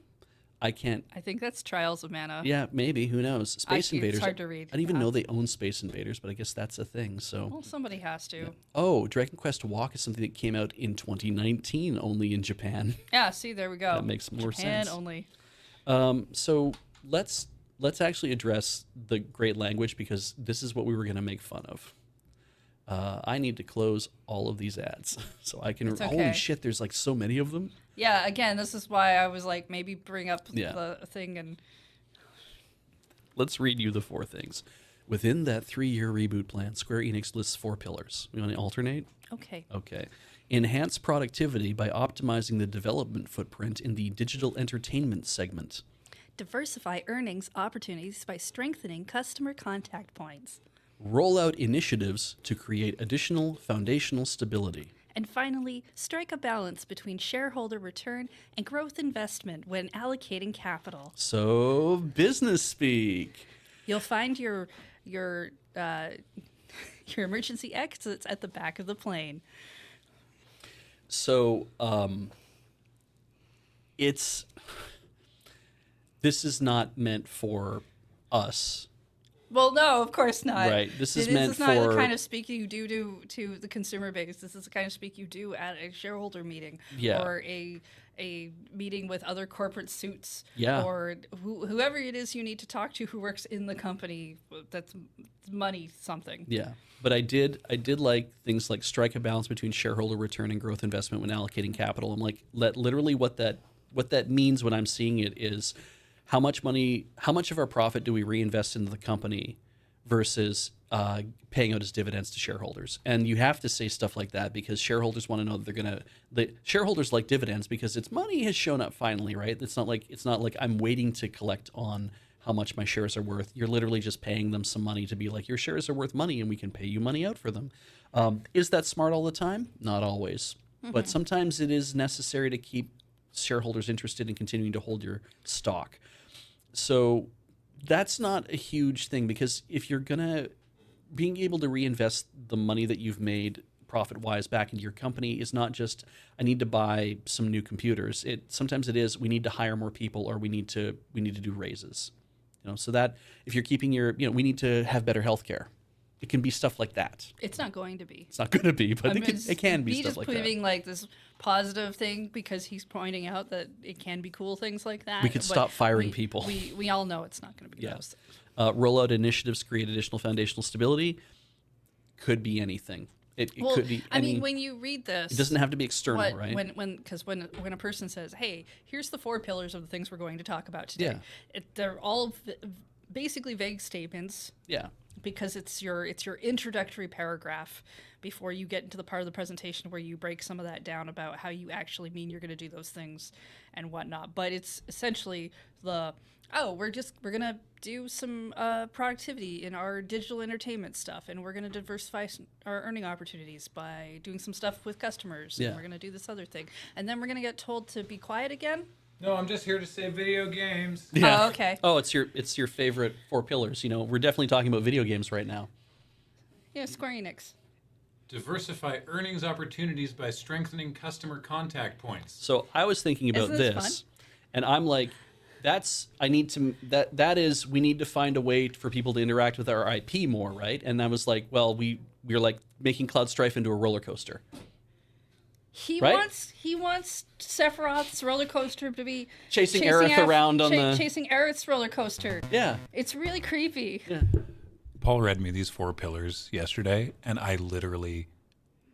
I can't. I think that's Trials of Mana. Yeah, maybe. Who knows? Space Invaders. It's hard to read. I didn't even know they own Space Invaders, but I guess that's a thing. So. Well, somebody has to. Oh, Dragon Quest Walk is something that came out in 2019 only in Japan. Yeah, see, there we go. That makes more Japan sense. only. So let's actually address the great language, because this is what we were going to make fun of. I need to close all of these ads so I can. It's okay. Holy shit! There's like so many of them. Yeah, again, this is why I was like, maybe bring up Yeah. the thing and. Let's read you the 4 things. Within that 3-year reboot plan, Square Enix lists 4 pillars. We want to alternate? Okay. Okay. Enhance productivity by optimizing the development footprint in the digital entertainment segment. Diversify earnings opportunities by strengthening customer contact points. Roll out initiatives to create additional foundational stability. And finally, strike a balance between shareholder return and growth investment when allocating capital. So, business speak. You'll find your Your emergency exit's at the back of the plane. So this is not meant for us. Well, no, of course not. Right. This is This meant is not for- the kind of speak you do to the consumer base. This is the kind of speak you do at a shareholder meeting Yeah. or a meeting with other corporate suits Yeah. or whoever it is you need to talk to who works in the company that's money something. Yeah, but I did like things like strike a balance between shareholder return and growth investment when allocating capital. I'm like, literally what that means when I'm seeing it is how much of our profit do we reinvest into the company versus paying out as dividends to shareholders. And you have to say stuff like that because shareholders want to know that the shareholders like dividends because its money has shown up finally, right? It's not like I'm waiting to collect on how much my shares are worth. You're literally just paying them some money to be like, your shares are worth money and we can pay you money out for them. Is that smart all the time? Not always. But sometimes it is necessary to keep shareholders interested in continuing to hold your stock. So that's not a huge thing because if you're being able to reinvest the money that you've made profit-wise back into your company is not just I need to buy some new computers. Sometimes it is we need to hire more people or we need to do raises. So that if you're keeping we need to have better healthcare. It can be stuff like that. It's not going to be. It's not going to be, but I mean, it can be stuff like just that. putting like this positive thing because he's pointing out that it can be cool things like that. We could but stop firing people. We all know it's not going to be Yeah. those. Roll out initiatives, create additional foundational stability. Could be anything. It could be. I mean, when you read this, it doesn't have to be external, right? When a person says, "Hey, here's the 4 pillars of the things we're going to talk about today," Yeah. They're all basically vague statements. Yeah. Because it's your introductory paragraph before you get into the part of the presentation where you break some of that down about how you actually mean you're going to do those things and whatnot. But it's essentially we're gonna do some productivity in our digital entertainment stuff, and we're gonna diversify our earning opportunities by doing some stuff with customers. Yeah. And we're gonna do this other thing, and then we're gonna get told to be quiet again. No, I'm just here to say video games. Yeah. Oh, okay. Oh, it's your favorite 4 pillars. We're definitely talking about video games right now. Yeah, Square Enix. Diversify earnings opportunities by strengthening customer contact points. So I was thinking about Isn't this this, fun? and I'm like, we need to find a way for people to interact with our IP more, right? And I was like, well, we're like making Cloud Strife into a roller coaster. He Right? wants Sephiroth's roller coaster to be Chasing Aerith around on the- chasing Aerith's roller coaster. Yeah. It's really creepy. Yeah. Paul read me these 4 pillars yesterday, and I literally,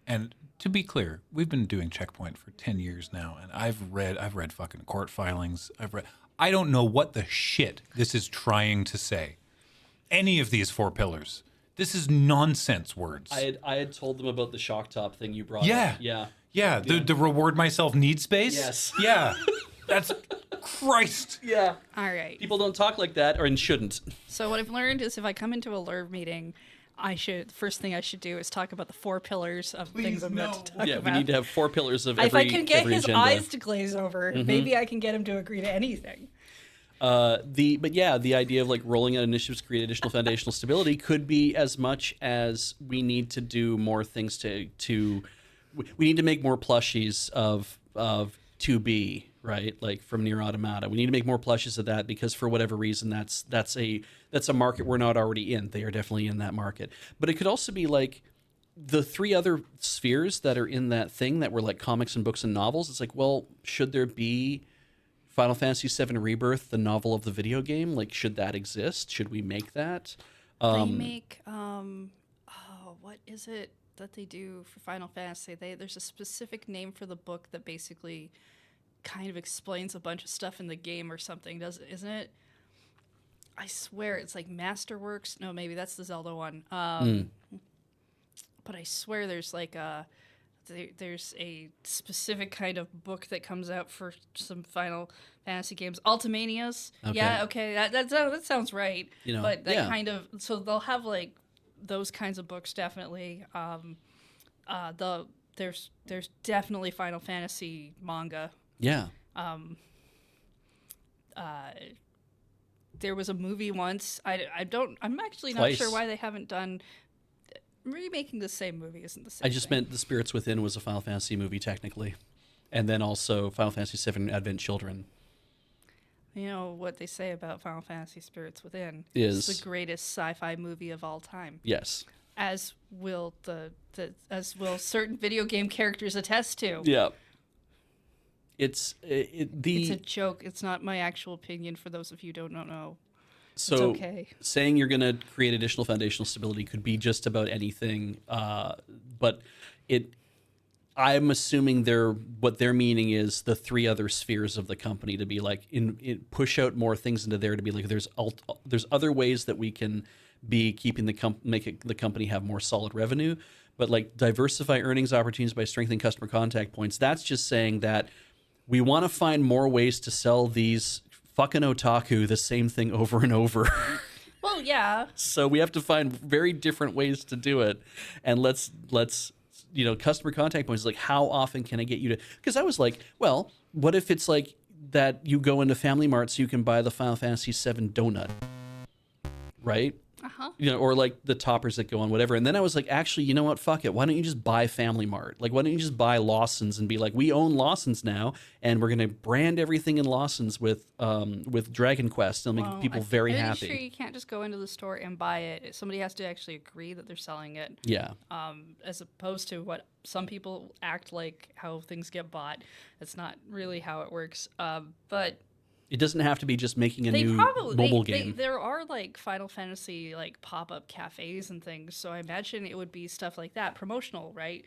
and to be clear, we've been doing ChillPoint for 10 years now, and I've read fucking court filings. I don't know what the shit this is trying to say. Any of these 4 pillars. This is nonsense words. I had told them about the shock top thing you brought Yeah. up. Yeah. Yeah, the reward myself need space? Yes. Yeah. That's Christ. Yeah. All right. People don't talk like that, and shouldn't. So what I've learned is if I come into a LERV meeting, first thing I should do is talk about the 4 pillars of things I'm about to talk Yeah, about. we need to have 4 pillars of if every I can get every his agenda. eyes to glaze over, maybe I can get him to agree to anything. The idea of like rolling out initiatives to create additional foundational stability could be as much as we need to do more things we need to make more plushies of 2B, right? Like from Nier Automata. We need to make more plushies of that because for whatever reason that's a market we're not already in. They are definitely in that market. But it could also be like the 3 other spheres that are in that thing that were like comics and books and novels. It's like, well, should there be Final Fantasy VII Rebirth, the novel of the video game? Like, should that exist? Should we make that? They make what is it that they do for Final Fantasy? There's a specific name for the book that basically kind of explains a bunch of stuff in the game or something, isn't it? I swear it's like Masterworks. No, maybe that's the Zelda one. But I swear there's like there's a specific kind of book that comes out for some Final Fantasy games. Ultimanias. Okay. Yeah, okay, that sounds right. But that yeah. kind of, so they'll have like those kinds of books definitely. There's definitely Final Fantasy manga. Yeah. There was a movie once. I'm actually not Twice. sure why they haven't done. remaking the same movie isn't the same. I just thing. meant The Spirits Within was a Final Fantasy movie technically, and then also Final Fantasy VII Advent Children. You know what they say about Final Fantasy Spirits Within Is- it's the greatest sci-fi movie of all time. Yes. As will as will certain video game characters attest to. Yeah. It's It's a joke. It's not my actual opinion. For those of you who don't know, so it's okay. saying you're going to create additional foundational stability could be just about anything, but I'm assuming what they're meaning is the three other spheres of the company to be like push out more things into there to be like there's other ways that we can be keeping the company have more solid revenue, but like diversify earnings opportunities by strengthening customer contact points. That's just saying that we want to find more ways to sell these fucking otaku the same thing over and over. Well, yeah. So we have to find very different ways to do it, and let's customer contact points is like how often can I get you to? Because I was like, well, what if it's like that you go into Family Mart so you can buy the Final Fantasy VII donut, right? Uh-huh. Or like the toppers that go on whatever. And then I was like, actually, you know what? Fuck it. Why don't you just buy Family Mart? Like, why don't you just buy Lawson's and be like, we own Lawson's now, and we're gonna brand everything in Lawson's with Dragon Quest and make people very I'm happy. sure you can't just go into the store and buy it. Somebody has to actually agree that they're selling it. Yeah. As opposed to what some people act like how things get bought. That's not really how it works. But It doesn't have to be just making a they new probably mobile they, game. there are like Final Fantasy like pop-up cafes and things, so I imagine it would be stuff like that, promotional, right?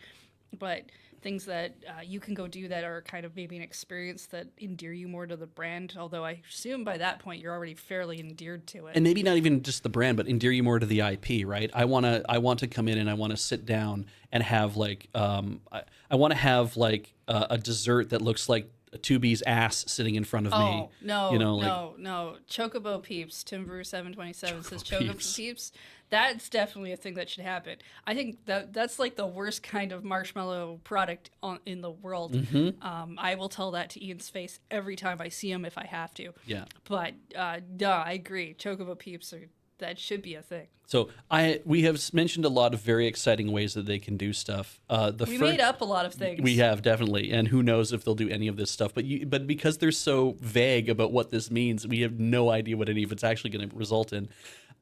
But things that you can go do that are kind of maybe an experience that endear you more to the brand. Although I assume by that point you're already fairly endeared to it. And maybe not even just the brand, but endear you more to the IP, right? I want to come in and I want to sit down and have like I want to have like a dessert that looks like a 2B's ass sitting in front of me. Oh, no, like, no. Chocobo Peeps. Tim Brew 727 says Choco Chocobo Peeps. Peeps. That's definitely a thing that should happen. I think that's like the worst kind of marshmallow product in the world. Mm-hmm. I will tell that to Ian's face every time I see him if I have to. Yeah. But, no, I agree. Chocobo Peeps that should be a thing. So we have mentioned a lot of very exciting ways that they can do stuff. We made up a lot of things. We have definitely, and who knows if they'll do any of this stuff. But because they're so vague about what this means, we have no idea what any of it's actually going to result in.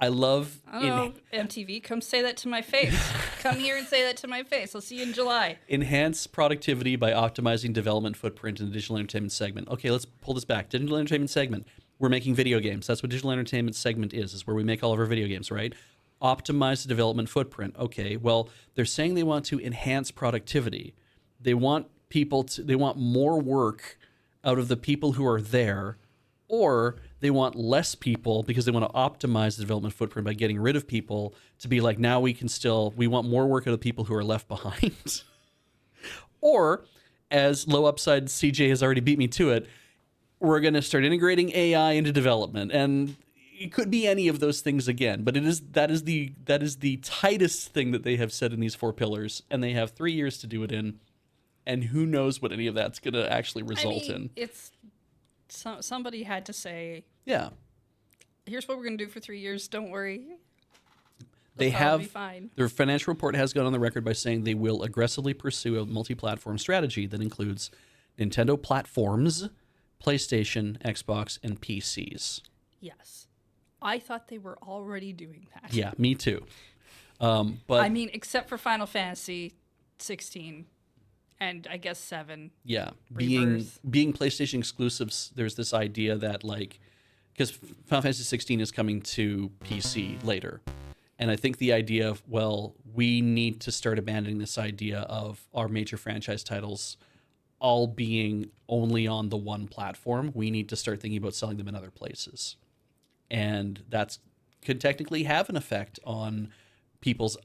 I love. I don't know, MTV, come say that to my face. Come here and say that to my face. I'll see you in July. Enhance productivity by optimizing development footprint in the digital entertainment segment. Okay, let's pull this back. Digital entertainment segment. We're making video games. That's what digital entertainment segment is where we make all of our video games, right? Optimize the development footprint. Okay, well, they're saying they want to enhance productivity. They want more work out of the people who are there, or they want less people because they want to optimize the development footprint by getting rid of people to be like, now we want more work out of the people who are left behind. Or, as low upside CJ has already beat me to it, we're going to start integrating AI into development, and it could be any of those things again. But that is the tightest thing that they have said in these 4 pillars, and they have 3 years to do it in, and who knows what any of that's going to actually result in. It's somebody had to say, Yeah, here's what we're going to do for 3 years. Don't worry. they It'll probably have. be fine. Their financial report has gone on the record by saying they will aggressively pursue a multi-platform strategy that includes Nintendo platforms, PlayStation, Xbox, and PCs. Yes. I thought they were already doing that. Yeah, me too. But I mean, except for Final Fantasy 16 and I guess 7. yeah, Rebirth. being PlayStation exclusives, there's this idea that like, because Final Fantasy 16 is coming to PC later, and I think the idea of, well, we need to start abandoning this idea of our major franchise titles all being only on the one platform. We need to start thinking about selling them in other places, and that's could technically have an effect on people's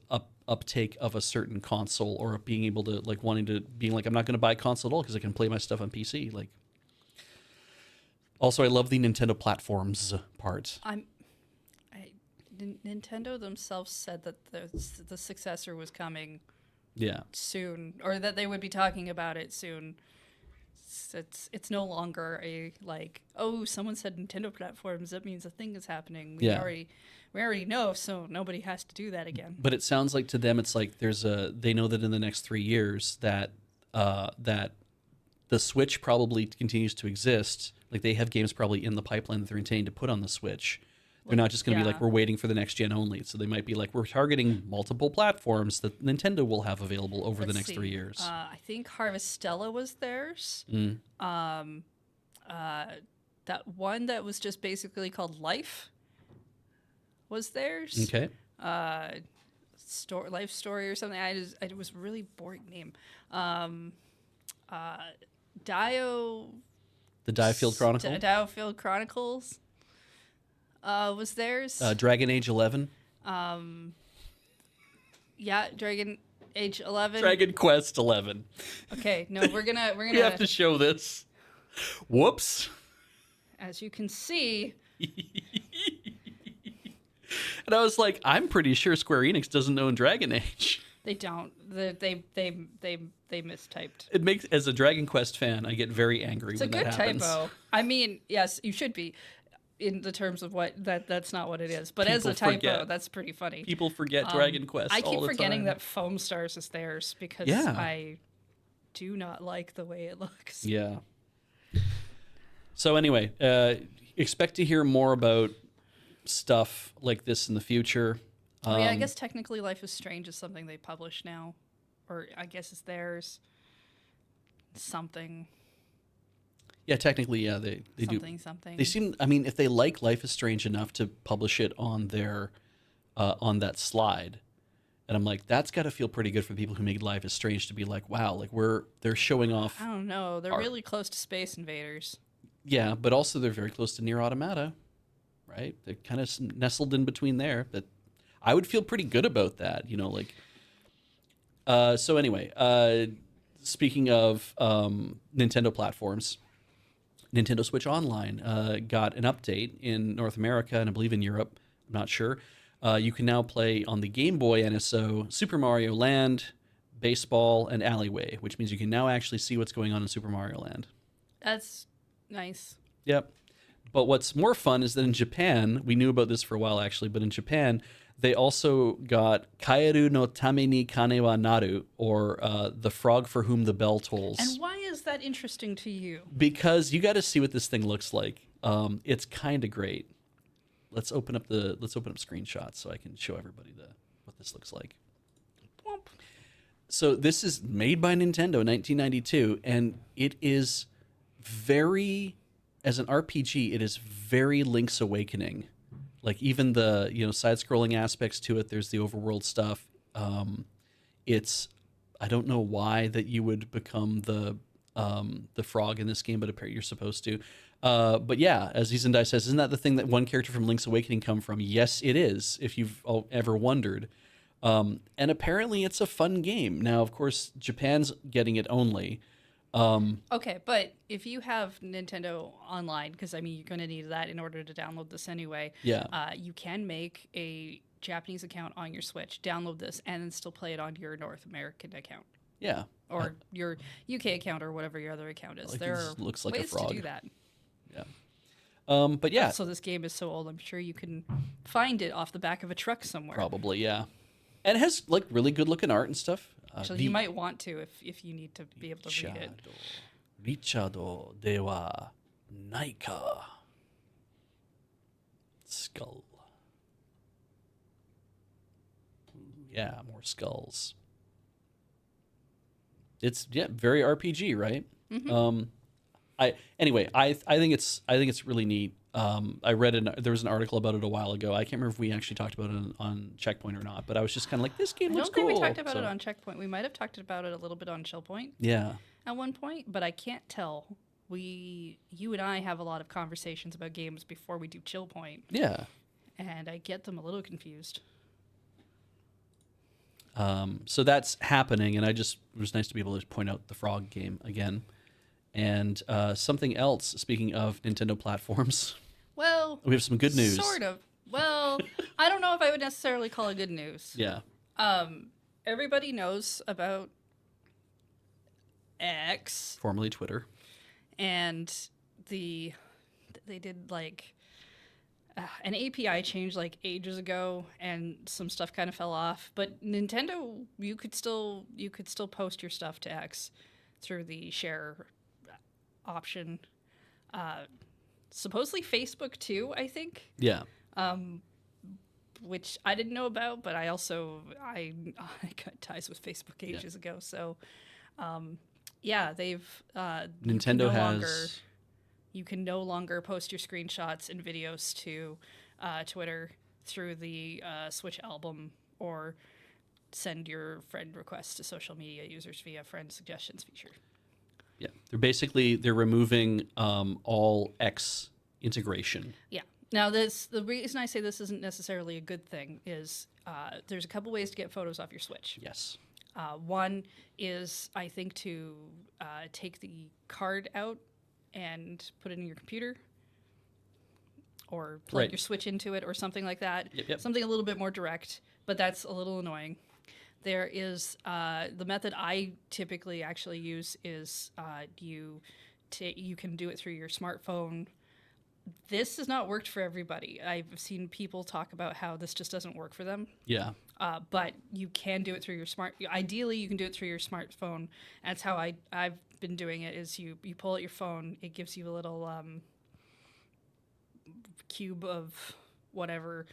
uptake of a certain console, or being able to like wanting to being like, I'm not going to buy a console at all because I can play my stuff on PC. Like, also, I love the Nintendo platforms part. Nintendo themselves said that the successor was coming Yeah, soon, or that they would be talking about it soon. it's no longer a like, oh, someone said Nintendo platforms, that means a thing is happening. Yeah. We already know, so nobody has to do that again. But it sounds like to them, it's like they know that in the next 3 years that that the Switch probably continues to exist. Like they have games probably in the pipeline that they're intending to put on the Switch. They're not just going to be like, Yeah. we're waiting for the next gen only. So they might be like, we're targeting multiple platforms that Nintendo will have available over the Let's next see. 3 years. I think Harvestella was theirs. Mm. That one that was just basically called Life was theirs. Okay. Life Story or something. It was a really boring name. Dio. The Diofield Chronicle. Diofield Chronicles. Was theirs. Dragon Age 11. Yeah, Dragon Age 11. Dragon Quest 11. Okay, no, we're gonna We have to show this. Whoops. as you can see, And I was like, I'm pretty sure Square Enix doesn't own Dragon Age. they don't. They mistyped. It makes, as a Dragon Quest fan, I get very angry It's a when good that happens. typo. I mean, yes, you should be in the terms of what that's not what it is. But as People a typo, forget. that's pretty funny. People forget Dragon Quest. I keep all the forgetting time. that Foam Stars is theirs because Yeah. I do not like the way it looks. Yeah. So anyway, expect to hear more about stuff like this in the future. Oh, yeah, I guess technically Life is Strange is something they publish now. Or I guess it's theirs. Something. Yeah, technically, yeah, they do. Something. They seem. I mean, if they like Life is Strange enough to publish it on their, on that slide, and I'm like, that's got to feel pretty good for the people who made Life is Strange to be like, wow, like they're showing off. I don't know. They're art. really close to Space Invaders. Yeah, but also they're very close to Near Automata, right? They're kind of nestled in between there. But I would feel pretty good about that, you know, like. So anyway, speaking of Nintendo platforms, Nintendo Switch Online got an update in North America and I believe in Europe. I'm not sure. You can now play on the Game Boy NSO Super Mario Land, Baseball, and Alleyway, which means you can now actually see what's going on in Super Mario Land. That's nice. Yep. But what's more fun is that in Japan, we knew about this for a while actually, but in Japan, they also got Kaeru no Tame ni Kane wa Naru, or the frog for whom the bell tolls. And why is that interesting to you? Because you got to see what this thing looks like. It's kind of great. Let's open up screenshots so I can show everybody what this looks like. Womp. So this is made by Nintendo in 1992, and it is very, as an RPG, it is very Link's Awakening. Like even the side-scrolling aspects to it. There's the overworld stuff. It's, I don't know why that you would become the frog in this game, but apparently you're supposed to. But yeah, as Zendai says, isn't that the thing that one character from Link's Awakening come from? Yes, it is. If you've ever wondered. And apparently it's a fun game. Now, of course, Japan's getting it only. Okay, but if you have Nintendo Online, because I mean you're going to need that in order to download this anyway. Yeah. You can make a Japanese account on your Switch, download this, and then still play it on your North American account Yeah. or your UK account or whatever your other account is. Like there this are looks like a ways frog. to do that. Yeah. But yeah, So this game is so old, I'm sure you can find it off the back of a truck somewhere. probably, yeah. And it has like really good looking art and stuff. So you might want to if you need to be able to read it. Richado dewa naika. Skull. Yeah, more skulls. It's very RPG, right? Mm-hmm. I think it's really neat. I read there was an article about it a while ago. I can't remember if we actually talked about it on Checkpoint or not, but I was just kind of like, this game I looks don't think cool. we talked about So, it on Checkpoint. We might have talked about it a little bit on ChillPoint yeah. at one point, but I can't tell. You and I have a lot of conversations about games before we do ChillPoint, Yeah. and I get them a little confused. So that's happening, and it was nice to be able to point out the frog game again. And something else, speaking of Nintendo platforms, Well, we have some good news. Sort of. Well, I don't know if I would necessarily call it good news. Yeah. Everybody knows about X. Formerly Twitter. and they did like an API change like ages ago, and some stuff kind of fell off. But Nintendo, you could still post your stuff to X through the share option. Supposedly Facebook too, I think. Yeah. Which I didn't know about, but I got ties with Facebook ages ago. So, they've Nintendo has. You can no longer post your screenshots and videos to Twitter through the Switch album, or send your friend requests to social media users via friend suggestions feature. Yeah, they're removing all X integration. Yeah. Now, the reason I say this isn't necessarily a good thing is there's a couple ways to get photos off your Switch. Yes. One is, I think, to take the card out and put it in your computer, or plug your Switch into it, or something like that. Yep. Something a little bit more direct, but that's a little annoying. There is the method I typically actually use is you can do it through your smartphone. This has not worked for everybody. I've seen people talk about how this just doesn't work for them. Yeah. But you can do it through your ideally, you can do it through your smartphone. That's how I've been doing it, is you pull out your phone. It gives you a little cube of whatever,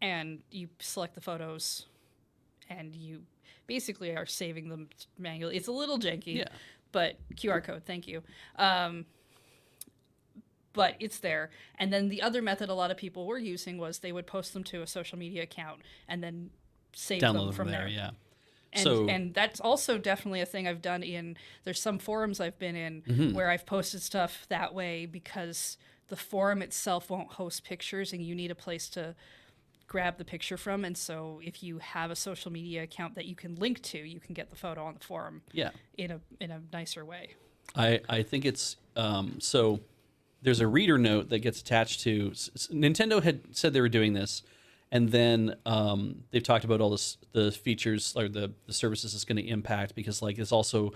and you select the photos, and you basically are saving them manually. It's a little janky, but QR code, thank you. But it's there. And then the other method a lot of people were using was they would post them to a social media account and then save Download them from there. Yeah. And that's also definitely a thing I've done there's some forums I've been in where I've posted stuff that way, because the forum itself won't host pictures and you need a place to grab the picture from. And so if you have a social media account that you can link to, you can get the photo on the forum in a nicer way. I think it's so there's a reader note that gets attached to Nintendo had said they were doing this, and then they've talked about all the features or the services it's going to impact, because like it's also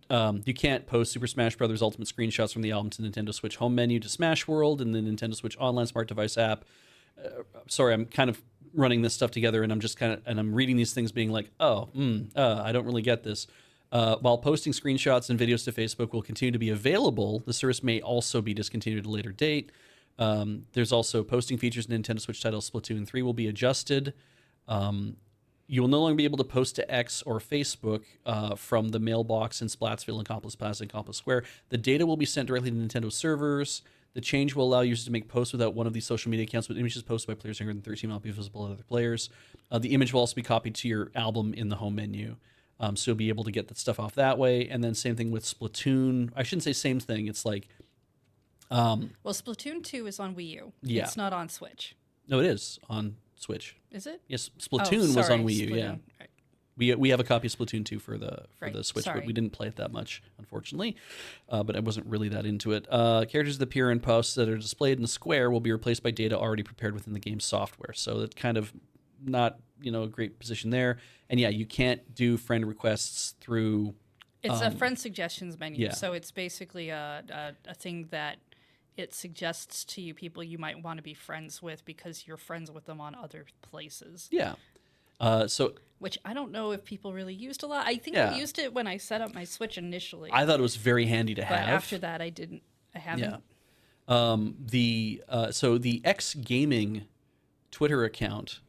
you can't post Super Smash Bros. Ultimate screenshots from the album to Nintendo Switch home menu to Smash World and the Nintendo Switch Online Smart Device app. Sorry, I'm kind of running this stuff together, and I'm reading these things being like, I don't really get this. While posting screenshots and videos to Facebook will continue to be available, the service may also be discontinued at a later date. There's also posting features in Nintendo Switch titles. Splatoon 3 will be adjusted. You will no longer be able to post to X or Facebook from the mailbox in Splatsville and Accomplice Plaza and Accomplice Square. The data will be sent directly to Nintendo servers. The change will allow users to make posts without one of these social media accounts, but images posted by players younger than 13 will not be visible to other players. The image will also be copied to your album in the home menu. So you'll be able to get that stuff off that way. And then same thing with Splatoon. I shouldn't say same thing. It's like... well, Splatoon 2 is on Wii U. Yeah. It's not on Switch. No, it is on Switch. Is it? Yes, Splatoon was on Wii U, Splatoon. yeah. Right. We have a copy of Splatoon 2 for the Switch, sorry. but we didn't play it that much, unfortunately. But I wasn't really that into it. Characters that appear in posts that are displayed in the square will be replaced by data already prepared within the game's software. So it's kind of not, a great position there. And yeah, you can't do friend requests through... It's a friend suggestions menu. Yeah. So it's basically a thing that it suggests to you people you might want to be friends with because you're friends with them on other places. Yeah. Which I don't know if people really used a lot. I think Yeah. I used it when I set up my Switch initially. I thought it was very handy to but have. after that, I didn't. I haven't. Yeah. So the X Gaming Twitter account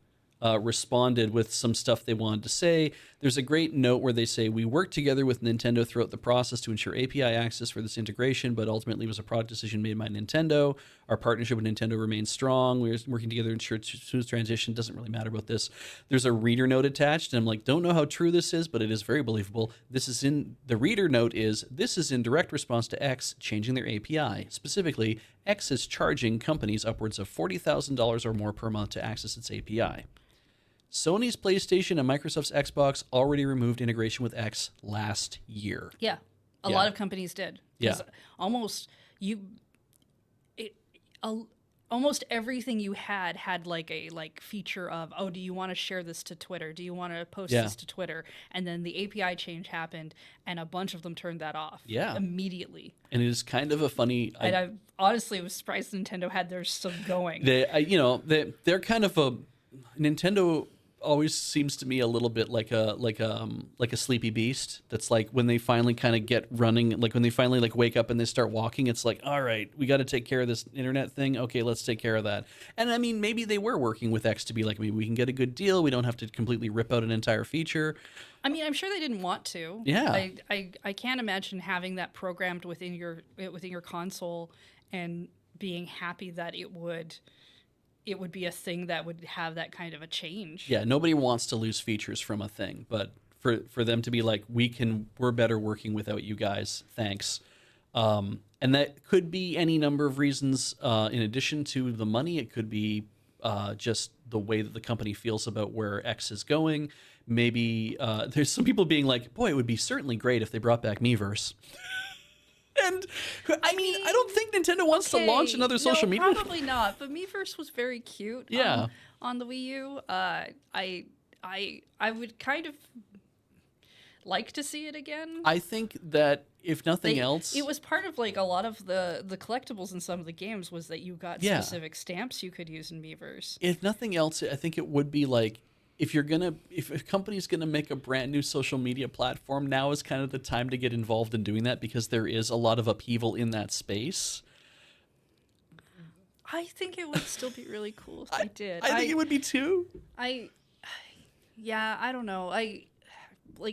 responded with some stuff they wanted to say. There's a great note where they say, we worked together with Nintendo throughout the process to ensure API access for this integration, but ultimately it was a product decision made by Nintendo. Our partnership with Nintendo remains strong. We're working together to ensure smooth transition. Doesn't really matter about this. There's a reader note attached, and I'm like, don't know how true this is, but it is very believable. The reader note is, this is in direct response to X changing their API. Specifically, X is charging companies upwards of $40,000 or more per month to access its API. Sony's PlayStation and Microsoft's Xbox already removed integration with X last year. Yeah. A Yeah. lot of companies did. 'Cause Yeah. almost almost everything you had like a feature of, oh, do you want to share this to Twitter? Do you want to post Yeah. this to Twitter? And then the API change happened, and a bunch of them turned that off. Yeah. Immediately. And it is kind of a funny. And I honestly was surprised Nintendo had theirs still going. They're kind of a Nintendo always seems to me a little bit like a sleepy beast. That's like when they finally kind of get running, like when they finally like wake up and they start walking, it's like, all right, we got to take care of this internet thing. Okay, let's take care of that. And I mean, maybe they were working with X to be like, maybe we can get a good deal. We don't have to completely rip out an entire feature. I mean, I'm sure they didn't want to. Yeah. I can't imagine having that programmed within your console and being happy that it would be a thing that would have that kind of a change. Yeah, nobody wants to lose features from a thing, but for them to be like, we're better working without you guys, thanks. And that could be any number of reasons. In addition to the money, it could be just the way that the company feels about where X is going. Maybe there's some people being like, boy, it would be certainly great if they brought back Miiverse. And I mean, I don't think Nintendo wants to launch another social media. Probably not. But Miiverse was very cute. Yeah. On the Wii U, I would kind of like to see it again. I think that if nothing else, it was part of like a lot of the collectibles in some of the games was that you got specific stamps you could use in Miiverse. If nothing else, I think it would be like, if a company's gonna make a brand new social media platform, now is kind of the time to get involved in doing that, because there is a lot of upheaval in that space. I think it would still be really cool if they did. I think it would be too. I don't know.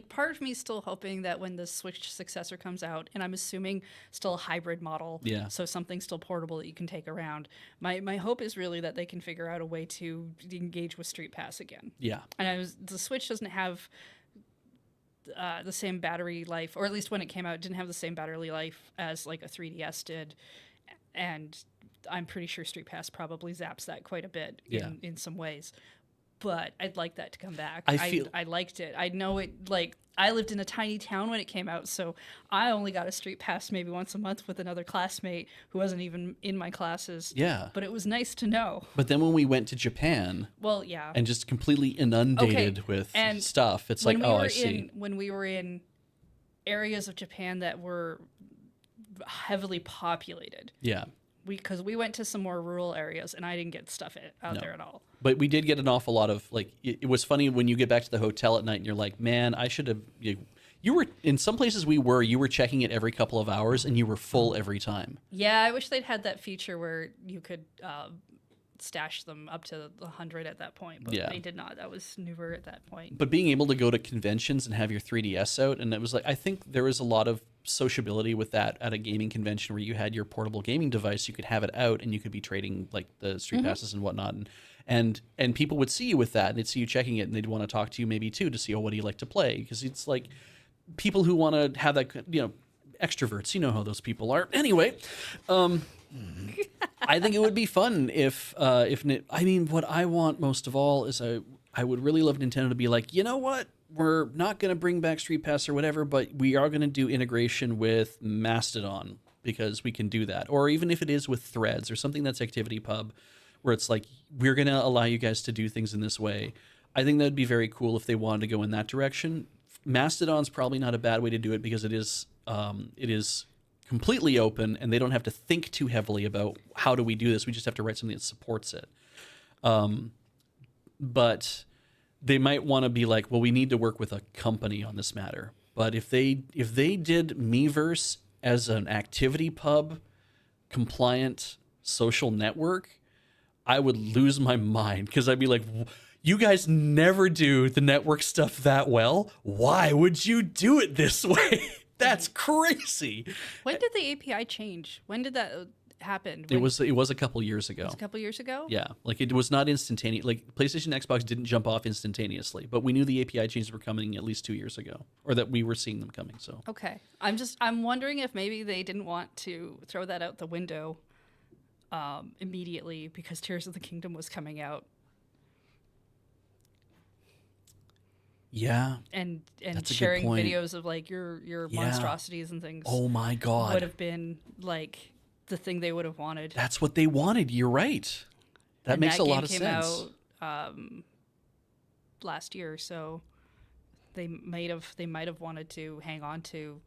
Part of me is still hoping that when the Switch successor comes out, and I'm assuming still a hybrid model, so something still portable that you can take around. My hope is really that they can figure out a way to engage with Street Pass again. Yeah. And the Switch doesn't have the same battery life, or at least when it came out, it didn't have the same battery life as like a 3DS did. And I'm pretty sure Street Pass probably zaps that quite a bit in some ways. But I'd like that to come back. I liked it. I know it, like, I lived in a tiny town when it came out, so I only got a Street Pass maybe once a month with another classmate who wasn't even in my classes. Yeah. But it was nice to know. But then when we went to Japan, and just completely inundated with stuff, it's like, I see. When we were in areas of Japan that were heavily populated. Yeah. Because we went to some more rural areas, and I didn't get stuff out there at all. But we did get an awful lot of, like, it was funny when you get back to the hotel at night and you're like, man, I should have, you were, in some places you were checking it every couple of hours and you were full every time. Yeah, I wish they'd had that feature where you could stash them up to 100 at that point, but they did not. That was newer at that point. But being able to go to conventions and have your 3DS out, and it was like, I think there was a lot of sociability with that at a gaming convention where you had your portable gaming device, you could have it out and you could be trading like the Street Passes and whatnot, and people would see you with that and they'd see you checking it and they'd want to talk to you maybe too to see, what do you like to play, because it's like people who want to have that, extroverts, you know how those people are. Anyway, I think it would be fun if I mean, what I want most of all is I would really love Nintendo to be like, you know what? We're not going to bring back Street Pass or whatever, but we are going to do integration with Mastodon because we can do that. Or even if it is with Threads or something that's ActivityPub, where it's like, we're going to allow you guys to do things in this way. I think that would be very cool if they wanted to go in that direction. Mastodon's probably not a bad way to do it because it is completely open and they don't have to think too heavily about how do we do this. We just have to write something that supports it. But they might want to be like, well, we need to work with a company on this matter. But if they did Miiverse as an ActivityPub compliant social network, I would lose my mind, because I'd be like, you guys never do the network stuff that well. Why would you do it this way? That's crazy. When did the API change? When did that happen? It was a couple years ago. It was a couple years ago? Yeah. Like, it was not instantaneous. Like, PlayStation and Xbox didn't jump off instantaneously, but we knew the API changes were coming at least 2 years ago, or that we were seeing them coming. So okay. I'm wondering if maybe they didn't want to throw that out the window immediately because Tears of the Kingdom was coming out. Yeah. And that's sharing a good point. videos of like your monstrosities and things. Oh my God. Would have been like the thing they would have wanted. That's what they wanted. You're right. That And makes a game lot of came sense. out last year, so they might have wanted to hang on to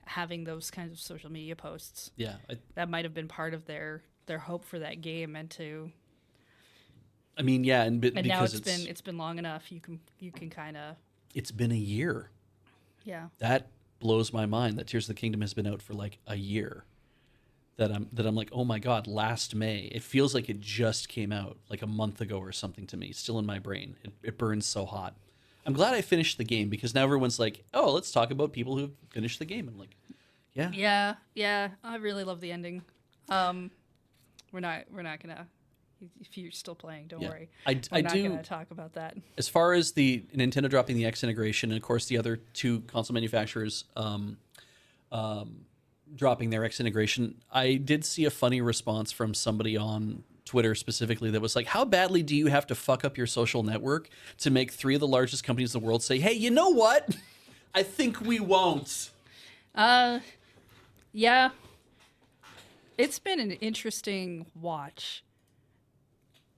having those kinds of social media posts. Yeah. That might have been part of their hope for that game, and I mean, yeah, and now because it's been long enough. You can kind of it's been a year. yeah. That blows my mind that Tears of the Kingdom has been out for like a year. That I'm like, oh my god, last May. It feels like it just came out like a month ago or something to me. Still in my brain. It burns so hot. I'm glad I finished the game because now everyone's like, oh, let's talk about people who finished the game. I'm like, yeah. Yeah. I really love the ending. We're not gonna. If you're still playing, don't Yeah. worry. I We're not do. gonna talk about that. As far as the Nintendo dropping the X integration, and of course the other two console manufacturers dropping their X integration, I did see a funny response from somebody on Twitter specifically that was like, how badly do you have to fuck up your social network to make 3 of the largest companies in the world say, hey, you know what? I think we won't. Yeah. It's been an interesting watch.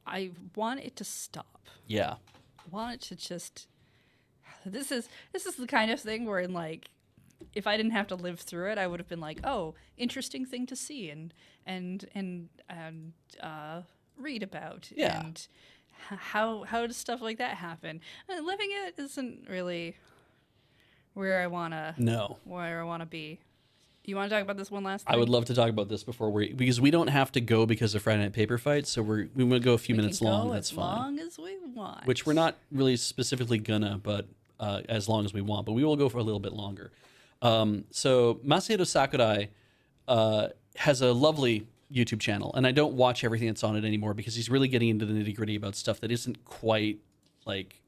I want it to stop. Yeah. I want it to just. This is the kind of thing where, if I didn't have to live through it, I would have been like, oh, interesting thing to see and read about. Yeah. And how does stuff like that happen? Living it isn't really where I wanna be. You want to talk about this one last thing? I would love to talk about this because we don't have to go because of Friday Night Paper Fight, so we want to go a few We minutes can long. go That's as fine. long as we want. Which we're not really specifically gonna, but as long as we want. But we will go for a little bit longer. So Masahiro Sakurai has a lovely YouTube channel, and I don't watch everything that's on it anymore because he's really getting into the nitty gritty about stuff that isn't quite like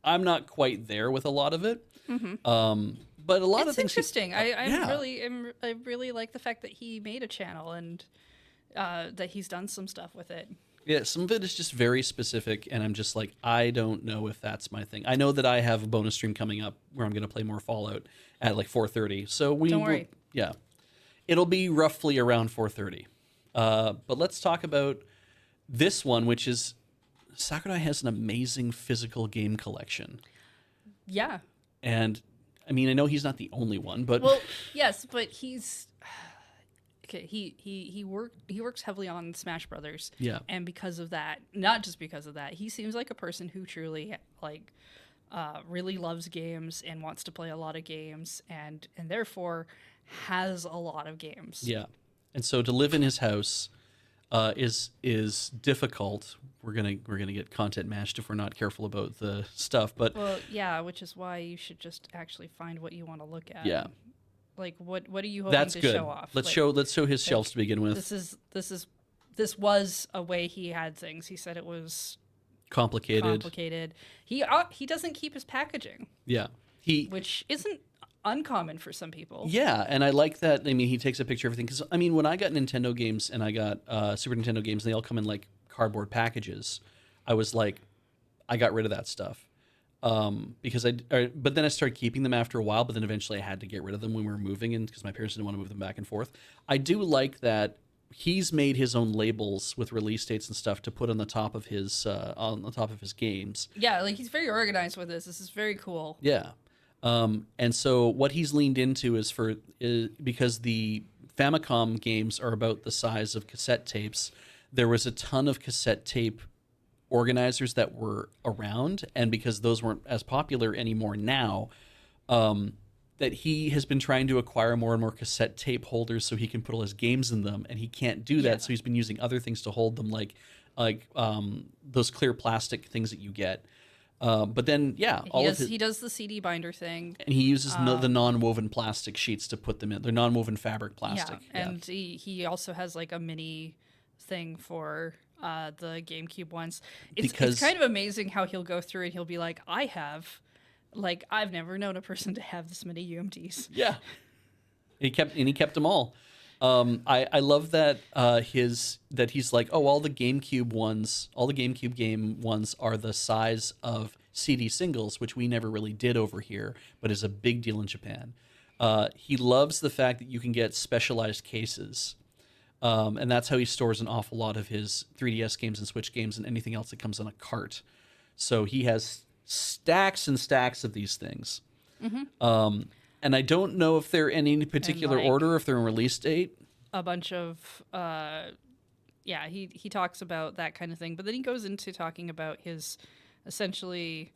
I'm not quite there with a lot of it. But a lot of It's things. interesting. Yeah. I really like the fact that he made a channel and that he's done some stuff with it. Yeah, some of it is just very specific, and I'm just like, I don't know if that's my thing. I know that I have a bonus stream coming up where I'm going to play more Fallout at like 4:30. So Don't worry. Yeah, it'll be roughly around 4:30. But let's talk about this one, which is Sakurai has an amazing physical game collection, Yeah. and I mean, I know he's not the only one, but Well, yes, but he's okay. He works heavily on Smash Brothers. Yeah. And because of that, not just because of that, he seems like a person who truly really loves games and wants to play a lot of games and therefore has a lot of games. yeah, and so to live in his house is difficult. We're gonna get content mashed if we're not careful about the stuff. But Well, yeah, which is why you should just actually find what you want to look at. yeah, Like what are you hoping that's to good. show off? Let's Like, show his shelves to begin with. This was a way he had things. He said it was Complicated. complicated. He doesn't keep his packaging, Yeah, which isn't uncommon for some people. Yeah, and I like that. I mean, he takes a picture of everything because I mean, when I got Nintendo games and I got Super Nintendo games, and they all come in like cardboard packages. I was like, I got rid of that stuff because but then I started keeping them after a while. But then eventually I had to get rid of them when we were moving, and because my parents didn't want to move them back and forth. I do like that he's made his own labels with release dates and stuff to put on the top of his games. Yeah, like he's very organized with this. This is very cool. Yeah. And so what he's leaned into is because the Famicom games are about the size of cassette tapes, there was a ton of cassette tape organizers that were around, and because those weren't as popular anymore now, that he has been trying to acquire more and more cassette tape holders so he can put all his games in them, and he can't do that, Yeah. so he's been using other things to hold them, like those clear plastic things that you get. But then, yeah, He does the CD binder thing. and he uses the non-woven plastic sheets to put them in. They're non-woven fabric plastic. Yeah, and he also has like a mini thing for the GameCube ones. It's kind of amazing how he'll go through and he'll be like, I've never known a person to have this many UMDs. Yeah. He kept them all. I love that he's like, oh, all the GameCube game ones are the size of CD singles, which we never really did over here, but is a big deal in Japan. He loves the fact that you can get specialized cases And that's how he stores an awful lot of his 3DS games and Switch games and anything else that comes on a cart. So he has stacks and stacks of these things. And I don't know if they're in any particular like- order, if they're in release date. A bunch of he talks about that kind of thing, but then he goes into talking about his essentially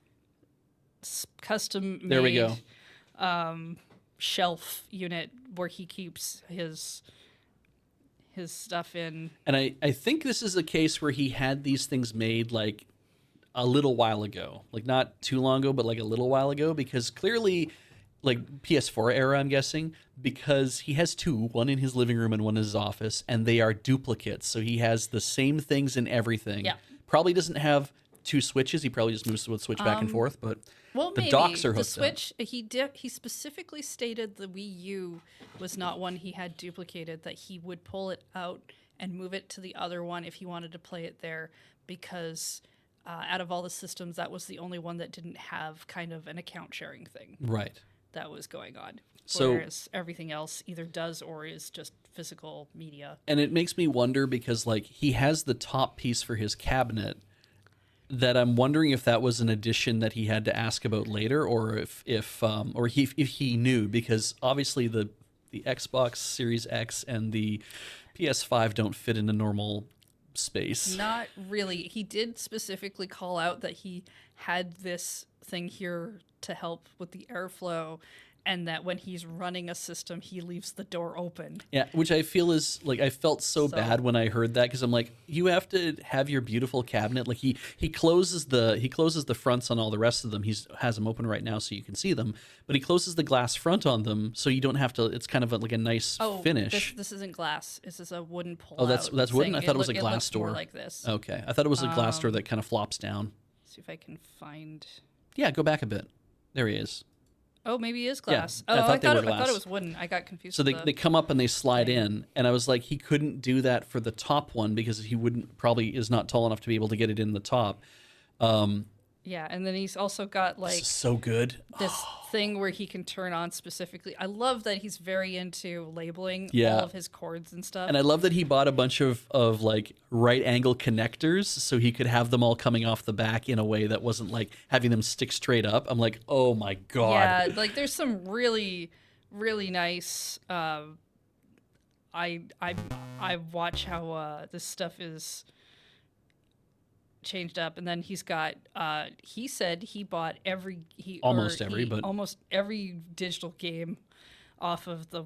custom made There we go. shelf unit where he keeps his stuff in. And I think this is a case where he had these things made like a little while ago, like not too long ago, but like a little while ago, because clearly, like PS4 era, I'm guessing, because he has two, one in his living room and one in his office, and they are duplicates. So he has the same things in everything. Yeah. Probably doesn't have two switches. He probably just moves the switch back and forth, but Well, the maybe docks are the hooked Switch. He specifically stated the Wii U was not one he had duplicated. That he would pull it out and move it to the other one if he wanted to play it there, because out of all the systems, that was the only one that didn't have kind of an account sharing thing up. Right. that was going on. So- Whereas everything else either does or is just physical media. And it makes me wonder because like he has the top piece for his cabinet that I'm wondering if that was an addition that he had to ask about later, or if he knew, because obviously the Xbox Series X and the PS5 don't fit in a normal space. Not really. He did specifically call out that he had this thing here to help with the airflow, and that when he's running a system, he leaves the door open. Yeah, which I feel is like I felt so So- bad when I heard that, because I'm like, you have to have your beautiful cabinet. Like he closes the fronts on all the rest of them. He has them open right now so you can see them, but he closes the glass front on them so you don't have to. It's kind of like a nice finish. This isn't glass. This is a wooden pull. Oh, that's wooden? I thought it was a glass looks more door. like this. Okay, I thought it was a glass door that kind of flops down. See if I can find. Yeah, go back a bit. There he is. Oh, maybe it is glass. I Oh, thought they were I thought glass. it was wooden. I got confused. So with they the- come up and they slide thing. in, and I was like, he couldn't do that for the top one because he probably is not tall enough to be able to get it in the top. Yeah, and then he's also got This like is so good. this thing where he can turn on specifically. I love that he's very into labeling Yeah. all of his cords and stuff. And I love that he bought a bunch of like right angle connectors so he could have them all coming off the back in a way that wasn't like having them stick straight up. I'm like, oh my God. Yeah, like there's some really, really nice. I watch how this stuff is changed up, and then he's got. He said he bought almost every digital game off of the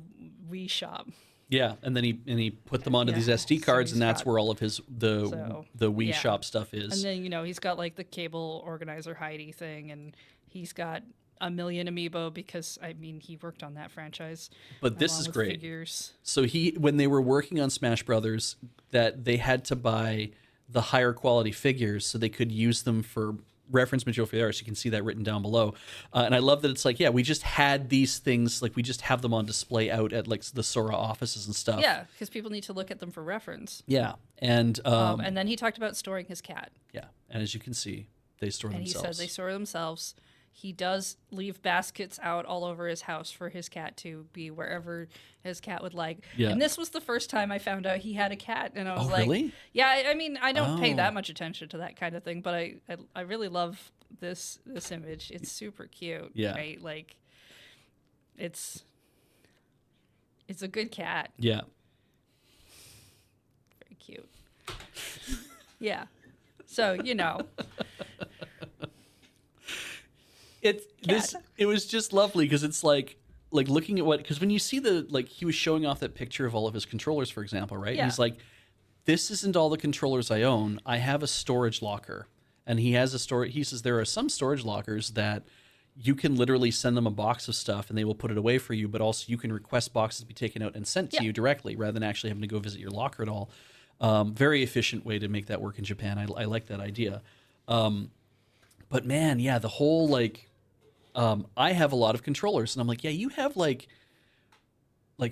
Wii shop. Yeah, and then he put them onto Yeah, these SD so cards, he's and that's got- where all of his the Wii yeah. shop stuff is. And then he's got like the cable organizer Heidi thing, and he's got a million amiibo because I mean he worked on that franchise. But this along is with great. Figures. So when they were working on Smash Brothers, that they had to buy the higher quality figures so they could use them for reference material for the art. So you can see that written down below. And I love that it's like, yeah, we just had these things, like we just have them on display out at like the Sora offices and stuff. Yeah, because people need to look at them for reference. Yeah. And And then he talked about storing his cat, yeah. And as you can see, they store and themselves. he said they store themselves. He does leave baskets out all over his house for his cat to be wherever his cat would like. Yeah. And this was the first time I found out he had a cat, and I was Oh, like, really? yeah. I mean, I don't pay Oh. that much attention to that kind of thing, but I really love this image. It's super cute. Yeah. Right. Like, it's a good cat. Yeah. Very cute. Yeah. So It was just lovely because it's like looking at because when you see he was showing off that picture of all of his controllers, for example, right? Yeah. And he's like, this isn't all the controllers I own. I have a storage locker. And he has he says there are some storage lockers that you can literally send them a box of stuff and they will put it away for you, but also you can request boxes to be taken out and sent to Yeah. you directly rather than actually having to go visit your locker at all. Very efficient way to make that work in Japan. I like that idea. But man, yeah, the whole I have a lot of controllers, and I'm like, yeah, you have like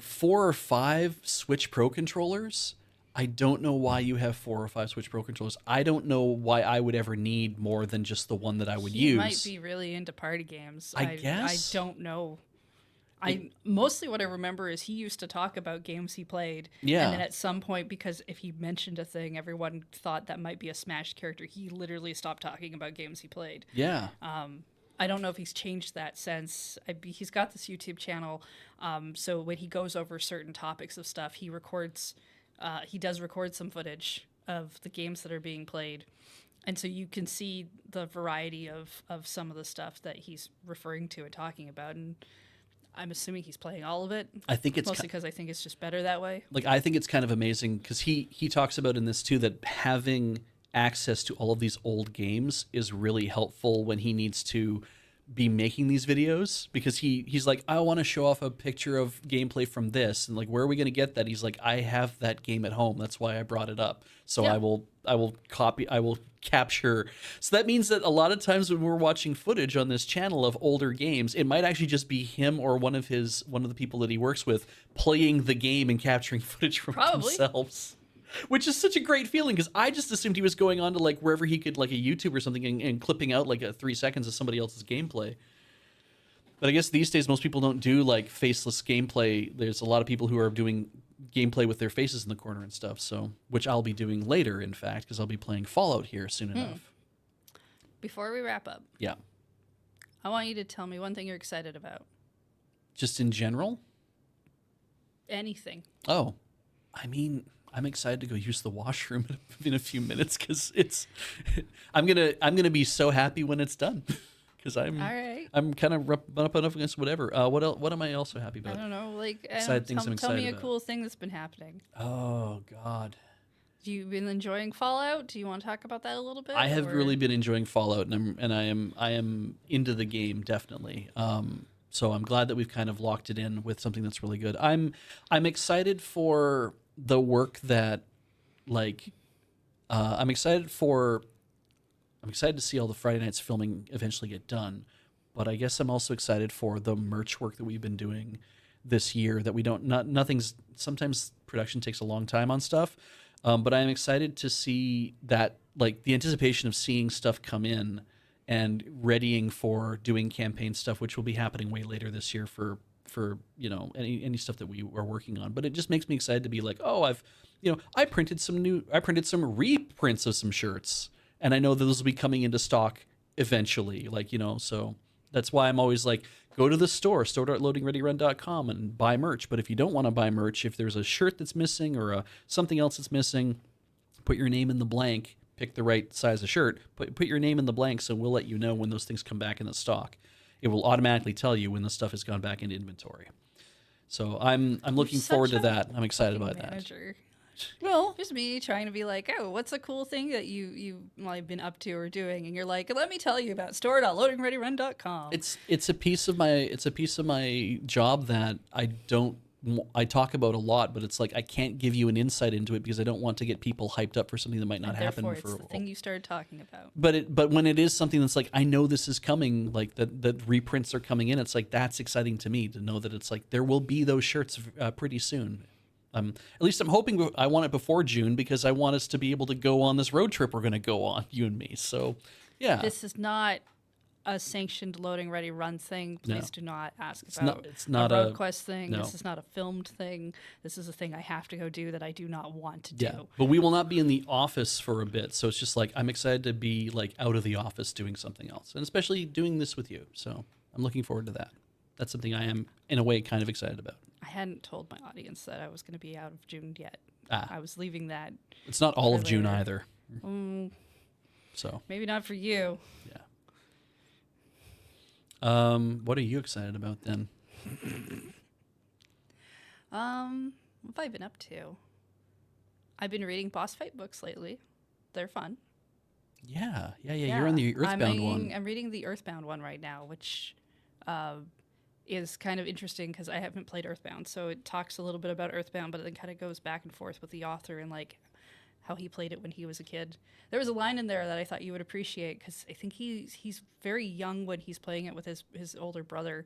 4 or 5 Switch Pro controllers. I don't know why you have 4 or 5 Switch Pro controllers. I don't know why I would ever need more than just the one that I would he use. might be really into party games. I guess. I don't know. Mostly what I remember is he used to talk about games he played. Yeah. And then at some point, because if he mentioned a thing, everyone thought that might be a Smash character, he literally stopped talking about games he played. Yeah. I don't know if he's changed that since. He's got this YouTube channel, so when he goes over certain topics of stuff, he records. He does record some footage of the games that are being played, and so you can see the variety of some of the stuff that he's referring to and talking about. And I'm assuming he's playing all of it. I think it's mostly because I think it's just better that way. like I think it's kind of amazing because he talks about in this too that having access to all of these old games is really helpful when he needs to be making these videos, because he's like, I want to show off a picture of gameplay from this, and like, where are we going to get that? He's like, I have that game at home, that's why I brought it up, so Yeah. I will capture. So that means that a lot of times when we're watching footage on this channel of older games, it might actually just be him or one of the people that he works with playing the game and capturing footage from Probably. themselves. Which is such a great feeling, because I just assumed he was going on to like wherever he could, like a YouTube or something, and clipping out like 3 seconds of somebody else's gameplay. But I guess these days most people don't do like faceless gameplay. There's a lot of people who are doing gameplay with their faces in the corner and stuff. So, which I'll be doing later, in fact, because I'll be playing Fallout here soon enough. Before we wrap up, Yeah, I want you to tell me one thing you're excited about. just in general. Anything. Oh, I mean, I'm excited to go use the washroom in a few minutes, because I'm gonna be so happy when it's done, because All right. I'm kind of up against whatever. What am I also happy I about? don't know. Like, Excited things I'm tell me excited a about. cool thing that's been happening. Oh God, Have you been enjoying Fallout? Do you want to talk about that a little bit? I have or- really been enjoying Fallout, and I am into the game, definitely. So I'm glad that we've kind of locked it in with something that's really good. I'm excited for the work that, like, I'm excited to see all the Friday nights filming eventually get done, but I guess I'm also excited for the merch work that we've been doing this year. That we don't nothing's sometimes production takes a long time on stuff, but I'm excited to see that, like, the anticipation of seeing stuff come in and readying for doing campaign stuff, which will be happening way later this year for any stuff that we are working on. But it just makes me excited to be like, oh, I printed some reprints of some shirts, and I know that those will be coming into stock eventually, so that's why I'm always like, go to the store.loadingreadyrun.com and buy merch. But if you don't want to buy merch, if there's a shirt that's missing or something else that's missing, put your name in the blank, pick the right size of shirt, put your name in the blank, so we'll let you know when those things come back in the stock. It will automatically tell you when the stuff has gone back into inventory. So I'm looking Such forward to a that. I'm excited fucking about manager. Well, Just me trying to be like, oh, what's a cool thing that you have been up to or doing? And you're like, let me tell you about store.loadingreadyrun.com. it's a piece of my job that I talk about a lot, but it's like I can't give you an insight into it because I don't want to get people hyped up for something that might not happen Therefore, for it's a the while. thing you started talking about. But when it is something that's like, I know this is coming, like that reprints are coming in, it's like, that's exciting to me to know that it's like there will be those shirts pretty soon. At least I'm hoping. I want it before June, because I want us to be able to go on this road trip we're going to go on, you and me. So, yeah. This is not a sanctioned loading ready run thing. No. Please do not ask It's about not- it's not a a- road quest thing. no. This is not a filmed thing. This is a thing I have to go do that I do not want to do. Yeah, but we will not be in the office for a bit, so it's just like I'm excited to be like out of the office doing something else, and especially doing this with you. So I'm looking forward to that. That's something I am, in a way, kind of excited about. I hadn't told my audience that I was going to be out of June yet. Ah. I was leaving that. It's not all of For June later. either. Mm, So maybe not for you. yeah. What are you excited about then? What have I been up to? I've been reading boss fight books lately. They're fun. Yeah. You're on the Earthbound one. I'm reading the Earthbound one right now, which is kind of interesting because I haven't played Earthbound. So it talks a little bit about Earthbound, but it then kind of goes back and forth with the author and like how he played it when he was a kid. There was a line in there that I thought you would appreciate, because I think he's very young when he's playing it with his older brother,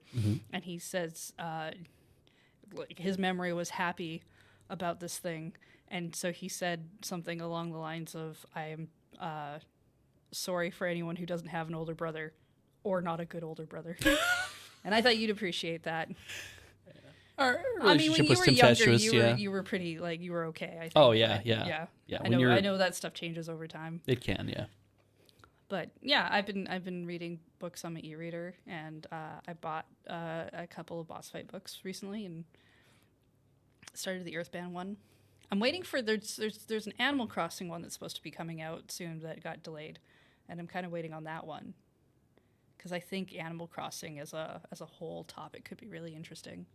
and he says like his memory was happy about this thing, and so he said something along the lines of, I am sorry for anyone who doesn't have an older brother or not a good older brother. And I thought you'd appreciate that. Our I mean, relationship when you was were younger, tempestuous. you were pretty like you were okay. I think. Oh, yeah, but, yeah. Yeah, I when know. I you're- know that stuff changes over time. It can, yeah. But yeah, I've been reading books on my e-reader, and I bought a couple of boss fight books recently, and started the Earthbound one. I'm waiting for there's an Animal Crossing one that's supposed to be coming out soon that got delayed, and I'm kind of waiting on that one because I think Animal Crossing as a whole topic could be really interesting.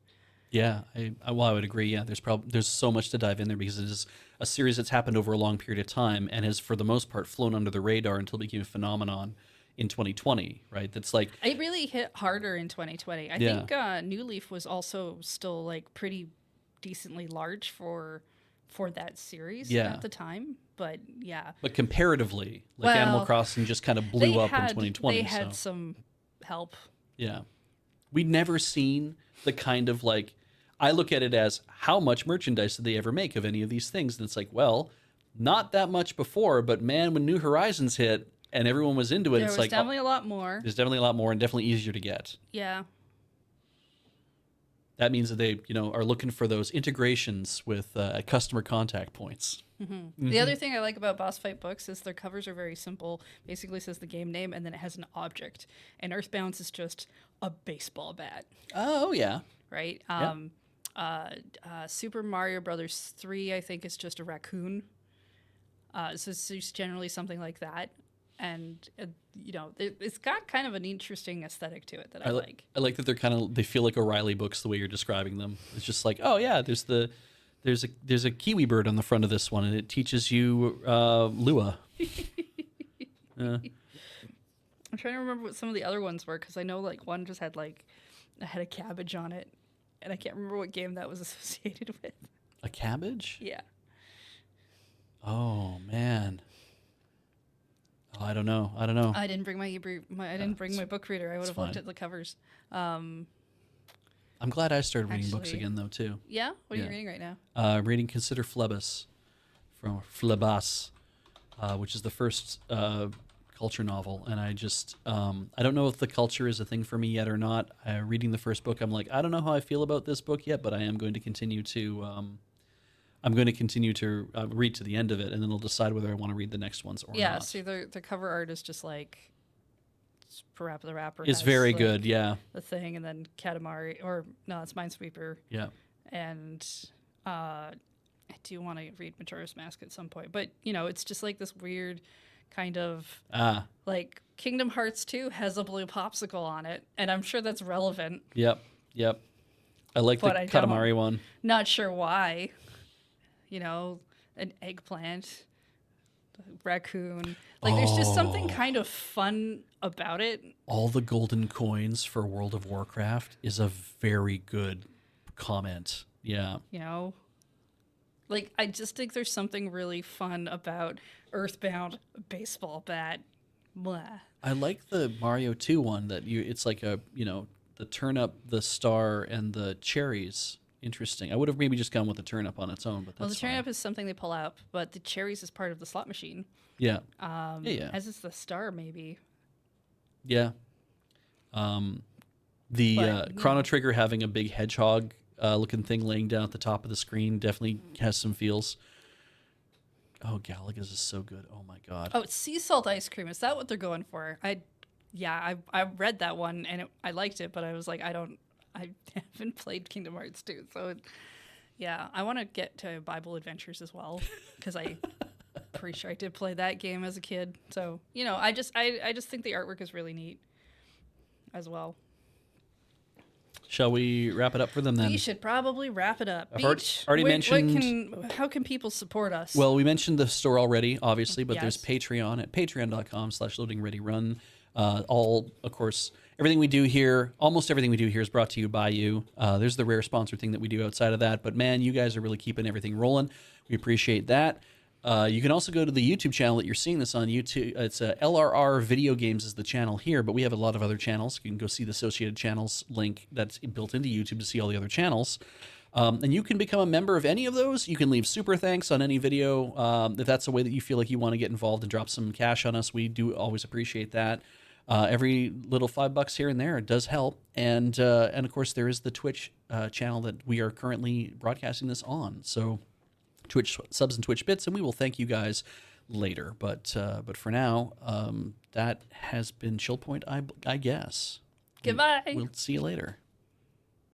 Yeah, I would agree. Yeah, there's so much to dive in there because it is a series that's happened over a long period of time and has, for the most part, flown under the radar until it became a phenomenon in 2020. Right? That's like It really hit harder in 2020. I Yeah. think New Leaf was also still like pretty decently large for that series Yeah. at the time. But yeah, but comparatively, like Animal Well, Crossing just kind of blew up in 2020. They had so some help. yeah, we'd never seen the kind of like. I look at it as how much merchandise did they ever make of any of these things, and it's like, well, not that much before, but man, when New Horizons hit and everyone was into it, There it's was like definitely a lot more. there's definitely a lot more and definitely easier to get. Yeah. That means that they, are looking for those integrations with customer contact points. The other thing I like about boss fight books is their covers are very simple. Basically says the game name and then it has an object. And Earthbound is just a baseball bat, Oh yeah, right? Yeah. Super Mario Brothers 3, I think, is just a raccoon. So it's just generally something like that. And, it's got kind of an interesting aesthetic to it that I like. I like that they feel like O'Reilly books the way you're describing them. It's just like, oh yeah, there's a kiwi bird on the front of this one, and it teaches you Lua. I'm trying to remember what some of the other ones were because I know like one just had like a head of cabbage on it, and I can't remember what game that was associated with. A cabbage? Yeah. Oh man. Oh, I don't know. I didn't bring I didn't bring my book reader. I would have looked fine. at the covers. I'm glad I started reading books Actually- again though too. Yeah. What are Yeah. you reading right now? I'm reading Consider Phlebas from Phlebas, which is the first culture novel, and I just I don't know if the culture is a thing for me yet or not. Reading the first book, I'm like, I don't know how I feel about this book yet, but I am going to continue to read to the end of it, and then I'll decide whether I want to read the next ones or Yeah. not. See, the cover art is just like the rapper. It's has, very like, good. Yeah, The thing, and then Katamari, or no, it's Minesweeper, yeah. and I do want to read Majora's Mask at some point, but it's just like this weird kind of like Kingdom Hearts 2 has a blue popsicle on it, and I'm sure that's relevant. Yep. I like the But I don't. Katamari one. Not sure why. An eggplant, raccoon. Like there's just something kind of fun about it. All the golden coins for World of Warcraft is a very good comment. Yeah. Like I just think there's something really fun about Earthbound baseball bat. Blah. I like the Mario 2 one that it's like the turnip, the star, and the cherries. Interesting. I would have maybe just gone with the turnip on its own, but that's Well, the fine. turnip is something they pull out, but the cherries is part of the slot machine. Yeah. Yeah. As is the star, maybe. Yeah. The But, Chrono Trigger having a big hedgehog looking thing laying down at the top of the screen definitely has some feels. Oh, Galaga's is so good. Oh my god. Oh, it's sea salt ice cream. Is that what they're going for? I read that one and I liked it, but I was like, I haven't played Kingdom Hearts 2, so yeah, I want to get to Bible Adventures as well because I'm pretty sure I did play that game as a kid. So I just think the artwork is really neat as well. Shall we wrap it up for them then? We should probably wrap it up. I've already mentioned- How can people support us? Well, we mentioned the store already, obviously, but there's Yes. Patreon at patreon.com/loadingreadyrun. Of course, everything we do here, almost everything we do here is brought to you by you. There's the rare sponsor thing that we do outside of that, but man, you guys are really keeping everything rolling. We appreciate that. You can also go to the YouTube channel that you're seeing this on YouTube. It's LRR Video Games is the channel here, but we have a lot of other channels. You can go see the associated channels link that's built into YouTube to see all the other channels. And you can become a member of any of those. You can leave super thanks on any video if that's a way that you feel like you want to get involved and drop some cash on us. We do always appreciate that. Every little $5 here and there does help, and of course there is the Twitch channel that we are currently broadcasting this on. So Twitch subs and Twitch bits, and we will thank you guys later. But for now, that has been ChillPoint, I guess. Goodbye. We'll see you later.